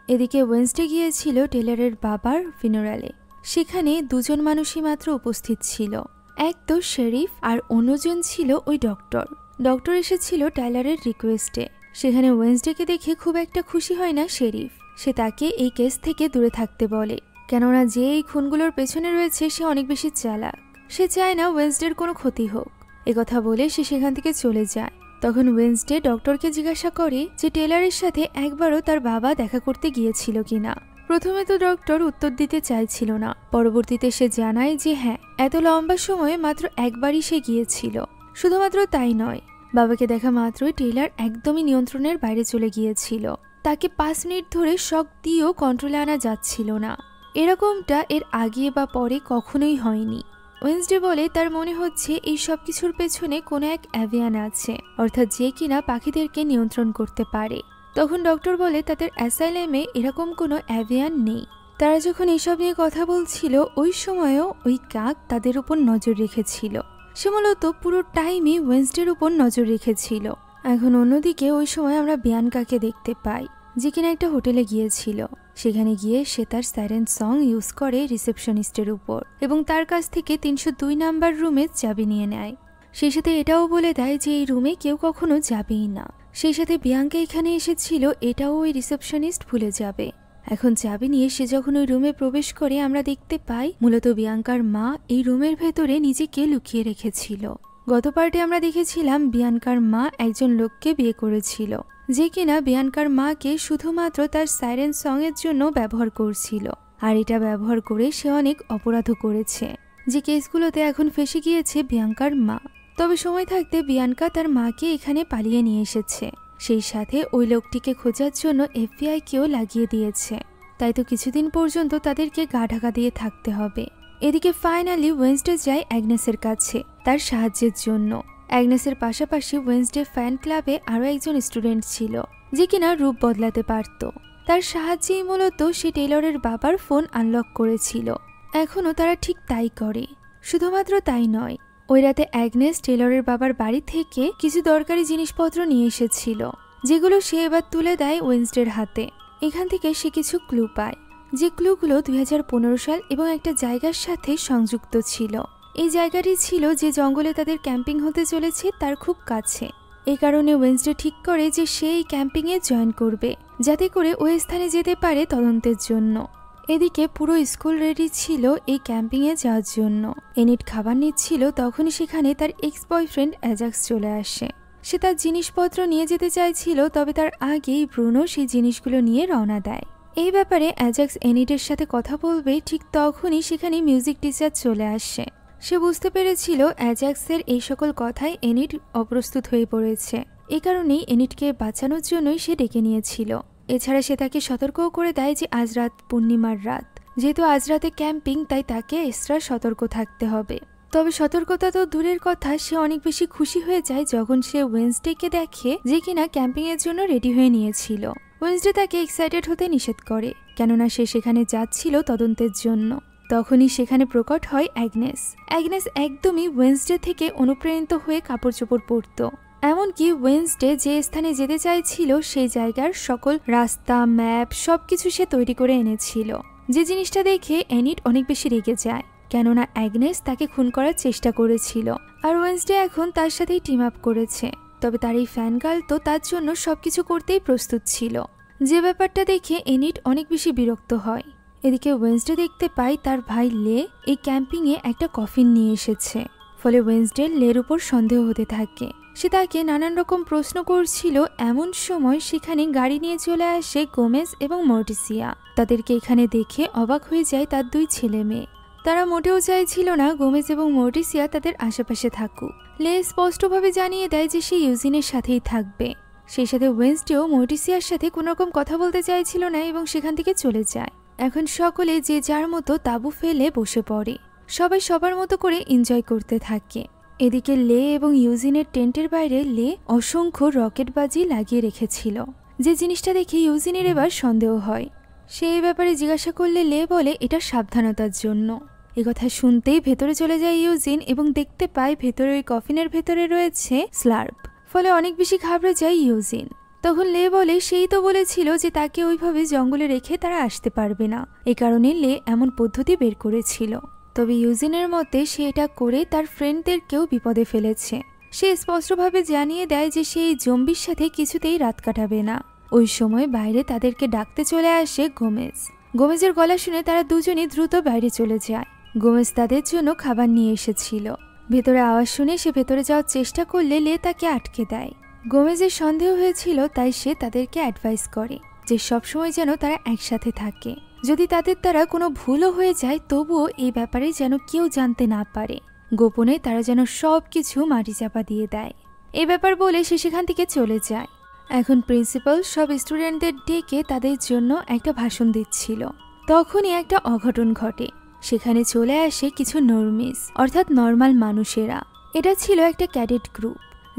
এদিকে ওয়েনসডে গিয়েছিল টেলরের বাবার ফিনারালে। সেখানে দুজন মানুষই মাত্র উপস্থিত ছিল, এক তো শেরিফ আর অন্যজন ছিল ওই ডক্টর। ডক্টর এসেছিল টাইলারের রিকোয়েস্টে। সেখানে ওয়েনসডেকে দেখে খুব একটা খুশি হয় না শেরিফ। সে তাকে এই কেস থেকে দূরে থাকতে বলে, কেননা যে এই খুনগুলোর পেছনে রয়েছে সে অনেক বেশি চালাক। সে চায় না ওয়েনসডের কোনো ক্ষতি হোক। একথা বলে সে সেখান থেকে চলে যায়। তখন ওয়েন্সডে ডক্টরকে জিজ্ঞাসা করে যে টেলরের সাথে একবারও তার বাবা দেখা করতে গিয়েছিল কিনা। প্রথমে তো ডক্টর উত্তর দিতে চাইছিল না, পরবর্তীতে সে জানায় যে হ্যাঁ, এত লম্বা সময়ে মাত্র একবারই সে গিয়েছিল। শুধুমাত্র তাই নয়, বাবাকে দেখা মাত্রই টেলর একদমই নিয়ন্ত্রণের বাইরে চলে গিয়েছিল। তাকে 5 মিনিট ধরে শক দিয়েও কন্ট্রোলে আনা যাচ্ছিল না। এরকমটা এর আগে বা পরে কখনোই হয়নি। ওয়েন্সডে বলে তার মনে হচ্ছে এই সব কিছুর পেছনে কোনো এক অ্যাভিয়ান আছে, অর্থাৎ যে কিনা পাখিদেরকে নিয়ন্ত্রণ করতে পারে। তখন ডক্টর বলে তাদের অ্যাসাইলামে এরকম কোনো অ্যাভিয়ান নেই। তারা যখন এসব নিয়ে কথা বলছিল ওই সময়ও ওই কাক তাদের উপর নজর রেখেছিল। সে মূলত পুরো টাইমই ওয়েন্সডের উপর নজর রেখেছিল। এখন অন্যদিকে ওই সময় আমরা বিয়ানকাকে দেখতে পাই, যে কিনা একটা হোটেলে গিয়েছিল। সেখানে গিয়ে সে তার সাইরেন সং ইউজ করে রিসেপশনিস্টের উপর এবং তার কাছ থেকে 302 নাম্বার রুমে চাবি নিয়ে নেয়। সেই সাথে এটাও বলে দেয় যে এই রুমে কেউ কখনো যাবেই না। সেই সাথে বিয়াঙ্কা এখানে এসেছিল এটাও ওই রিসেপশনিস্ট ভুলে যাবে। এখন চাবি নিয়ে সে যখন ওই রুমে প্রবেশ করে আমরা দেখতে পাই মূলত বিয়াঙ্কার মা এই রুমের ভেতরে নিজেকে লুকিয়ে রেখেছিল। গত পার্টে আমরা দেখেছিলাম বিয়াঙ্কার মা একজন লোককে বিয়ে করেছিল, যে কিনা বিয়াঙ্কার মাকে শুধুমাত্র তার সাইরেন সং এর জন্য ব্যবহার করছিল। আর এটা ব্যবহার করে সে অনেক অপরাধও করেছে, যে কেসগুলোতে এখন ফেসে গিয়েছে বিয়াঙ্কার মা। তবে সময় থাকতে বিয়াঙ্কা তার মাকে এখানে পালিয়ে নিয়ে এসেছে। সেই সাথে ওই লোকটিকে খোঁজার জন্য FBI কেও লাগিয়ে দিয়েছে। তাই তো কিছুদিন পর্যন্ত তাদেরকে গা ঢাকা দিয়ে থাকতে হবে। এদিকে ফাইনালি ওয়েন্সডে যায় অ্যাগনেসের কাছে তার সাহায্যের জন্য। অ্যাগনেসের পাশাপাশি ওয়েন্সডে ফ্যান ক্লাবে আরও একজন স্টুডেন্ট ছিল, যে কিনা রূপ বদলাতে পারত। তার সাহায্যেই মূলত সে টেলরের বাবার ফোন আনলক করেছিল। এখনও তারা ঠিক তাই করে। শুধুমাত্র তাই নয়, ওই রাতে অ্যাগনেস টেলরের বাবার বাড়ি থেকে কিছু দরকারি জিনিসপত্র নিয়ে এসেছিল, যেগুলো সে এবার তুলে দেয় ওয়েন্সডের হাতে। এখান থেকে সে কিছু ক্লু পায়, যে ক্লুগুলো 2015 সাল এবং একটা জায়গার সাথে সংযুক্ত ছিল। এই জায়গাটি ছিল যে জঙ্গলে তাদের ক্যাম্পিং হতে চলেছে তার খুব কাছে। এই কারণে ওয়েন্সডে ঠিক করে যে সে এই ক্যাম্পিংয়ে জয়েন করবে, যাতে করে ওই স্থানে যেতে পারে তদন্তের জন্য। এদিকে পুরো স্কুল রেডি ছিল এই ক্যাম্পিংয়ে যাওয়ার জন্য। এনিট খাবার নিচ্ছিল, তখনই সেখানে তার এক্স বয়ফ্রেন্ড অ্যাজাক্স চলে আসে। সে তার জিনিসপত্র নিয়ে যেতে চাইছিল, তবে তার আগেই ব্রুনো সেই জিনিসগুলো নিয়ে রওনা দেয়। এই ব্যাপারে অ্যাজাক্স এনিটের সাথে কথা বলবে, ঠিক তখনই সেখানে মিউজিক টিচার চলে আসে। সে বুঝতে পেরেছিল অ্যাজাক্সের এই সকল কথায় এনিট অপ্রস্তুত হয়ে পড়েছে। এই কারণেই এনিটকে বাঁচানোর জন্যই সে ডেকে নিয়েছিল। এছাড়া সে তাকে সতর্কও করে দেয় যে আজ রাত পূর্ণিমার রাত, যেহেতু আজ রাতে ক্যাম্পিং, তাই তাকে এক্সট্রা সতর্ক থাকতে হবে। তবে সতর্কতা তো দূরের কথা, সে অনেক বেশি খুশি হয়ে যায় যখন সে ওয়েন্সডেকে দেখে, যে কিনা ক্যাম্পিং এর জন্য রেডি হয়ে নিয়েছিল। ওয়েন্সডে তাকে এক্সাইটেড হতে নিষেধ করে, কেননা সে সেখানে যাচ্ছিল তদন্তের জন্য। তখনই সেখানে প্রকট হয় অ্যাগনেস। অ্যাগনেস একদমই ওয়েন্সডে থেকে অনুপ্রাণিত হয়ে কাপড় চোপড় পরত। এমনকি ওয়েন্সডে যে স্থানে যেতে চাইছিল সেই জায়গার সকল রাস্তা, ম্যাপ সবকিছু সে তৈরি করে এনেছিল। যে জিনিসটা দেখে এনিট অনেক বেশি রেগে যায়, কেননা অ্যাগনেস তাকে খুন করার চেষ্টা করেছিল। আর ওয়েন্সডে এখন তার সাথেই টিম আপ করেছে। তবে তার এই ফ্যান গার্ল তো তার জন্য সবকিছু করতেই প্রস্তুত ছিল। যে ব্যাপারটা দেখে এনিট অনেক বেশি বিরক্ত হয়। এদিকে ওয়েন্সডে দেখতে পাই তার ভাই লে এই ক্যাম্পিংয়ে একটা কফিন নিয়ে এসেছে। ফলে ওয়েন্সডে লের উপর সন্দেহ হতে থাকে। সে তাকে নানান রকম প্রশ্ন করছিল। এমন সময় সেখানে গাড়ি নিয়ে চলে আসে গোমেজ এবং মর্টিসিয়া। তাদেরকে এখানে দেখে অবাক হয়ে যায় তার 2 ছেলে মেয়ে। তারা মোটেও চাইছিল না গোমেজ এবং মর্টিসিয়া তাদের আশেপাশে থাকুক। লে স্পষ্টভাবে জানিয়ে দেয় যে সে ইউজিনের সাথেই থাকবে। সেই সাথে ওয়েন্সডেও মর্টিসিয়ার সাথে কোনো রকম কথা বলতে চাইছিল না এবং সেখান থেকে চলে যায়। এখন সকলে যে যার মতো তাঁবু ফেলে বসে পড়ে। সবাই সবার মতো করে এনজয় করতে থাকে। এদিকে লে এবং ইউজিনের টেন্টের বাইরে লে অসংখ্য রকেটবাজি লাগিয়ে রেখেছিল, যে জিনিসটা দেখে ইউজিনের এবার সন্দেহ হয়। সে এই ব্যাপারে জিজ্ঞাসা করলে লে বলে এটা সাবধানতার জন্য। একথা শুনতেই ভেতরে চলে যায় ইউজিন এবং দেখতে পায় ভেতরে ওই কফিনের ভেতরে রয়েছে স্লার্প। ফলে অনেক বেশি ঘাবড়ে যায় ইউজিন। তখন লে বলে সেই তো বলেছিল যে তাকে ওইভাবে জঙ্গলে রেখে তারা আসতে পারবে না, এ কারণে লে এমন পদ্ধতি বের করেছিল। তবে ইউজিনের মতে সে এটা করে তার ফ্রেন্ডদেরকেও বিপদে ফেলেছে। সে স্পষ্টভাবে জানিয়ে দেয় যে সে এই জম্বির সাথে কিছুতেই রাত কাটাবে না। ওই সময় বাইরে তাদেরকে ডাকতে চলে আসে গোমেজ। গোমেজের গলা শুনে তারা দুজনই দ্রুত বাইরে চলে যায়। গোমেজ তাদের জন্য খাবার নিয়ে এসেছিল। ভেতরে আওয়াজ শুনে সে ভেতরে যাওয়ার চেষ্টা করলে লে তাকে আটকে দেয়। গোমেজের সন্দেহ হয়েছিল, তাই সে তাদেরকে অ্যাডভাইস করে যে সবসময় যেন তারা একসাথে থাকে, যদি তাদের দ্বারা কোনো ভুলও হয়ে যায় তবুও এই ব্যাপারে যেন কেউ জানতে না পারে, গোপনে তারা যেন সব কিছু মাটি চাপা দিয়ে দেয়। এই ব্যাপার বলে সে সেখান থেকে চলে যায়। এখন প্রিন্সিপাল সব স্টুডেন্টদের ডেকে তাদের জন্য একটা ভাষণ দিচ্ছিল। তখনই একটা অঘটন ঘটে। সেখানে চলে আসে কিছু নর্মিস অর্থাৎ নর্মাল মানুষেরা। এটা ছিল একটা ক্যাডেট গ্রুপ,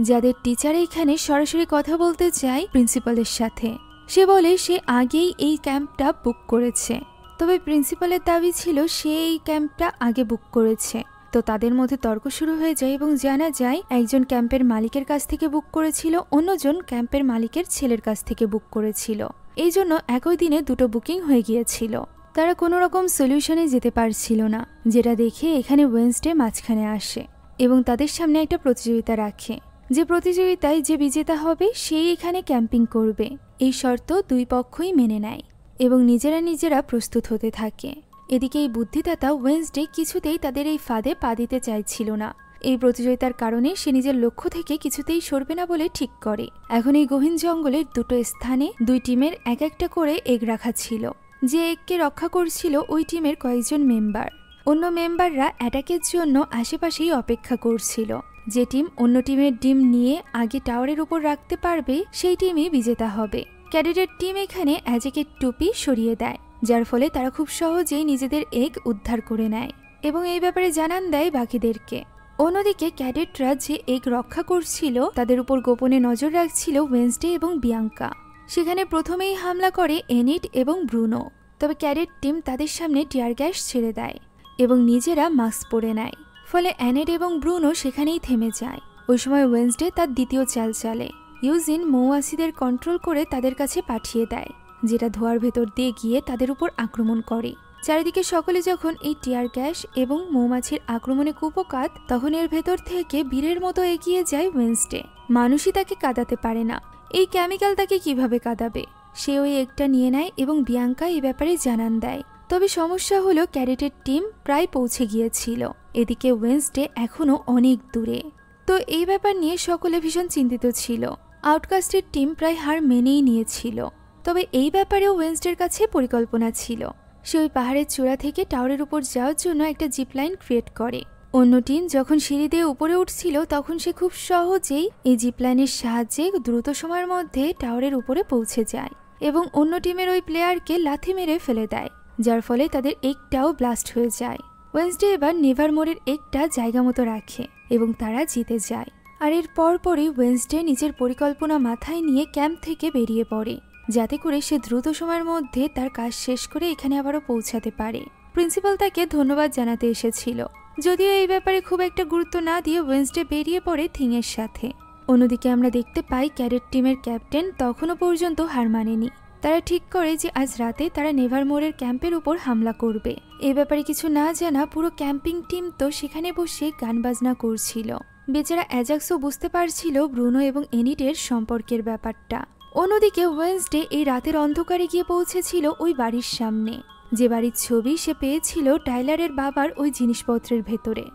যাদের টিচার এখানে সরাসরি কথা বলতে চায় প্রিন্সিপালের সাথে। সে বলে সে আগেই এই ক্যাম্পটা বুক করেছে, তবে প্রিন্সিপালের দাবি ছিল সে এই ক্যাম্পটা আগে বুক করেছে। তো তাদের মধ্যে তর্ক শুরু হয়ে যায় এবং জানা যায় একজন ক্যাম্পের মালিকের কাছ থেকে বুক করেছিল, অন্যজন ক্যাম্পের মালিকের ছেলের কাছ থেকে বুক করেছিল। এই জন্য একই দিনে দুটো বুকিং হয়ে গিয়েছিল। তারা কোনো রকম সলিউশনে যেতে পারছিল না, যেটা দেখে এখানে ওয়েডনেসডে মাঝখানে আসে এবং তাদের সামনে একটা প্রতিযোগিতা রাখে, যে প্রতিযোগিতায় যে বিজেতা হবে সেই এখানে ক্যাম্পিং করবে। এই শর্ত দুই পক্ষই মেনে নেয় এবং নিজেরা প্রস্তুত হতে থাকে। এদিকে এই বুদ্ধিদাতা ওয়েডনেসডে কিছুতেই তাদের এই ফাঁদে পা দিতে চাইছিল না। এই প্রতিযোগিতার কারণে সে নিজের লক্ষ্য থেকে কিছুতেই সরবে না বলে ঠিক করে। এখন এই গহীন জঙ্গলের দুটো স্থানে দুই টিমের এক একটা করে এগ রাখা ছিল। যে এগকে রক্ষা করছিল ওই টিমের কয়েকজন মেম্বার। অন্য মেম্বাররা অ্যাটাকের জন্য আশেপাশেই অপেক্ষা করছিল। যে টিম অন্য টিমের ডিম নিয়ে আগে টাওয়ারের উপর রাখতে পারবে সেই টিমই বিজেতা হবে। ক্যাডেটের টিম এখানে অ্যাজেকের টুপি সরিয়ে দেয়, যার ফলে তারা খুব সহজেই নিজেদের এগ উদ্ধার করে নেয় এবং এই ব্যাপারে জানান দেয় বাকিদেরকে। অন্যদিকে ক্যাডেটরা যে এগ রক্ষা করছিল তাদের উপর গোপনে নজর রাখছিল ওয়েডনেসডে এবং বিয়াঙ্কা। সেখানে প্রথমেই হামলা করে এনিট এবং ব্রুনো, তবে ক্যাডেট টিম তাদের সামনে টিয়ার গ্যাস ছেড়ে দেয় এবং নিজেরা মাস্ক পরে নেয়। ফলে অ্যানেট এবং ব্রুনো সেখানেই থেমে যায়। ওই সময় ওয়েডনেসডে তার দ্বিতীয় চাল চালে। ইউজিন মৌমাছিদের কন্ট্রোল করে তাদের কাছে পাঠিয়ে দেয়, যেটা ধোয়ার ভেতর দিয়ে গিয়ে তাদের উপর আক্রমণ করে। চারিদিকে সকলে যখন এই টিয়ার গ্যাস এবং মৌমাছির আক্রমণে কুপোকাত, তখন এর ভেতর থেকে বীরের মতো এগিয়ে যায় ওয়েডনেসডে। মানুষই তাকে কাঁদাতে পারে না, এই কেমিক্যাল তাকে কিভাবে কাঁদাবে। সে ওই একটা নিয়ে নেয় এবং বিয়াঙ্কা এই ব্যাপারে জানান দেয়। তবে সমস্যা হলো ক্যাডেটের টিম প্রায় পৌঁছে গিয়েছিল, এদিকে ওয়েডনেসডে এখনো অনেক দূরে। তো এই ব্যাপার নিয়ে সকলে ভীষণ চিন্তিত ছিল। আউটকাস্টের টিম প্রায় হার মেনেই নিয়েছিল। তবে এই ব্যাপারেও ওয়েডনেসডের কাছে পরিকল্পনা ছিল। সে ওই পাহাড়ের চূড়া থেকে টাওয়ারের উপর যাওয়ার জন্য একটা জিপলাইন ক্রিয়েট করে। অন্য টিম যখন সিঁড়ি দিয়ে উপরে উঠছিল তখন সে খুব সহজেই এই জিপলাইনের সাহায্যে দ্রুত সময়ের মধ্যে টাওয়ারের উপরে পৌঁছে যায় এবং অন্য টিমের ওই প্লেয়ারকে লাথি মেরে ফেলে দেয়, যার ফলে তাদের এগটাও ব্লাস্ট হয়ে যায়। ওয়েডনেসডে এবার নেভারমোরের এগটা জায়গা মতো রাখে এবং তারা জিতে যায়। আর এর পরপরই ওয়েডনেসডে নিজের পরিকল্পনা মাথায় নিয়ে ক্যাম্প থেকে বেরিয়ে পড়ে, যাতে করে সে দ্রুত সময়ের মধ্যে তার কাজ শেষ করে এখানে আবারও পৌঁছাতে পারে। প্রিন্সিপাল তাকে ধন্যবাদ জানাতে এসেছিল, যদিও এই ব্যাপারে খুব একটা গুরুত্ব না দিয়ে ওয়েডনেসডে বেরিয়ে পড়ে থিংয়ের সাথে। অন্যদিকে আমরা দেখতে পাই ক্যাডেট টিমের ক্যাপ্টেন তখনও পর্যন্ত হার মানেনি। তারা ঠিক করে যে আজ রাতে তারা নেভারমোরের ক্যাম্পের উপর হামলা করবে। এই ব্যাপারে কিছু না জানা পুরো ক্যাম্পিং টিম তো সেখানে বসে গান বাজনা করছিল। বেচারা অ্যাজাক্সও বুঝতে পারছিল ব্রুনো এবং এনিটের সম্পর্কের ব্যাপারটা। অন্যদিকে ওয়েডনেসডে এই রাতের অন্ধকারে গিয়ে পৌঁছেছিল ওই বাড়ির সামনে, যে বাড়ির ছবি সে পেয়েছিল টাইলারের বাবার ওই জিনিসপত্রের ভেতরে।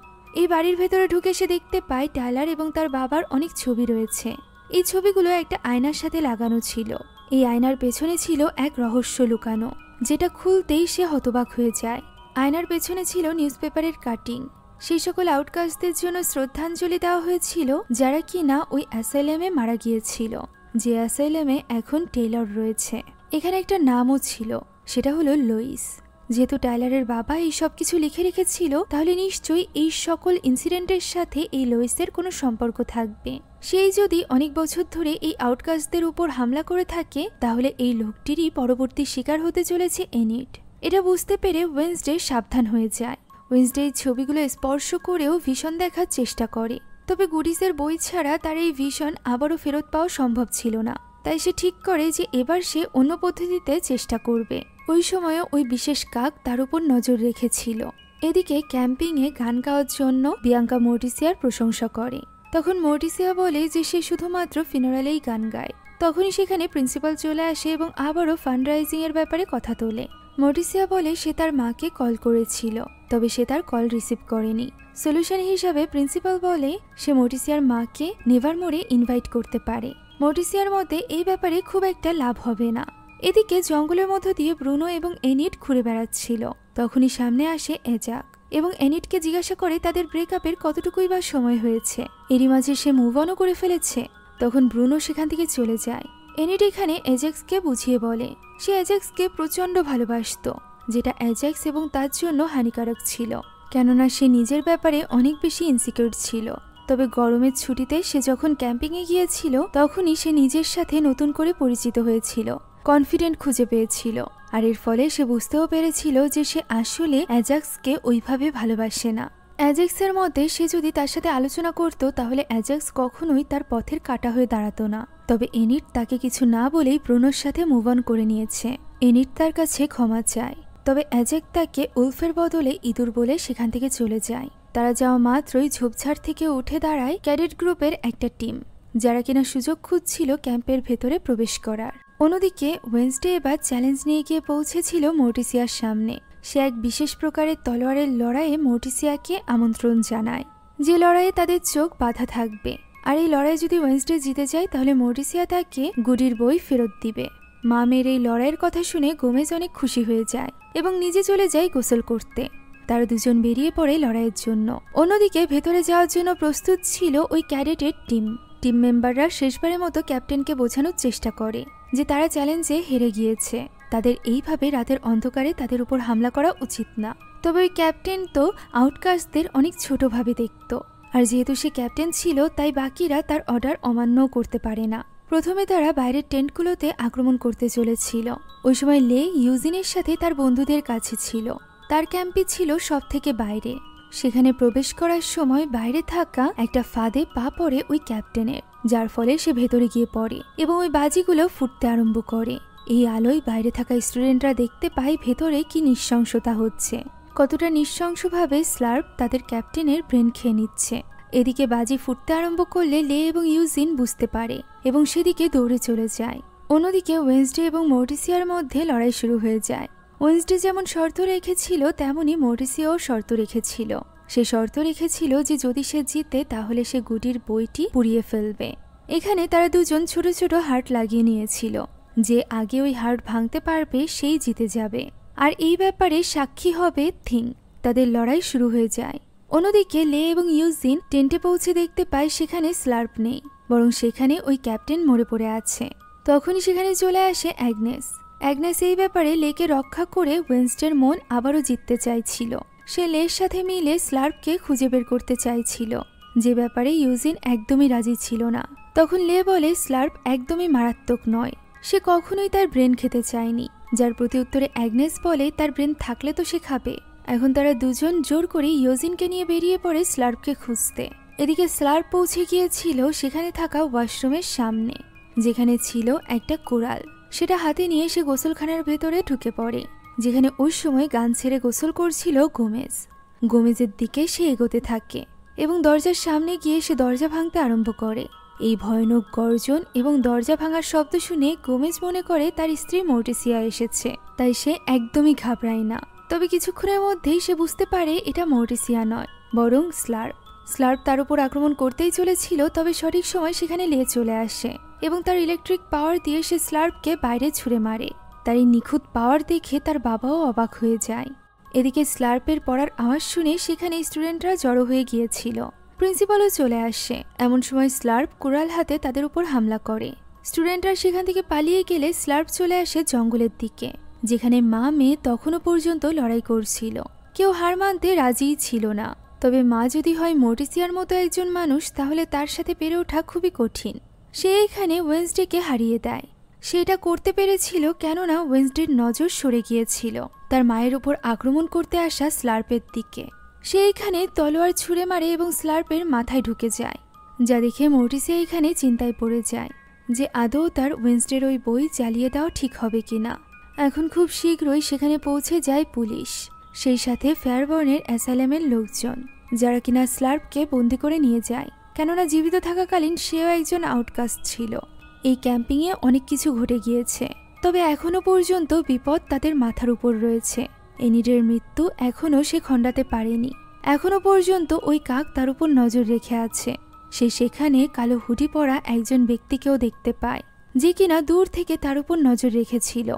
এই বাড়ির ভেতরে ঢুকে সে দেখতে পায় টাইলার এবং তার বাবার অনেক ছবি রয়েছে। এই ছবিগুলো একটা আয়নার সাথে লাগানো ছিল। এই আয়নার পেছনে ছিল এক রহস্য লুকানো, যেটা খুলতেই সে হতবাক হয়ে যায়। আয়নার পেছনে ছিল নিউজপেপারের কাটিং। সেই সকল আউটকাস্টদের জন্য শ্রদ্ধাঞ্জলি দেওয়া হয়েছিল যারা কিনা ওই অ্যাসাইলামে মারা গিয়েছিল, যে অ্যাসাইলামে এখন টেইলর রয়েছে। এখানে একটা নামও ছিল, সেটা হলো লুইস। যেহেতু টাইলারের বাবা এই সব কিছু লিখে রেখেছিল, তাহলে নিশ্চয়ই এই সকল ইনসিডেন্টের সাথে এই লুইসের কোনো সম্পর্ক থাকবে। সেই যদি অনেক বছর ধরে এই আউটকাস্টদের উপর হামলা করে থাকে, তাহলে এই লোকটিরই পরবর্তী শিকার হতে চলেছে এনিট। এটা বুঝতে পেরে ওয়েডনেসডে সাবধান হয়ে যায়। ওয়েডনেসডে এই ছবিগুলো স্পর্শ করেও ভিশন দেখার চেষ্টা করে, তবে গুডিসের বই ছাড়া তার এই ভিশন আবারও ফেরত পাওয়া সম্ভব ছিল না। তাই সে ঠিক করে যে এবার সে অন্য পদ্ধতিতে চেষ্টা করবে। ওই সময়ও ওই বিশেষ কাক তার উপর নজর রেখেছিল। এদিকে ক্যাম্পিংয়ে গান গাওয়ার জন্য বিয়াঙ্কা মর্টিসিয়ার প্রশংসা করে। তখন মর্টিসিয়া বলে যে সে শুধুমাত্র ফিনারালেই গান গায়। তখনই সেখানে প্রিন্সিপাল চলে আসে এবং আবারও ফান্ডরাইজিং এর ব্যাপারে কথা তোলে। মর্টিসিয়া বলে সে তার মাকে কল করেছিল, তবে সে তার কল রিসিভ করেনি। সলিউশন হিসাবে প্রিন্সিপাল বলে সে মর্টিসিয়ার মাকে নেভারমোরে ইনভাইট করতে পারে। মর্টিসিয়ার মতে এই ব্যাপারে খুব একটা লাভ হবে না। এদিকে জঙ্গলের মধ্য দিয়ে ব্রুনো এবং এনিট ঘুরে বেড়াচ্ছিল। তখনই সামনে আসে এজাক এবং এনিটকে জিজ্ঞাসা করে তাদের ব্রেকআপের কতটুকুই বা সময় হয়েছে। এরই মাঝে সে মুভ অনও করে ফেলেছে। তখন ব্রুনো সেখান থেকে চলে যায়। এনিট এখানে এজাক্সকে বুঝিয়ে বলে সে এজাক্সকে প্রচণ্ড ভালোবাসত, যেটা এজাক্স এবং তার জন্য হানিকারক ছিল, কেননা সে নিজের ব্যাপারে অনেক বেশি ইনসিকিউর ছিল। তবে গরমের ছুটিতে সে যখন ক্যাম্পিংয়ে গিয়েছিল তখনই সে নিজের সাথে নতুন করে পরিচিত হয়েছিল, কনফিডেন্ট খুঁজে পেয়েছিল। আর এর ফলে সে বুঝতেও পেরেছিল যে সে আসলে অ্যাজাক্সকে ওইভাবে ভালোবাসে না। অ্যাজাক্সের মতে সে যদি তার সাথে আলোচনা করত তাহলে অ্যাজাক্স কখনোই তার পথের কাঁটা হয়ে দাঁড়াতো না। তবে এনিট তাকে কিছু না বলেই ব্রুনোর সাথে মুভ অন করে নিয়েছে। এনিট তার কাছে ক্ষমা চায়, তবে অ্যাজাক তাকে উলফের বদলে ইঁদুর বলে সেখান থেকে চলে যায়। তারা যাওয়া মাত্রই ঝোপঝাড় থেকে উঠে দাঁড়ায় ক্যাডেট গ্রুপের একটা টিম, যারা কিনা সুযোগ খুঁজছিল ক্যাম্পের ভেতরে প্রবেশ করার। অন্যদিকে ওয়েন্সডে এবার চ্যালেঞ্জ নিয়ে গিয়ে পৌঁছেছিল মর্টিসিয়ার সামনে। সে এক বিশেষ প্রকারের তলোয়ারের লড়াইয়ে মর্টিসিয়াকে আমন্ত্রণ জানায়, যে লড়াইয়ে তাদের চোখ বাঁধা থাকবে। আর এই লড়াই যদি ওয়েন্সডে জিতে যায় তাহলে মর্টিসিয়া তাকে গুডির বই ফেরত দিবে। মামের এই লড়াইয়ের কথা শুনে গোমেজ অনেক খুশি হয়ে যায় এবং নিজে চলে যায় গোসল করতে। তারা দুজন বেরিয়ে পড়ে লড়াইয়ের জন্য। অন্যদিকে ভেতরে যাওয়ার জন্য প্রস্তুত ছিল ওই ক্যাডেটের টিম মেম্বাররা শেষবারের মতো ক্যাপ্টেনকে বোঝানোর চেষ্টা করে যে তারা চ্যালেঞ্জে হেরে গিয়েছে, তাদের এইভাবে রাতের অন্ধকারে তাদের উপর হামলা করা উচিত না। তবে ওই ক্যাপ্টেন তো আউটকাস্টদের অনেক ছোটভাবে দেখত, আর যেহেতু সে ক্যাপ্টেন ছিল তাই বাকিরা তার অর্ডার অমান্যও করতে পারে না। প্রথমে তারা বাইরের টেন্টগুলোতে আক্রমণ করতে চলেছিল। ওই সময় লে ইউজিনের সাথে তার বন্ধুদের কাছে ছিল। তার ক্যাম্পই ছিল সব থেকে বাইরে। সেখানে প্রবেশ করার সময় বাইরে থাকা একটা ফাঁদে পা পড়ে ওই ক্যাপ্টেনের, যার ফলে সে ভেতরে গিয়ে পড়ে এবং ওই বাজিগুলো ফুটতে আরম্ভ করে। এই আলোয় বাইরে থাকা স্টুডেন্টরা দেখতে পায় ভেতরে কি নৃশংসতা হচ্ছে, কতটা নৃশংসভাবে স্লার্প তাদের ক্যাপ্টেনের ব্রেন খেয়ে নিচ্ছে। এদিকে বাজি ফুটতে আরম্ভ করলে লে এবং ইউজিন বুঝতে পারে এবং সেদিকে দৌড়ে চলে যায়। অন্যদিকে ওয়েন্সডে এবং মর্টিসিয়ার মধ্যে লড়াই শুরু হয়ে যায়। ওয়েন্সডে যেমন শর্ত রেখেছিল তেমনই মর্টিসিয়াও শর্ত রেখেছিল। সে শর্ত রেখেছিল যে যদি সে জিতে তাহলে সে গুডির বইটি পুড়িয়ে ফেলবে। এখানে তারা দুজন ছোট ছোট হার্ট লাগিয়ে নিয়েছিল, যে আগে ওই হার্ট ভাঙতে পারবে সেই জিতে যাবে। আর এই ব্যাপারে সাক্ষী হবে থিং। তাদের লড়াই শুরু হয়ে যায়। অন্যদিকে লে এবং ইউজিন টেন্টে পৌঁছে দেখতে পায় সেখানে স্লার্প নেই, বরং সেখানে ওই ক্যাপ্টেন মরে পড়ে আছে। তখনই সেখানে চলে আসে অ্যাগনেস। অ্যাগনেস এই ব্যাপারে লেকে রক্ষা করে ওয়েন্সডের মন আবারও জিততে চাইছিল। সে লের সাথে মিলে স্লার্পকে খুঁজে বের করতে চাইছিল, যে ব্যাপারে ইউজিন একদমই রাজি ছিল না। তখন লে বলে স্লার্প একদমই মারাত্মক নয়, সে কখনোই তার ব্রেন খেতে চায়নি। যার প্রতি উত্তরে অ্যাগনেস বলে তার ব্রেন থাকলে তো সে খাবে। এখন তারা দুজন জোর করে ইউজিনকে নিয়ে বেরিয়ে পড়ে স্লার্পকে খুঁজতে। এদিকে স্লার্প পৌঁছে গিয়েছিল সেখানে থাকা ওয়াশরুমের সামনে, যেখানে ছিল একটা কোরাল। সেটা হাতে নিয়ে সে গোসলখানার ভেতরে ঢুকে পড়ে, যেখানে ওই সময় গান ছেড়ে গোসল করছিল গোমেজ। গোমেজের দিকে সে এগোতে থাকে এবং দরজার সামনে গিয়ে সে দরজা ভাঙতে আরম্ভ করে। এই ভয়ানক গর্জন এবং দরজা ভাঙার শব্দ শুনে গোমেজ মনে করে তার স্ত্রী মর্টিসিয়া এসেছে, তাই সে একদমই ঘাবড়ায় না। তবে কিছুক্ষণের মধ্যেই সে বুঝতে পারে এটা মর্টিসিয়া নয়, বরং স্লার্প। স্লার্প তার উপর আক্রমণ করতেই চলেছিল, তবে সঠিক সময় সেখানে লে চলে আসে এবং তার ইলেকট্রিক পাওয়ার দিয়ে সে স্লার্পকে বাইরে ছুঁড়ে মারে। তার এই নিখুঁত পাওয়ার দেখে তার বাবাও অবাক হয়ে যায়। এদিকে স্লার্পের পড়ার আওয়াজ শুনে সেখানে স্টুডেন্টরা জড়ো হয়ে গিয়েছিল। প্রিন্সিপালও চলে আসে। এমন সময় স্লার্প কুড়াল হাতে তাদের উপর হামলা করে। স্টুডেন্টরা সেখান থেকে পালিয়ে গেলে স্লার্প চলে আসে জঙ্গলের দিকে, যেখানে মা মেয়ে তখনও পর্যন্ত লড়াই করছিল। কেউ হার মানতে রাজিই ছিল না। তবে মা যদি হয় মর্টিসিয়ার মতো একজন মানুষ, তাহলে তার সাথে পেরে ওঠা খুবই কঠিন। সে এখানে ওয়েন্সডেকে হারিয়ে দেয়। সে এটা করতে পেরেছিল কেননা ওয়েন্সডের নজর সরে গিয়েছিল তার মায়ের উপর আক্রমণ করতে আসা স্লার্পের দিকে। সে এখানে তলোয়ার ছুঁড়ে মারে এবং স্লার্পের মাথায় ঢুকে যায়, যা দেখে মর্টিসিয়া এখানে চিন্তায় পড়ে যায় যে আদৌ তার ওয়েন্সডের ওই বই জ্বালিয়ে দেওয়া ঠিক হবে কিনা। এখন খুব শীঘ্রই সেখানে পৌঁছে যায় পুলিশ, সেই সাথে ফেয়ারবর্নের অ্যাসাইলামের লোকজন, যারা কিনা স্লার্পকে বন্দি করে নিয়ে যায়, কেননা জীবিত থাকাকালীন সেও একজন আউটকাস্ট ছিল। এই ক্যাম্পিংয়ে অনেক কিছু ঘটে গিয়েছে, তবে এখনো পর্যন্ত বিপদ তাদের মাথার উপর রয়েছে। এনিডের মৃত্যু এখনো সে খণ্ডাতে পারেনি। এখনো পর্যন্ত ওই কাক তার উপর নজর রেখে আছে। সে সেখানে কালো হুডি পরা একজন ব্যক্তিকেও দেখতে পায়, যে কিনা দূর থেকে তার উপর নজর রেখেছিল।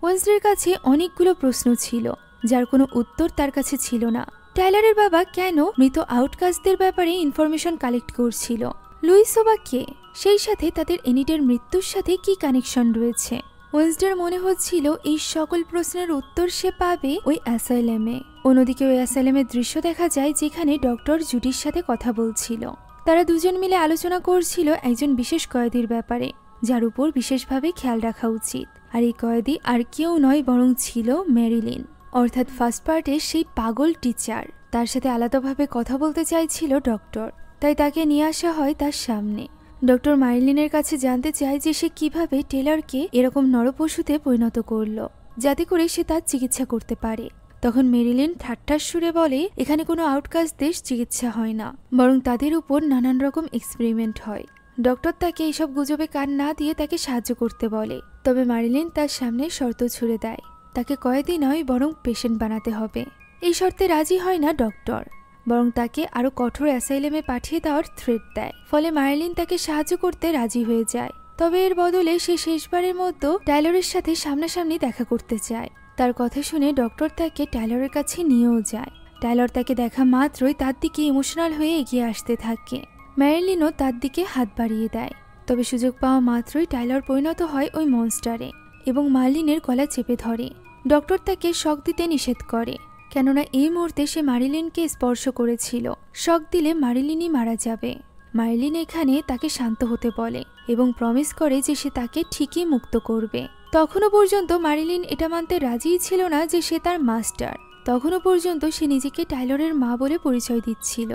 ওয়েন্সডের কাছে অনেকগুলো প্রশ্ন ছিল, যার কোনো উত্তর তার কাছে ছিল না। টাইলারের বাবা কেন মৃত আউটকাস্টদের ব্যাপারে ইনফরমেশন কালেক্ট করছিল? লুইসও বা কে? সেই সাথে তাদের এনিডের মৃত্যুর সাথে কি কানেকশন রয়েছে? ওয়েন্সডের মনে হচ্ছিল এই সকল প্রশ্নের উত্তর সে পাবে ওই অ্যাসাইলেমে। অন্যদিকে ওই অ্যাসাইলেমের দৃশ্য দেখা যায়, যেখানে ডক্টর জুডির সাথে কথা বলছিল। তারা দুজন মিলে আলোচনা করছিল একজন বিশেষ কয়েদির ব্যাপারে, যার উপর বিশেষভাবে খেয়াল রাখা উচিত। আর এই কয়েদি আর কেউ নয়, বরং ছিল মেরিলিন, অর্থাৎ ফার্স্ট পার্টের সেই পাগল টিচার। তার সাথে আলাদাভাবে কথা বলতে চাইছিল ডক্টর, তাই তাকে নিয়ে আসা হয় তার সামনে। ডক্টর মেরিলিনের কাছে জানতে চায় যে সে কিভাবে টেলরকে এরকম নরপশুতে পরিণত করলো, যাতে করে সে তার চিকিৎসা করতে পারে। তখন মেরিলিন ঠাট্টার সুরে বলে, এখানে কোনো আউটকাস্টদের চিকিৎসা হয় না, বরং তাদের উপর নানান রকম এক্সপেরিমেন্ট হয়। ডক্টর তাকে এইসব গুজবে কান না দিয়ে তাকে সাহায্য করতে বলে। তবে মেরিলিন তার সামনে শর্ত ছুড়ে দেয়, তাকে কয়েদি নয় বরং পেশেন্ট বানাতে হবে। এই শর্তে রাজি হয় না ডক্টর, বরং তাকে আরো কঠোর অ্যাসাইলেমে পাঠিয়ে দেওয়ার থ্রেট দেয়। ফলে মেরিলিন তাকে সাহায্য করতে রাজি হয়ে যায়। তবে এর বদলে সে শেষবারের মতো টাইলরের সাথে সামনাসামনি দেখা করতে চায়। তার কথা শুনে ডক্টর তাকে টাইলরের কাছে নিয়েও যায়। টাইলর তাকে দেখা মাত্রই তার দিকে ইমোশনাল হয়ে এগিয়ে আসতে থাকে। মেরিলিনও তার দিকে হাত বাড়িয়ে দেয়। তবে সুযোগ পাওয়া মাত্রই টাইলর পরিণত হয় ওই মনস্টারে এবং মার্লিনের গলা চেপে ধরে। ডক্টর তাকে শক দিতে নিষেধ করে, কেননা এই মুহূর্তে সে মারিলিনকে স্পর্শ করেছিল। শক দিলে মারিলিনই মারা যাবে। মারিলিন এখানে তাকে শান্ত হতে বলে এবং প্রমিস করে যে সে তাকে ঠিকই মুক্ত করবে। তখনও পর্যন্ত মারিলিন এটা মানতে রাজিই ছিল না যে সে তার মাস্টার। তখনও পর্যন্ত সে নিজেকে টাইলরের মা বলে পরিচয় দিচ্ছিল।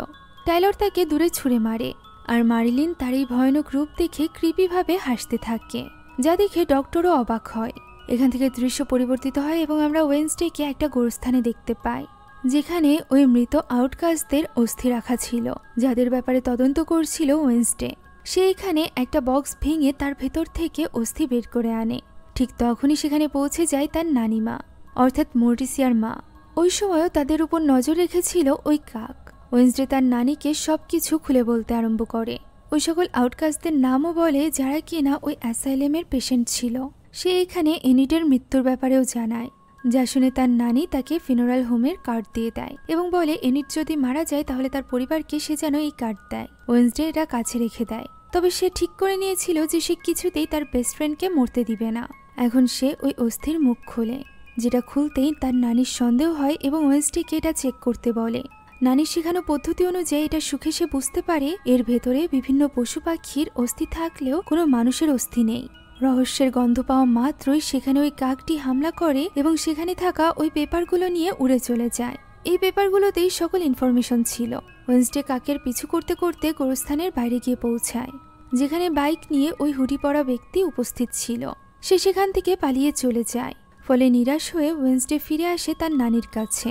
টাইলর তাকে দূরে ছুঁড়ে মারে, আর মারিলিন তার এই ভয়ানক রূপ দেখে ক্রিপিভাবে হাসতে থাকে, যা দেখে ডক্টরও অবাক হয়। এখান থেকে দৃশ্য পরিবর্তিত হয় এবং আমরা ওয়েন্সডেকে একটা গোরস্থানে দেখতে পাই, যেখানে ওই মৃত আউটকাস্টদের অস্থি রাখা ছিল, যাদের ব্যাপারে তদন্ত করছিল ওয়েন্সডে। সে এখানে একটা বক্স ভেঙে তার ভেতর থেকে অস্থি বের করে আনে। ঠিক তখনই সেখানে পৌঁছে যায় তার নানিমা, অর্থাৎ মর্টিসিয়ার মা। ওই সময়ও তাদের উপর নজর রেখেছিল ওই কাক। ওয়েন্সডে তার নানিকে সবকিছু খুলে বলতে আরম্ভ করে। ওই সকল আউটকাস্টদের নামও বলে যারা কিনা ওই অ্যাসাইলেমের পেশেন্ট ছিল। সে এখানে এনিডের মৃত্যুর ব্যাপারেও জানায়, যা শুনে তার নানি তাকে ফিনোরাল হোমের কার্ড দিয়ে দেয় এবং বলে এনিড যদি মারা যায় তাহলে তার পরিবারকে সে যেন এই কার্ড দেয়। ওয়েন্সডে এটা কাছে রেখে দেয়। তবে সে ঠিক করে নিয়েছিল যে সে কিছুতেই তার বেস্ট ফ্রেন্ডকে মরতে দিবে না। এখন সে ওই অস্থির মুখ খোলে, যেটা খুলতেই তার নানির সন্দেহ হয় এবং ওয়েন্সডেকে এটা চেক করতে বলে। নানির শেখানো পদ্ধতি অনুযায়ী এটা সুখে সে বুঝতে পারে এর ভেতরে বিভিন্ন পশু পাখির অস্থি থাকলেও কোনো মানুষের অস্থি নেই। রহস্যের গন্ধ পাওয়া মাত্রই সেখানে ওই কাকটি হামলা করে এবং সেখানে থাকা ওই পেপারগুলো নিয়ে উড়ে চলে যায়। এই পেপারগুলোতেই সকল ইনফরমেশন ছিল। ওয়েন্সডে কাকের পিছু করতে করতে গোরস্থানের বাইরে গিয়ে পৌঁছায়, যেখানে বাইক নিয়ে ওই হুডি পরা ব্যক্তি উপস্থিত ছিল। সে সেখান থেকে পালিয়ে চলে যায়। ফলে নিরাশ হয়ে ওয়েন্সডে ফিরে আসে তার নানির কাছে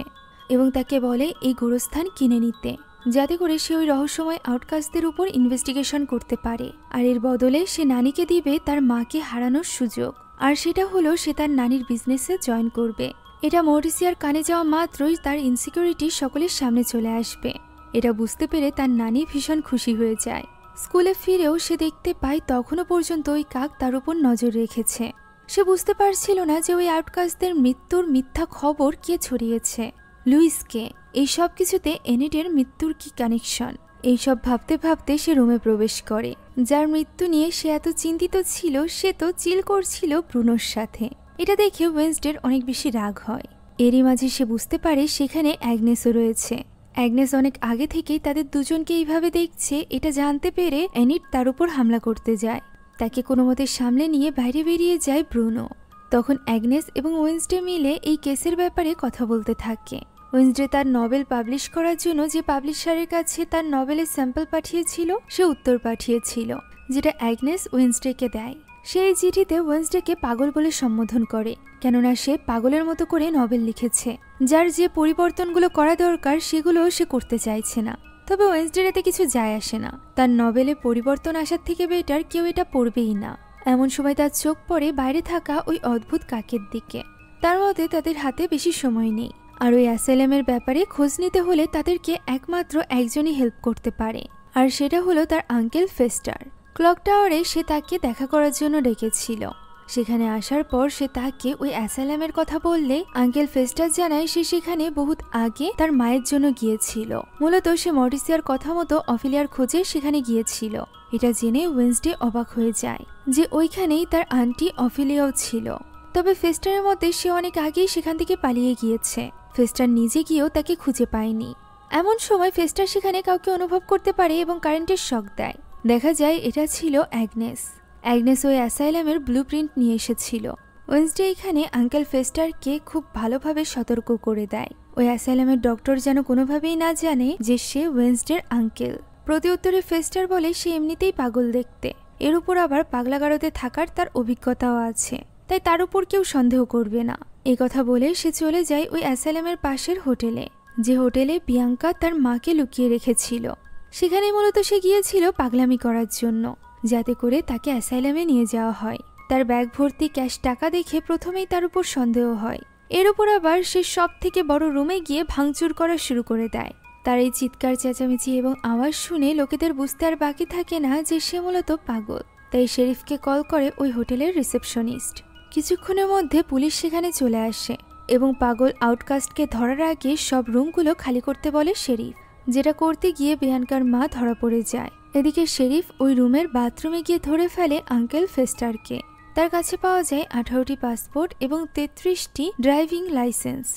এবং তাকে বলে এই গোরস্থান কিনে নিতে, যাতে করে সে ওই রহস্যময় আউটকাস্টদের উপর ইনভেস্টিগেশন করতে পারে। আর এর বদলে সে নানিকে দিবে তার মাকে হারানোর সুযোগ, আর সেটা হলো সে তার নানির বিজনেসে জয়েন করবে। এটা মরিসিয়ার কানে যাওয়া মাত্রই তার ইনসিকিউরিটি সকলের সামনে চলে আসবে। এটা বুঝতে পেরে তার নানি ভীষণ খুশি হয়ে যায়। স্কুলে ফিরেও সে দেখতে পায় তখনও পর্যন্ত ওই কাক তার উপর নজর রেখেছে। সে বুঝতে পারছিল না যে ওই আউটকাস্টদের মৃত্যুর মিথ্যা খবর কে ছড়িয়েছে, লুইসকে। এই সব কিছুতে এনিডের মৃত্যুর কি কানেকশন, এইসব ভাবতে ভাবতে সে রুমে প্রবেশ করে। যার মৃত্যু নিয়ে সে এত চিন্তিত ছিল, সে তো চিল করছিল ব্রুনোর সাথে। এটা দেখে ওয়েন্সডের অনেক বেশি রাগ হয়। এরই মাঝে সে বুঝতে পারে সেখানে অ্যাগনেসও রয়েছে। অ্যাগনেস অনেক আগে থেকেই তাদের দুজনকে এইভাবে দেখছে। এটা জানতে পেরে এনিড তার উপর হামলা করতে যায়। তাকে কোনো মতে সামলে নিয়ে বাইরে বেরিয়ে যায় ব্রুনো। তখন অ্যাগনেস এবং ওয়েন্সডে মিলে এই কেসের ব্যাপারে কথা বলতে থাকে। ওয়েন্সডে তার নভেল পাবলিশ করার জন্য যে পাবলিশারের কাছে তার নভেলের স্যাম্পল পাঠিয়েছিল সে উত্তর পাঠিয়েছিল, যেটা অ্যাগনেস ওয়েন্সডেকে দেয়। সেই চিঠিতে ওয়েন্সডেকে পাগল বলে সম্বোধন করে, কেননা সে পাগলের মতো করে নভেল লিখেছে, যার যে পরিবর্তনগুলো করা দরকার সেগুলো সে করতে চাইছে না। তবে ওয়েন্সডের এতে কিছু যায় আসে না। তার নভেলে পরিবর্তন আসার থেকে বেটার কেউ এটা পড়বেই না। এমন সময় তার চোখ পড়ে বাইরে থাকা ওই অদ্ভুত কাকের দিকে। তার মতে তাদের হাতে বেশি সময় নেই, আর ওই অ্যাসাইলামের ব্যাপারে খোঁজ নিতে হলে তাদেরকে একমাত্র একজনই হেল্প করতে পারে, আর সেটা হলো তার আঙ্কেল ফেস্টার। ক্লক টাওয়ারে সে তাকে দেখা করার জন্য ডেকেছিল। সেখানে আসার পর সে তাকে ওই অ্যাসাইলামের কথা বললে আঙ্কেল ফেস্টার জানায় সে সেখানে বহুত আগে তার মায়ের জন্য গিয়েছিল। মূলত সে মরিসিয়ার কথা মতো অফিলিয়ার খোঁজে সেখানে গিয়েছিল। এটা জেনে ওয়েন্সডে অবাক হয়ে যায় যে ওইখানেই তার আন্টি অফিলিয়াও ছিল। তবে ফেস্টারের মতে সে অনেক আগেই সেখান থেকে পালিয়ে গিয়েছে। ফেস্টার নিজে গিয়েও তাকে খুঁজে পায়নি। এমন সময় ফেস্টার সেখানে কাউকে অনুভব করতে পারে এবং কারেন্টের শক দেয়। দেখা যায় এটা ছিল অ্যাগনেস। অ্যাগনেস ওই অ্যাসাইলামের ব্লুপ্রিন্ট নিয়ে এসেছিল। ওয়েন্সডে এখানে আঙ্কেল ফেস্টারকে খুব ভালোভাবে সতর্ক করে দেয় ওই অ্যাসাইলামের ডক্টর যেন কোনোভাবেই না জানে যে সে ওয়েন্সডের আঙ্কেল। প্রতি উত্তরে ফেস্টার বলে সে এমনিতেই পাগল দেখতে, এর উপর আবার পাগলাগারদে থাকার তার অভিজ্ঞতাও আছে, তাই তার উপর কেউ সন্দেহ করবে না। এই কথা বলে সে চলে যায় ওই অ্যাসাইলামের পাশের হোটেলে, যে হোটেলে বিয়াঙ্কা তার মাকে লুকিয়ে রেখেছিল। সেখানে মূলত সে গিয়েছিল পাগলামি করার জন্য, যাতে করে তাকে অ্যাসাইলামে নিয়ে যাওয়া হয়। তার ব্যাগ ভর্তি ক্যাশ টাকা দেখে প্রথমেই তার উপর সন্দেহ হয়। এর উপর আবার সে সব থেকে বড় রুমে গিয়ে ভাঙচুর করা শুরু করে দেয়। তার এই চিৎকার চেঁচামেচি এবং আওয়াজ শুনে লোকেদের বুঝতে আর বাকি থাকে না যে সে মূলত পাগল। তাই শেরিফকে কল করে ওই হোটেলের রিসেপশনিস্ট। কিছুক্ষণের মধ্যে পুলিশ সেখানে চলে আসে এবং পাগল আউটকাস্টকে ধরার আগে সব রুমগুলো খালি করতে বলে শেরিফ, যেটা করতে গিয়ে বিয়ানকার মা ধরা পড়ে যায়। এদিকে শেরিফ ওই রুমের বাথরুমে গিয়ে ধরে ফেলে আঙ্কেল ফেস্টারকে। তার কাছে পাওয়া যায় 18টি পাসপোর্ট এবং 33টি ড্রাইভিং লাইসেন্স।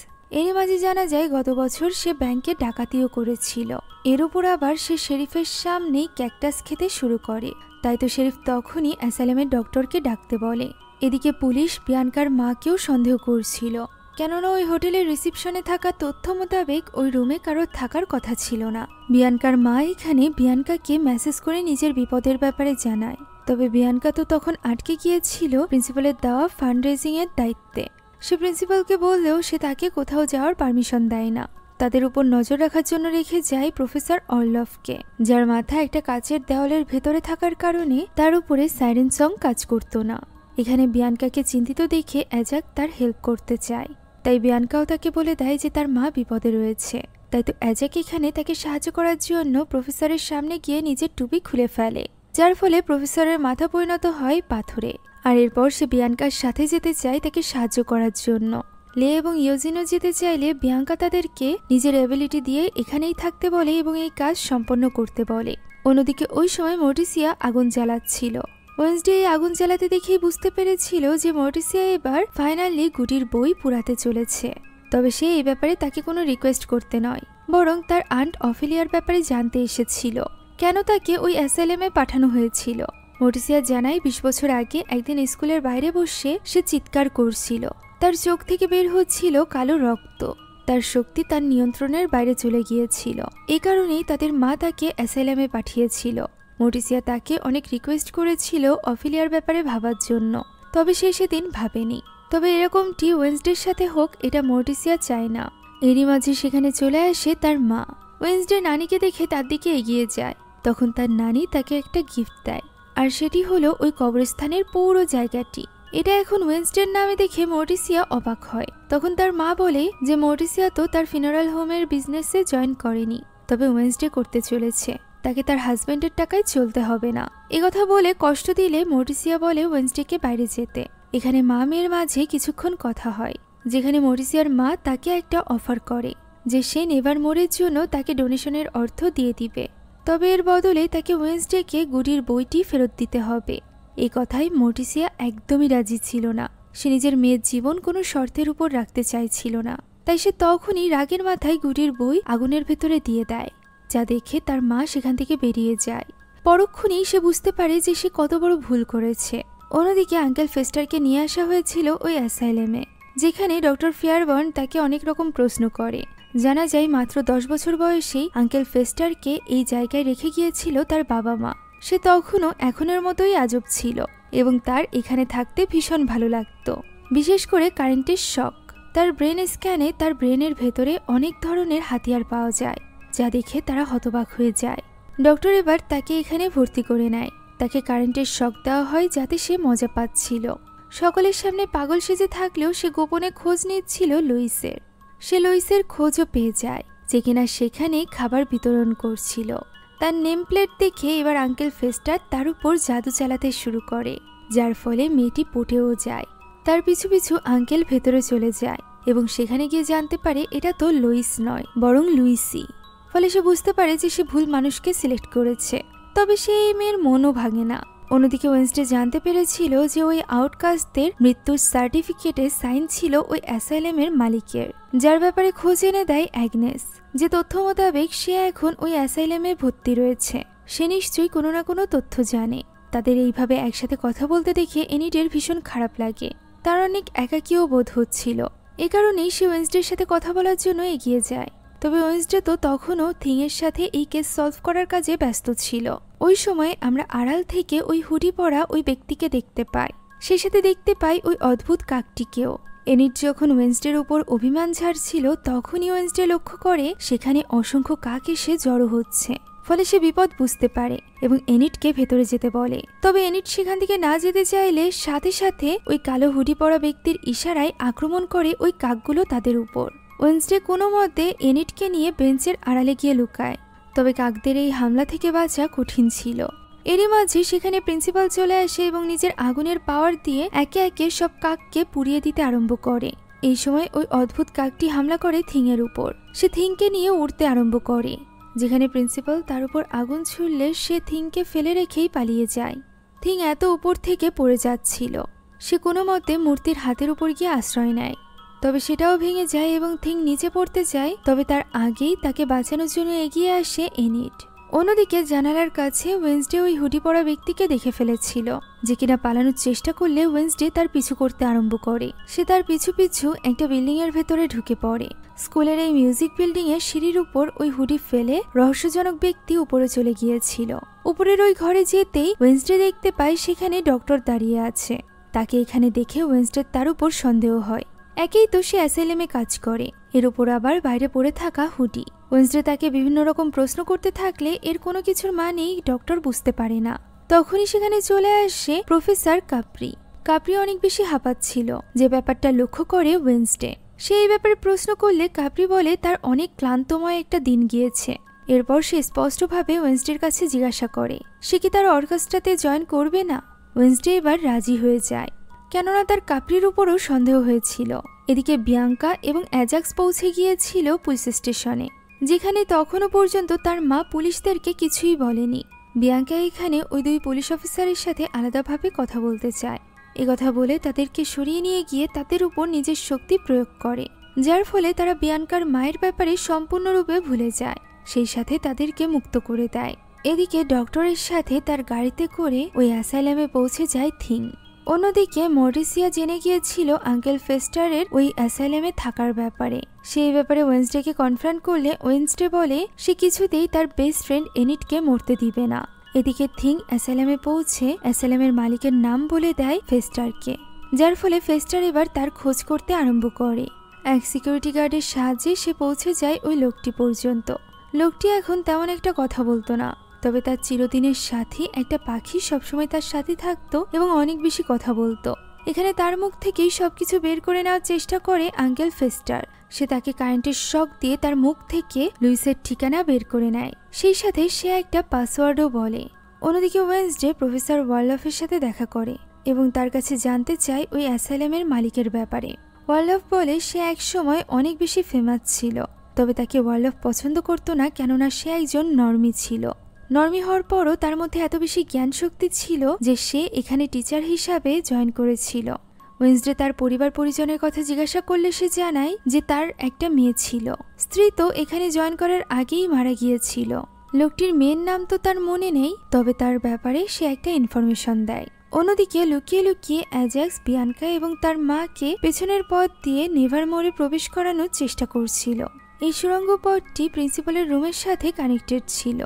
এর মাঝে জানা যায় গত বছর সে ব্যাংকে ডাকাতিও করেছিল। এর উপর আবার সে শেরিফের সামনেই ক্যাকটাস খেতে শুরু করে। তাই তো শেরিফ তখনই অ্যাসাইলামের ডক্টরকে ডাকতে বলে। এদিকে পুলিশ বিয়ানকার মাকেও সন্দেহ করছিল, কেননা ওই হোটেলের রিসিপশনে থাকা তথ্য মোতাবেক ওই রুমে কারোর থাকার কথা ছিল না। বিয়ানকার মা এখানে বিয়ানকাকে মেসেজ করে নিজের বিপদের ব্যাপারে জানায়। তবে বিয়ানকা তো তখন আটকে গিয়েছিল প্রিন্সিপালের দেওয়া ফান্ড রেজিং এর দায়িত্বে। সে প্রিন্সিপালকে বললেও সে তাকে কোথাও যাওয়ার পারমিশন দেয় না। তাদের উপর নজর রাখার জন্য রেখে যায় প্রফেসর অরলফকে, যার মাথা একটা কাচের দেওয়ালের ভেতরে থাকার কারণে তার উপরে সাইরেন সং কাজ করতো না। এখানে বিয়ানকাকে চিন্তিত দেখে অ্যাজাক তার হেল্প করতে চায়। তাই বিয়ানকাও তাকে বলে দেয় যে তার মা বিপদে রয়েছে। তাই তো অ্যাজাক এখানে তাকে সাহায্য করার জন্য প্রফেসরের সামনে গিয়ে নিজের টুপি খুলে ফেলে, যার ফলে প্রফেসরের মাথা পরিণত হয় পাথরে। আর এরপর সে বিয়ানকার সাথে যেতে চায় তাকে সাহায্য করার জন্য। লে এবং ইয়োজিনো যেতে চাইলে বিয়াঙ্কা তাদেরকে নিজের অ্যাবিলিটি দিয়ে এখানেই থাকতে বলে এবং এই কাজ সম্পন্ন করতে বলে। অন্যদিকে ওই সময় মর্টিসিয়া আগুন জ্বালাচ্ছিল। ওয়েন্সডে এই আগুন জ্বালাতে দেখেই বুঝতে পেরেছিল যে মর্টিসিয়া এবার ফাইনালি গুটির বই পুরাতে চলেছে। তবে সে এই ব্যাপারে তাকে কোনো রিকোয়েস্ট করতে নয়, বরং তার আন্ট অফিলিয়ার ব্যাপারে জানতে এসেছিল, কেন তাকে ওই অ্যাসাইলামে পাঠানো হয়েছিল। মর্টিসিয়া জানায় 20 বছর আগে একদিন স্কুলের বাইরে বসে সে চিৎকার করছিল। তার চোখ থেকে বের হচ্ছিল কালো রক্ত। তার শক্তি তার নিয়ন্ত্রণের বাইরে চলে গিয়েছিল। এই কারণেই তাদের মা তাকে অ্যাসাইলামে পাঠিয়েছিল। মর্টিসিয়া তাকে অনেক রিকোয়েস্ট করেছিল অফিলিয়ার ব্যাপারে ভাবার জন্য, তবে সে সেদিন ভাবেনি। তবে এরকমটি ওয়েন্সডের সাথে হোক এটা মর্টিসিয়া চায় না। এরই মাঝে সেখানে চলে আসে তার মা। ওয়েন্সডে নানিকে দেখে তার দিকে এগিয়ে যায়। তখন তার নানি তাকে একটা গিফট দেয়, আর সেটি হলো ওই কবরস্থানের পুরো জায়গাটি। এটা এখন ওয়েন্সডের নামে দেখে মর্টিসিয়া অবাক হয়। তখন তার মা বলে যে মর্টিসিয়া তো তার ফিনারাল হোমের বিজনেসে জয়েন করেনি, তবে ওয়েন্সডে করতে চলেছে, তাকে তার হাজবেন্ডের টাকায় চলতে হবে না। কথা বলে কষ্ট দিলে মর্টিসিয়া বলে ওয়েন্সডেকে বাইরে যেতে। এখানে মা মেয়ের মাঝে কিছুক্ষণ কথা হয়, যেখানে মর্টিসিয়ার মা তাকে একটা অফার করে যে সে নেভারমোরের জন্য তাকে ডোনেশনের অর্থ দিয়ে দিবে, তবে এর বদলে তাকে ওয়েন্সডেকে গুডির বইটি ফেরত দিতে হবে। এই কথায় মর্টিসিয়া একদমই রাজি ছিল না। সে নিজের মেয়ের জীবন কোনো শর্তের উপর রাখতে চাইছিল না। তাই সে তখনই রাগের মাথায় গুডির বই আগুনের ভেতরে দিয়ে দেয়, যা দেখে তার মা সেখান থেকে বেরিয়ে যায়। পরক্ষণেই সে বুঝতে পারে যে সে কত বড় ভুল করেছে। অন্যদিকে আঙ্কেল ফেস্টারকে নিয়ে আসা হয়েছিল ওই অ্যাসাইলামে, যেখানে ডক্টর ফেয়ারবার্ন তাকে অনেক রকম প্রশ্ন করে। জানা যায় মাত্র 10 বছর বয়সেই আঙ্কেল ফেস্টারকে এই জায়গায় রেখে গিয়েছিল তার বাবা মা। সে তখনও এখনের মতোই আজব ছিল এবং তার এখানে থাকতে ভীষণ ভালো লাগতো, বিশেষ করে কারেন্টের শক। তার ব্রেন স্ক্যানে তার ব্রেনের ভেতরে অনেক ধরনের হাতিয়ার পাওয়া যায়, যা দেখে তারা হতবাক হয়ে যায়। ডক্টর এবার তাকে এখানে ভর্তি করে নেয়। তার তাকে কারেন্টের শক দেওয়া হয় যাতে সে মজা পাচ্ছিল। সকলের সামনে পাগল সেজে থাকলেও সে গোপনে খোঁজ নিচ্ছিল লুইসের। সে লুইসের খোঁজও পেয়ে যায়, যে কিনা সেখানে খাবার বিতরণ করছিল। তার নেম প্লেট দেখে এবার আঙ্কেল ফেস্টার তার উপর জাদু চালাতে শুরু করে, যার ফলে মেয়েটি পটেও যায়। তার পিছু পিছু আঙ্কেল ভেতরে চলে যায় এবং সেখানে গিয়ে জানতে পারে এটা তো লুইস নয়, বরং লুইসি। ফলে সে বুঝতে পারে যে সে ভুল মানুষকে সিলেক্ট করেছে। তবে সে এই মেয়ের মনও ভাঙে না। অন্যদিকে ওয়েনসডে জানতে পেরেছিল যে ওই আউটকাস্টদের মৃত্যুর সার্টিফিকেটে সাইন ছিল ওই অ্যাসাইলামের মালিকের, যার ব্যাপারে খোঁজ এনে দেয় অ্যাগনেস। যে তথ্য মোতাবেক সে এখন ওই অ্যাসাইলামে ভর্তি রয়েছে। সে নিশ্চয়ই কোনো না কোনো তথ্য জানে। তাদের এইভাবে একসাথে কথা বলতে দেখে এনিটের ভীষণ খারাপ লাগে। তার অনেক একাকীও বোধ হচ্ছিল। এ কারণেই সে ওয়েনসডের সাথে কথা বলার জন্য এগিয়ে যায়। তবে ওয়েনসডে তো তখনও থিংয়ের সাথে এই কেস সলভ করার কাজে ব্যস্ত ছিল। ওই সময় আমরা আড়াল থেকে ওই হুডি পরা ওই ব্যক্তিকে দেখতে পাই। সে সাথে দেখতে পাই ওই অদ্ভুত কাকটিকেও। এনিট যখন ওয়েনসডের উপর অভিমান ঝাড়ছিল তখনই ওয়েনসডে লক্ষ্য করে সেখানে অসংখ্য কাক এসে জড়ো হচ্ছে। ফলে সে বিপদ বুঝতে পারে এবং এনিটকে ভেতরে যেতে বলে। তবে এনিট সেখান থেকে না যেতে চাইলে সাথে সাথে ওই কালো হুডি পরা ব্যক্তির ইশারায় আক্রমণ করে ওই কাকগুলো তাদের উপর। ওয়েনসডে কোনো মতে এনিটকে নিয়ে বেঞ্চের আড়ালে গিয়ে লুকায়। তবে কাকদের এই হামলা থেকে বাঁচা কঠিন ছিল। এরই মাঝে সেখানে প্রিন্সিপাল চলে আসে এবং নিজের আগুনের পাওয়ার দিয়ে একে একে সব কাককে পুড়িয়ে দিতে আরম্ভ করে। এই সময় ওই অদ্ভুত কাকটি হামলা করে থিংয়ের উপর। সে থিংকে নিয়ে উড়তে আরম্ভ করে। যেখানে প্রিন্সিপাল তার উপর আগুন ছুড়লে সে থিংকে ফেলে রেখেই পালিয়ে যায়। থিং এত উপর থেকে পড়ে যাচ্ছিল, সে কোনো মতে মূর্তির হাতের উপর গিয়ে আশ্রয় নেয়। তবে সেটাও ভেঙে যায় এবং থিং নিচে পড়তে যায়। তবে তার আগেই তাকে বাঁচানোর জন্য এগিয়ে আসে এনিট। অন্যদিকে জানালার কাছে ওয়েনসডে ওই হুডি পরা ব্যক্তিকে দেখে ফেলেছিল, যে কিনা পালানোর চেষ্টা করলে ওয়েনসডে তার পিছু করতে আরম্ভ করে। সে তার পিছু পিছু একটা বিল্ডিং এর ভেতরে ঢুকে পড়ে। স্কুলের এই মিউজিক বিল্ডিং এর সিঁড়ির উপর ওই হুডি ফেলে রহস্যজনক ব্যক্তি উপরে চলে গিয়েছিল। উপরের ওই ঘরে যেতেই ওয়েনসডে দেখতে পায় সেখানে ডক্টর দাঁড়িয়ে আছে। তাকে এখানে দেখে ওয়েনসডে তার উপর সন্দেহ হয়। একেই তো সে অ্যাসাইলামে কাজ করে, এর উপর আবার বাইরে পড়ে থাকা হুডি। ওয়েনসডে তাকে বিভিন্ন রকম প্রশ্ন করতে থাকলে এর কোনো কিছুর মানেই ডক্টর বুঝতে পারে না। তখনই সেখানে চলে আসে প্রফেসর কাপ্রি। কাপ্রি অনেক বেশি হাঁপাচ্ছিল, যে ব্যাপারটা লক্ষ্য করে ওয়েনসডে। সে এই ব্যাপারে প্রশ্ন করলে কাপ্রি বলে তার অনেক ক্লান্তময় একটা দিন গিয়েছে। এরপর সে স্পষ্টভাবে ওয়েনসডের কাছে জিজ্ঞাসা করে সে কি তার অর্কেস্ট্রাতে জয়েন করবে না। ওয়েনসডে এবার রাজি হয়ে যায়, কেননা তার কাপ্রির উপরও সন্দেহ হয়েছিল। এদিকে বিয়াঙ্কা এবং অ্যাজাক্স পৌঁছে গিয়েছিল পুলিশ স্টেশনে, যেখানে তখনও পর্যন্ত তার মা পুলিশদেরকে কিছুই বলেনি। বিয়াঙ্কা এখানে ওই দুই পুলিশ অফিসারের সাথে আলাদাভাবে কথা বলতে চায়। কথা বলে তাদেরকে সরিয়ে নিয়ে গিয়ে তাদের উপর নিজের শক্তি প্রয়োগ করে, যার ফলে তারা বিয়াঙ্কার মায়ের ব্যাপারে সম্পূর্ণরূপে ভুলে যায়। সেই সাথে তাদেরকে মুক্ত করে দেয়। এদিকে ডক্টরের সাথে তার গাড়িতে করে ওই অ্যাসাইলামে পৌঁছে যায় থিং। অন্যদিকে মরিসিয়া জেনে গিয়েছিল আঙ্কেল ফেস্টারের ওই অ্যাসাইলামে থাকার ব্যাপারে। সেই ব্যাপারে ওয়েনসডেকে কনফ্রান্ট করলে ওয়েনসডে বলে সে কিছুতেই তার বেস্ট ফ্রেন্ড এনিটকে মরতে দিবে না। এদিকে থিং অ্যাসাইলামে পৌঁছে অ্যাসাইলামের মালিকের নাম বলে দেয় ফেস্টারকে, যার ফলে ফেস্টার এবার তার খোঁজ করতে আরম্ভ করে। এক সিকিউরিটি গার্ডের সাহায্যে সে পৌঁছে যায় ওই লোকটি পর্যন্ত। লোকটি এখন তেমন একটা কথা বলতো না, তবে তার চিরদিনের সাথী একটা পাখি সবসময় তার সাথে থাকতো এবং অনেক বেশি কথা বলতো। এখানে তার মুখ থেকেই সবকিছু বের করে নেওয়ার চেষ্টা করে আঙ্কেল ফেস্টার। সে তাকে কারেন্টের শক দিয়ে তার মুখ থেকে লুইসের ঠিকানা বের করে নেয়। সেই সাথে সে একটা পাসওয়ার্ডও বলে। অন্যদিকে ওয়েনসডে প্রফেসর ওয়ার্লফের সাথে দেখা করে এবং তার কাছে জানতে চায় ওই অ্যাসাইলামের মালিকের ব্যাপারে। ওয়ার্লফ বলে সে এক সময় অনেক বেশি ফেমাস ছিল, তবে তাকে ওয়ার্লফ পছন্দ করতো না, কেননা সে একজন নর্মি ছিল। নর্মি হওয়ার পরও তার মধ্যে এত বেশি জ্ঞান শক্তি ছিল যে সে এখানে টিচার হিসাবে জয়েন করেছিল। ওয়েনসডে তার পরিবার পরিজনের কথা জিজ্ঞাসা করলে সে জানায় যে তার একটা মেয়ে ছিল। স্ত্রী তো এখানে জয়েন করার আগেই মারা গিয়েছিল। লোকটির মেয়ের নাম তো তার মনে নেই, তবে তার ব্যাপারে সে একটা ইনফরমেশন দেয়। অন্যদিকে লুকিয়ে লুকিয়ে অ্যাজাক্স বিয়ানকা এবং তার মাকে পেছনের পথ দিয়ে নেভারমোরে প্রবেশ করানোর চেষ্টা করছিল। এই সুড়ঙ্গ পথটি প্রিন্সিপালের রুমের সাথে কানেক্টেড ছিল,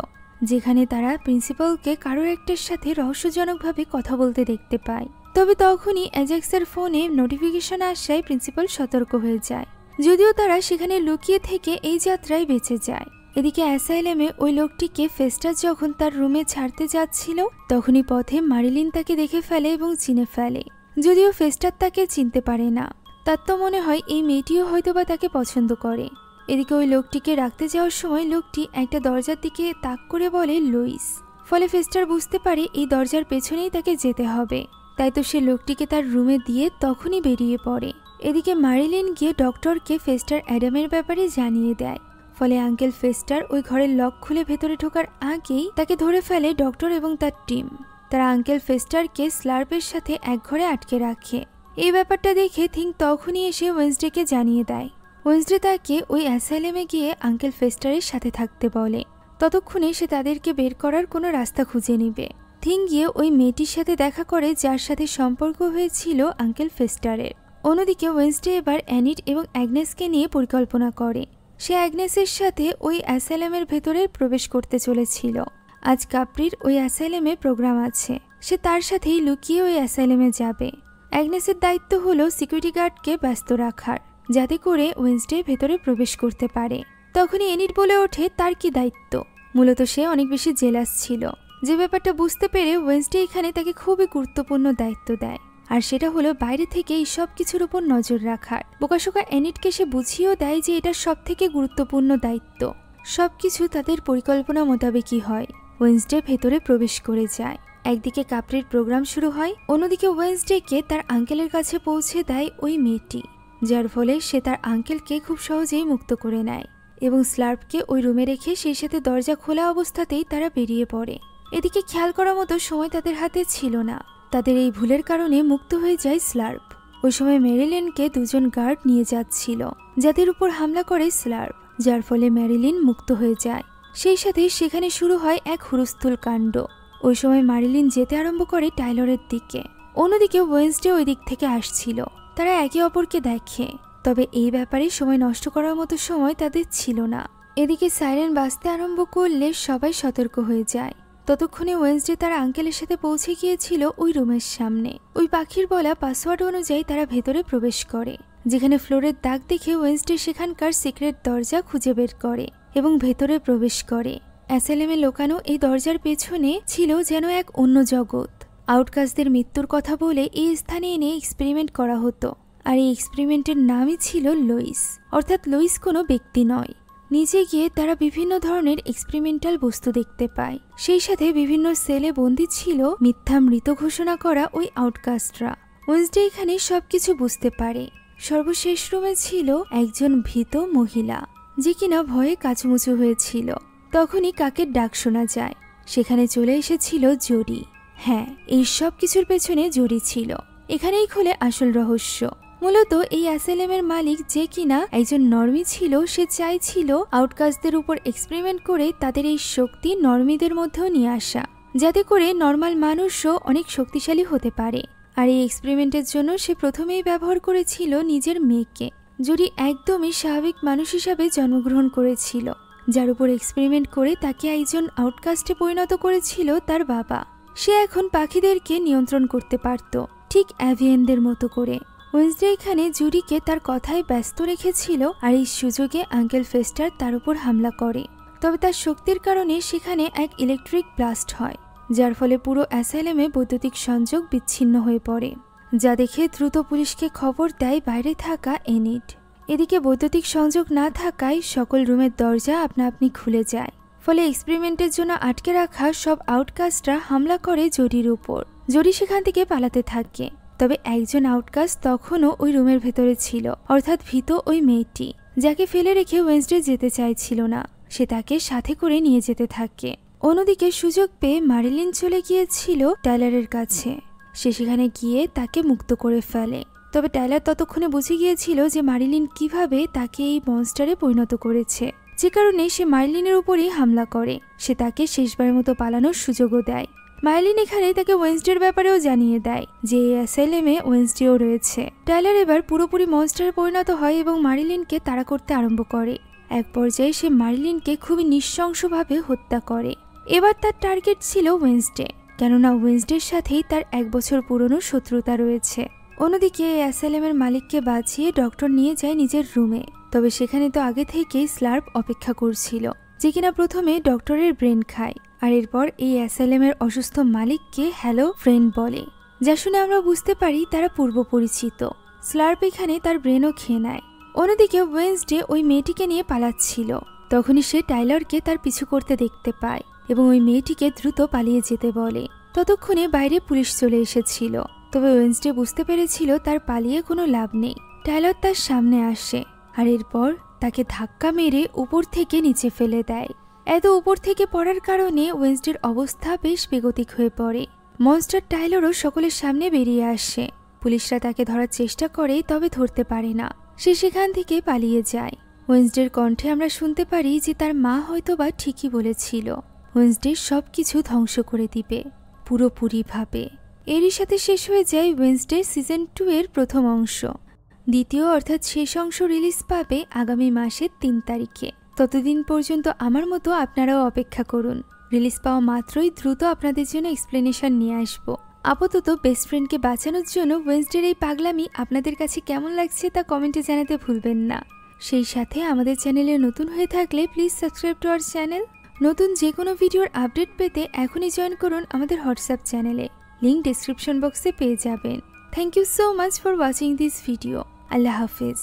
যেখানে তারা প্রিন্সিপালকে কারো একটার সাথে রহস্যজনকভাবে কথা বলতে দেখতে পায়। তবে তখনই অ্যাজাক্সের ফোনে নোটিফিকেশন আসায় প্রিন্সিপাল সতর্ক হয়ে যায়। যদিও তারা সেখানে লুকিয়ে থেকে এই যাত্রায় বেঁচে যায়। এদিকে অ্যাসাইলামে ওই লোকটিকে ফেস্টাস যখন তার রুমে ছাড়তে যাচ্ছিল তখনই পথে মারিলিন তাকে দেখে ফেলে এবং চিনে ফেলে। যদিও ফেস্টাস তাকে চিনতে পারে না, তার তো মনে হয় এই মেয়েটিও হয়তোবা তাকে পছন্দ করে। এদিকে ওই লোকটিকে রাখতে যাওয়ার সময় লোকটি একটা দরজার দিকে তাক করে বলে লুইস। ফলে ফেস্টাস বুঝতে পারে এই দরজার পেছনেই তাকে যেতে হবে, তাই তো সে লোকটিকে তার রুমে দিয়ে তখনই বেরিয়ে পড়ে। এদিকে মারিলিন গিয়ে ডক্টরকে ফেস্টাস অ্যাডামের ব্যাপারে জানিয়ে দেয়। ফলে আঙ্কেল ফেস্টাস ওই ঘরের লক খুলে ভেতরে ঢোকার আগেই তাকে ধরে ফেলে ডক্টর এবং তার টিম। তারা আঙ্কেল ফেস্টাসকে স্লার্পের সাথে এক ঘরে আটকে রাখে। এই ব্যাপারটা দেখে থিং তখনই এসে ওয়েন্সডেকে জানিয়ে দেয়। ওয়েন্সডে তাকে ওই অ্যাসাইলামে গিয়ে আঙ্কেল ফেস্টারের সাথে থাকতে বলে, ততক্ষণে সে তাদেরকে বের করার কোনো রাস্তা খুঁজে নিবে। থিং গিয়ে ওই মেয়েটির সাথে দেখা করে যার সাথে সম্পর্ক হয়েছিল আঙ্কেল ফেস্টারের। অন্যদিকে ওয়েন্সডে এবার অ্যানিট এবং অ্যাগনেসকে নিয়ে পরিকল্পনা করে। সে অ্যাগনেসের সাথে ওই অ্যাসাইলামের ভেতরে প্রবেশ করতে চলেছিল। আজ কাপ্রির ওই অ্যাসাইলামে প্রোগ্রাম আছে, সে তার সাথেই লুকিয়ে ওই অ্যাসাইলামে যাবে। অ্যাগনেসের দায়িত্ব হলো সিকিউরিটি গার্ডকে ব্যস্ত রাখার, যাতে করে ওয়েন্সডে ভেতরে প্রবেশ করতে পারে। তখনই এনিট বলে ওঠে তার কি দায়িত্ব। মূলত সে অনেক বেশি জেলাস ছিল, যে ব্যাপারটা বুঝতে পেরে ওয়েন্সডে এখানে তাকে খুবই গুরুত্বপূর্ণ দায়িত্ব দেয়, আর সেটা হলো বাইরে থেকে এই সব কিছুর উপর নজর রাখার। বোকাশোকা এনিটকে সে বুঝিয়েও দেয় যে এটা সব থেকে গুরুত্বপূর্ণ দায়িত্ব। সবকিছু তাদের পরিকল্পনা মোতাবেকই হয়। ওয়েন্সডে ভেতরে প্রবেশ করে যায়। একদিকে কাপ্রির প্রোগ্রাম শুরু হয়, অন্যদিকে ওয়েন্সডেকে তার আঙ্কেলের কাছে পৌঁছে দেয় ওই মেয়েটি, যার ফলে সে তার আঙ্কেলকে খুব সহজেই মুক্ত করে নেয় এবং স্লার্পকে ওই রুমে রেখে সেই সাথে দরজা খোলা অবস্থাতেই তারা বেরিয়ে পড়ে। এদিকে খেয়াল করার মতো সময় তাদের হাতে ছিল না। তাদের এই ভুলের কারণে মুক্ত হয়ে যায় স্লার্প। ওই সময় ম্যারিলিনকে দুজন গার্ড নিয়ে যাচ্ছিল, যাদের উপর হামলা করে স্লার্প, যার ফলে ম্যারিলিন মুক্ত হয়ে যায়। সেই সাথে সেখানে শুরু হয় এক হুলস্থুল কাণ্ড। ওই সময় মারিলিন যেতে আরম্ভ করে টাইলরের দিকে। অন্যদিকে ওয়েন্সডে ওই দিক থেকে আসছিল। তারা একে অপরকে দেখে, তবে এই ব্যাপারে সময় নষ্ট করার মতো সময় তাদের ছিল না। এদিকে সাইরেন বাজতে আরম্ভ করলে সবাই সতর্ক হয়ে যায়। ততক্ষণে ওয়েন্সডে তার আঙ্কেলের সাথে পৌঁছে গিয়েছিল ওই রুমের সামনে। ওই পাখির বলা পাসওয়ার্ড অনুযায়ী তারা ভেতরে প্রবেশ করে, যেখানে ফ্লোরের দাগ দেখে ওয়েন্সডে সেখানকার সিক্রেট দরজা খুঁজে বের করে এবং ভেতরে প্রবেশ করে। অ্যাসাইলামে লোকানো এই দরজার পেছনে ছিল যেন এক অন্য জগৎ। আউটকাস্টদের মৃত্যুর কথা বলে এই স্থানে এনে এক্সপেরিমেন্ট করা হতো, আর এই এক্সপেরিমেন্টের নামই ছিল লুইস। অর্থাৎ লুইস কোনো ব্যক্তি নয়। নিচে গিয়ে তারা বিভিন্ন ধরনের এক্সপেরিমেন্টাল বস্তু দেখতে পায়। সেই সাথে বিভিন্ন সেলে বন্দী ছিল মিথ্যা মৃত ঘোষণা করা ওই আউটকাস্টরা। ওয়েন্সডে এখানে সবকিছু বুঝতে পারে। সর্বশেষ রুমে ছিল একজন ভীত মহিলা, যে কিনা ভয়ে কাচুমুচু হয়েছিল। তখনই কাকের ডাক শোনা যায়। সেখানে চলে এসেছিল জোডি। হ্যাঁ, এই সব কিছুর পেছনে জোডি ছিল। এখানেই খোলে আসল রহস্য। মূলত এই অ্যাসাইলামের মালিক, যে কিনা একজন নর্মি ছিল, সে চাইছিল আউটকাস্টদের উপর এক্সপেরিমেন্ট করে তাদের এই শক্তি নর্মিদের মধ্যেও নিয়ে আসা, যাতে করে নর্মাল মানুষও অনেক শক্তিশালী হতে পারে। আর এই এক্সপেরিমেন্টের জন্য সে প্রথমেই ব্যবহার করেছিল নিজের মেয়েকে। জোডি একদমই স্বাভাবিক মানুষ হিসাবে জন্মগ্রহণ করেছিল, যার উপর এক্সপেরিমেন্ট করে তাকে একজন আউটকাস্টে পরিণত করেছিল তার বাবা। সে এখন পাখিদেরকে নিয়ন্ত্রণ করতে পারত, ঠিক অ্যাভিয়েনদের মতো করে। ওয়েন্সডে এখানে জুডিকে তার কথায় ব্যস্ত রেখেছিল, আর এই সুযোগে আঙ্কেল ফেস্টার তার উপর হামলা করে। তবে তার শক্তির কারণে সেখানে এক ইলেকট্রিক ব্লাস্ট হয়, যার ফলে পুরো অ্যাসাইলামে বৈদ্যুতিক সংযোগ বিচ্ছিন্ন হয়ে পড়ে, যা দেখে দ্রুত পুলিশকে খবর দেয় বাইরে থাকা এনিট। এদিকে বৈদ্যুতিক সংযোগ না থাকায় সকল রুমের দরজা আপনা আপনি খুলে যায়। ফলে এক্সপেরিমেন্টের জন্য আটকে রাখা সব আউটকাস্টরা হামলা করে জোডির উপর। জোডি সেখান থেকে পালাতে থাকে। তবে একজন আউটকাস্ট তখনও ওই রুমের ভেতরে ছিল, অর্থাৎ ভীত ওই মেয়েটি, যাকে ফেলে রেখে ওয়েন্সডে যেতে চাইছিল না। সে তাকে সাথে করে নিয়ে যেতে থাকে। অন্যদিকে সুযোগ পেয়ে মারিলিন চলে গিয়েছিল টাইলারের কাছে। সে সেখানে গিয়ে তাকে মুক্ত করে ফেলে। তবে টাইলার ততক্ষণে বুঝে গিয়েছিল যে মারিলিন কিভাবে তাকে এই মনস্টারে পরিণত করেছে, যে কারণে সে মারিলিনের উপরই হামলা করে। সে তাকে শেষবারের মতো পালানোর সুযোগও দেয়। মারিলিন এখানে তাকে ওয়েন্সডের ব্যাপারেও জানিয়ে দেয় যে এই অ্যাসাইলামে ওয়েন্সডেও রয়েছে। টাইলার এবার পুরোপুরি মনস্টারে পরিণত হয় এবং মারিলিনকে তাড়া করতে আরম্ভ করে। এক পর্যায়ে সে মারিলিনকে খুবই নৃশংসভাবে হত্যা করে। এবার তার টার্গেট ছিল ওয়েন্সডে, কেননা ওয়েন্সডের সাথেই তার 1 বছর পুরনো শত্রুতা রয়েছে। অন্যদিকে এই অ্যাসাইলামের মালিককে বাঁচিয়ে ডক্টর নিয়ে যায় নিজের রুমে। তবে সেখানে তো আগে থেকেই স্লার্প অপেক্ষা করছিল। যে কিনা প্রথমে ডক্টরের ব্রেন খায় আর এরপর এই অ্যাসাইলামের অসুস্থ মালিককে হ্যালো ফ্রেন্ড বলে, যা শুনে আমরা বুঝতে পারি তারা পূর্ব পরিচিত। স্লার্প এখানে তার ব্রেনও খেয়ে নেয়। অন্যদিকে ওয়েন্সডে ওই মেয়েটিকে নিয়ে পালাচ্ছিল। তখনই সে টাইলারকে তার পিছু করতে দেখতে পায় এবং ওই মেয়েটিকে দ্রুত পালিয়ে যেতে বলে। ততক্ষণে বাইরে পুলিশ চলে এসেছিল, তবে ওয়েন্সডে বুঝতে পেরেছিল তার পালিয়ে কোনো লাভ নেই। টাইলার তার সামনে আসে আর এরপর তাকে ধাক্কা মেরে উপর থেকে নিচে ফেলে দেয়। এত উপর থেকে পড়ার কারণে ওয়েন্সডের অবস্থা বেশ বেগতিক হয়ে পড়ে। মনস্টার টাইলারও সকলের সামনে বেরিয়ে আসে। পুলিশরা তাকে ধরার চেষ্টা করে, তবে ধরতে পারে না। সে সেখান থেকে পালিয়ে যায়। ওয়েন্সডের কণ্ঠে আমরা শুনতে পারি যে তার মা হয়তোবা ঠিকই বলেছিল, ওয়েন্সডে সবকিছু ধ্বংস করে দিবে পুরোপুরিভাবে। এরই সাথে শেষ হয়ে যায় ওয়েন্সডে সিজন 2 এর প্রথম অংশ। দ্বিতীয় অর্থাৎ শেষ অংশ রিলিজ পাবে আগামী মাসের 3 তারিখে। ততদিন পর্যন্ত আমার মতো আপনারাও অপেক্ষা করুন। রিলিজ পাওয়া মাত্রই দ্রুত আপনাদের জন্য এক্সপ্লেনেশন নিয়ে আসবো। আপাতত বেস্ট ফ্রেন্ডকে বাঁচানোর জন্য ওয়েন্সডের এই পাগলামি আপনাদের কাছে কেমন লাগছে তা কমেন্টে জানাতে ভুলবেন না। সেই সাথে আমাদের চ্যানেলে নতুন হয়ে থাকলে please subscribe to our channel. নতুন যে কোনো ভিডিওর আপডেট পেতে এখনই জয়েন করুন আমাদের হোয়াটসঅ্যাপ চ্যানেলে, লিঙ্ক ডেসক্রিপশন বক্সে পেয়ে যাবেন। Thank you so much for watching this video. আল্লাহ হাফেজ।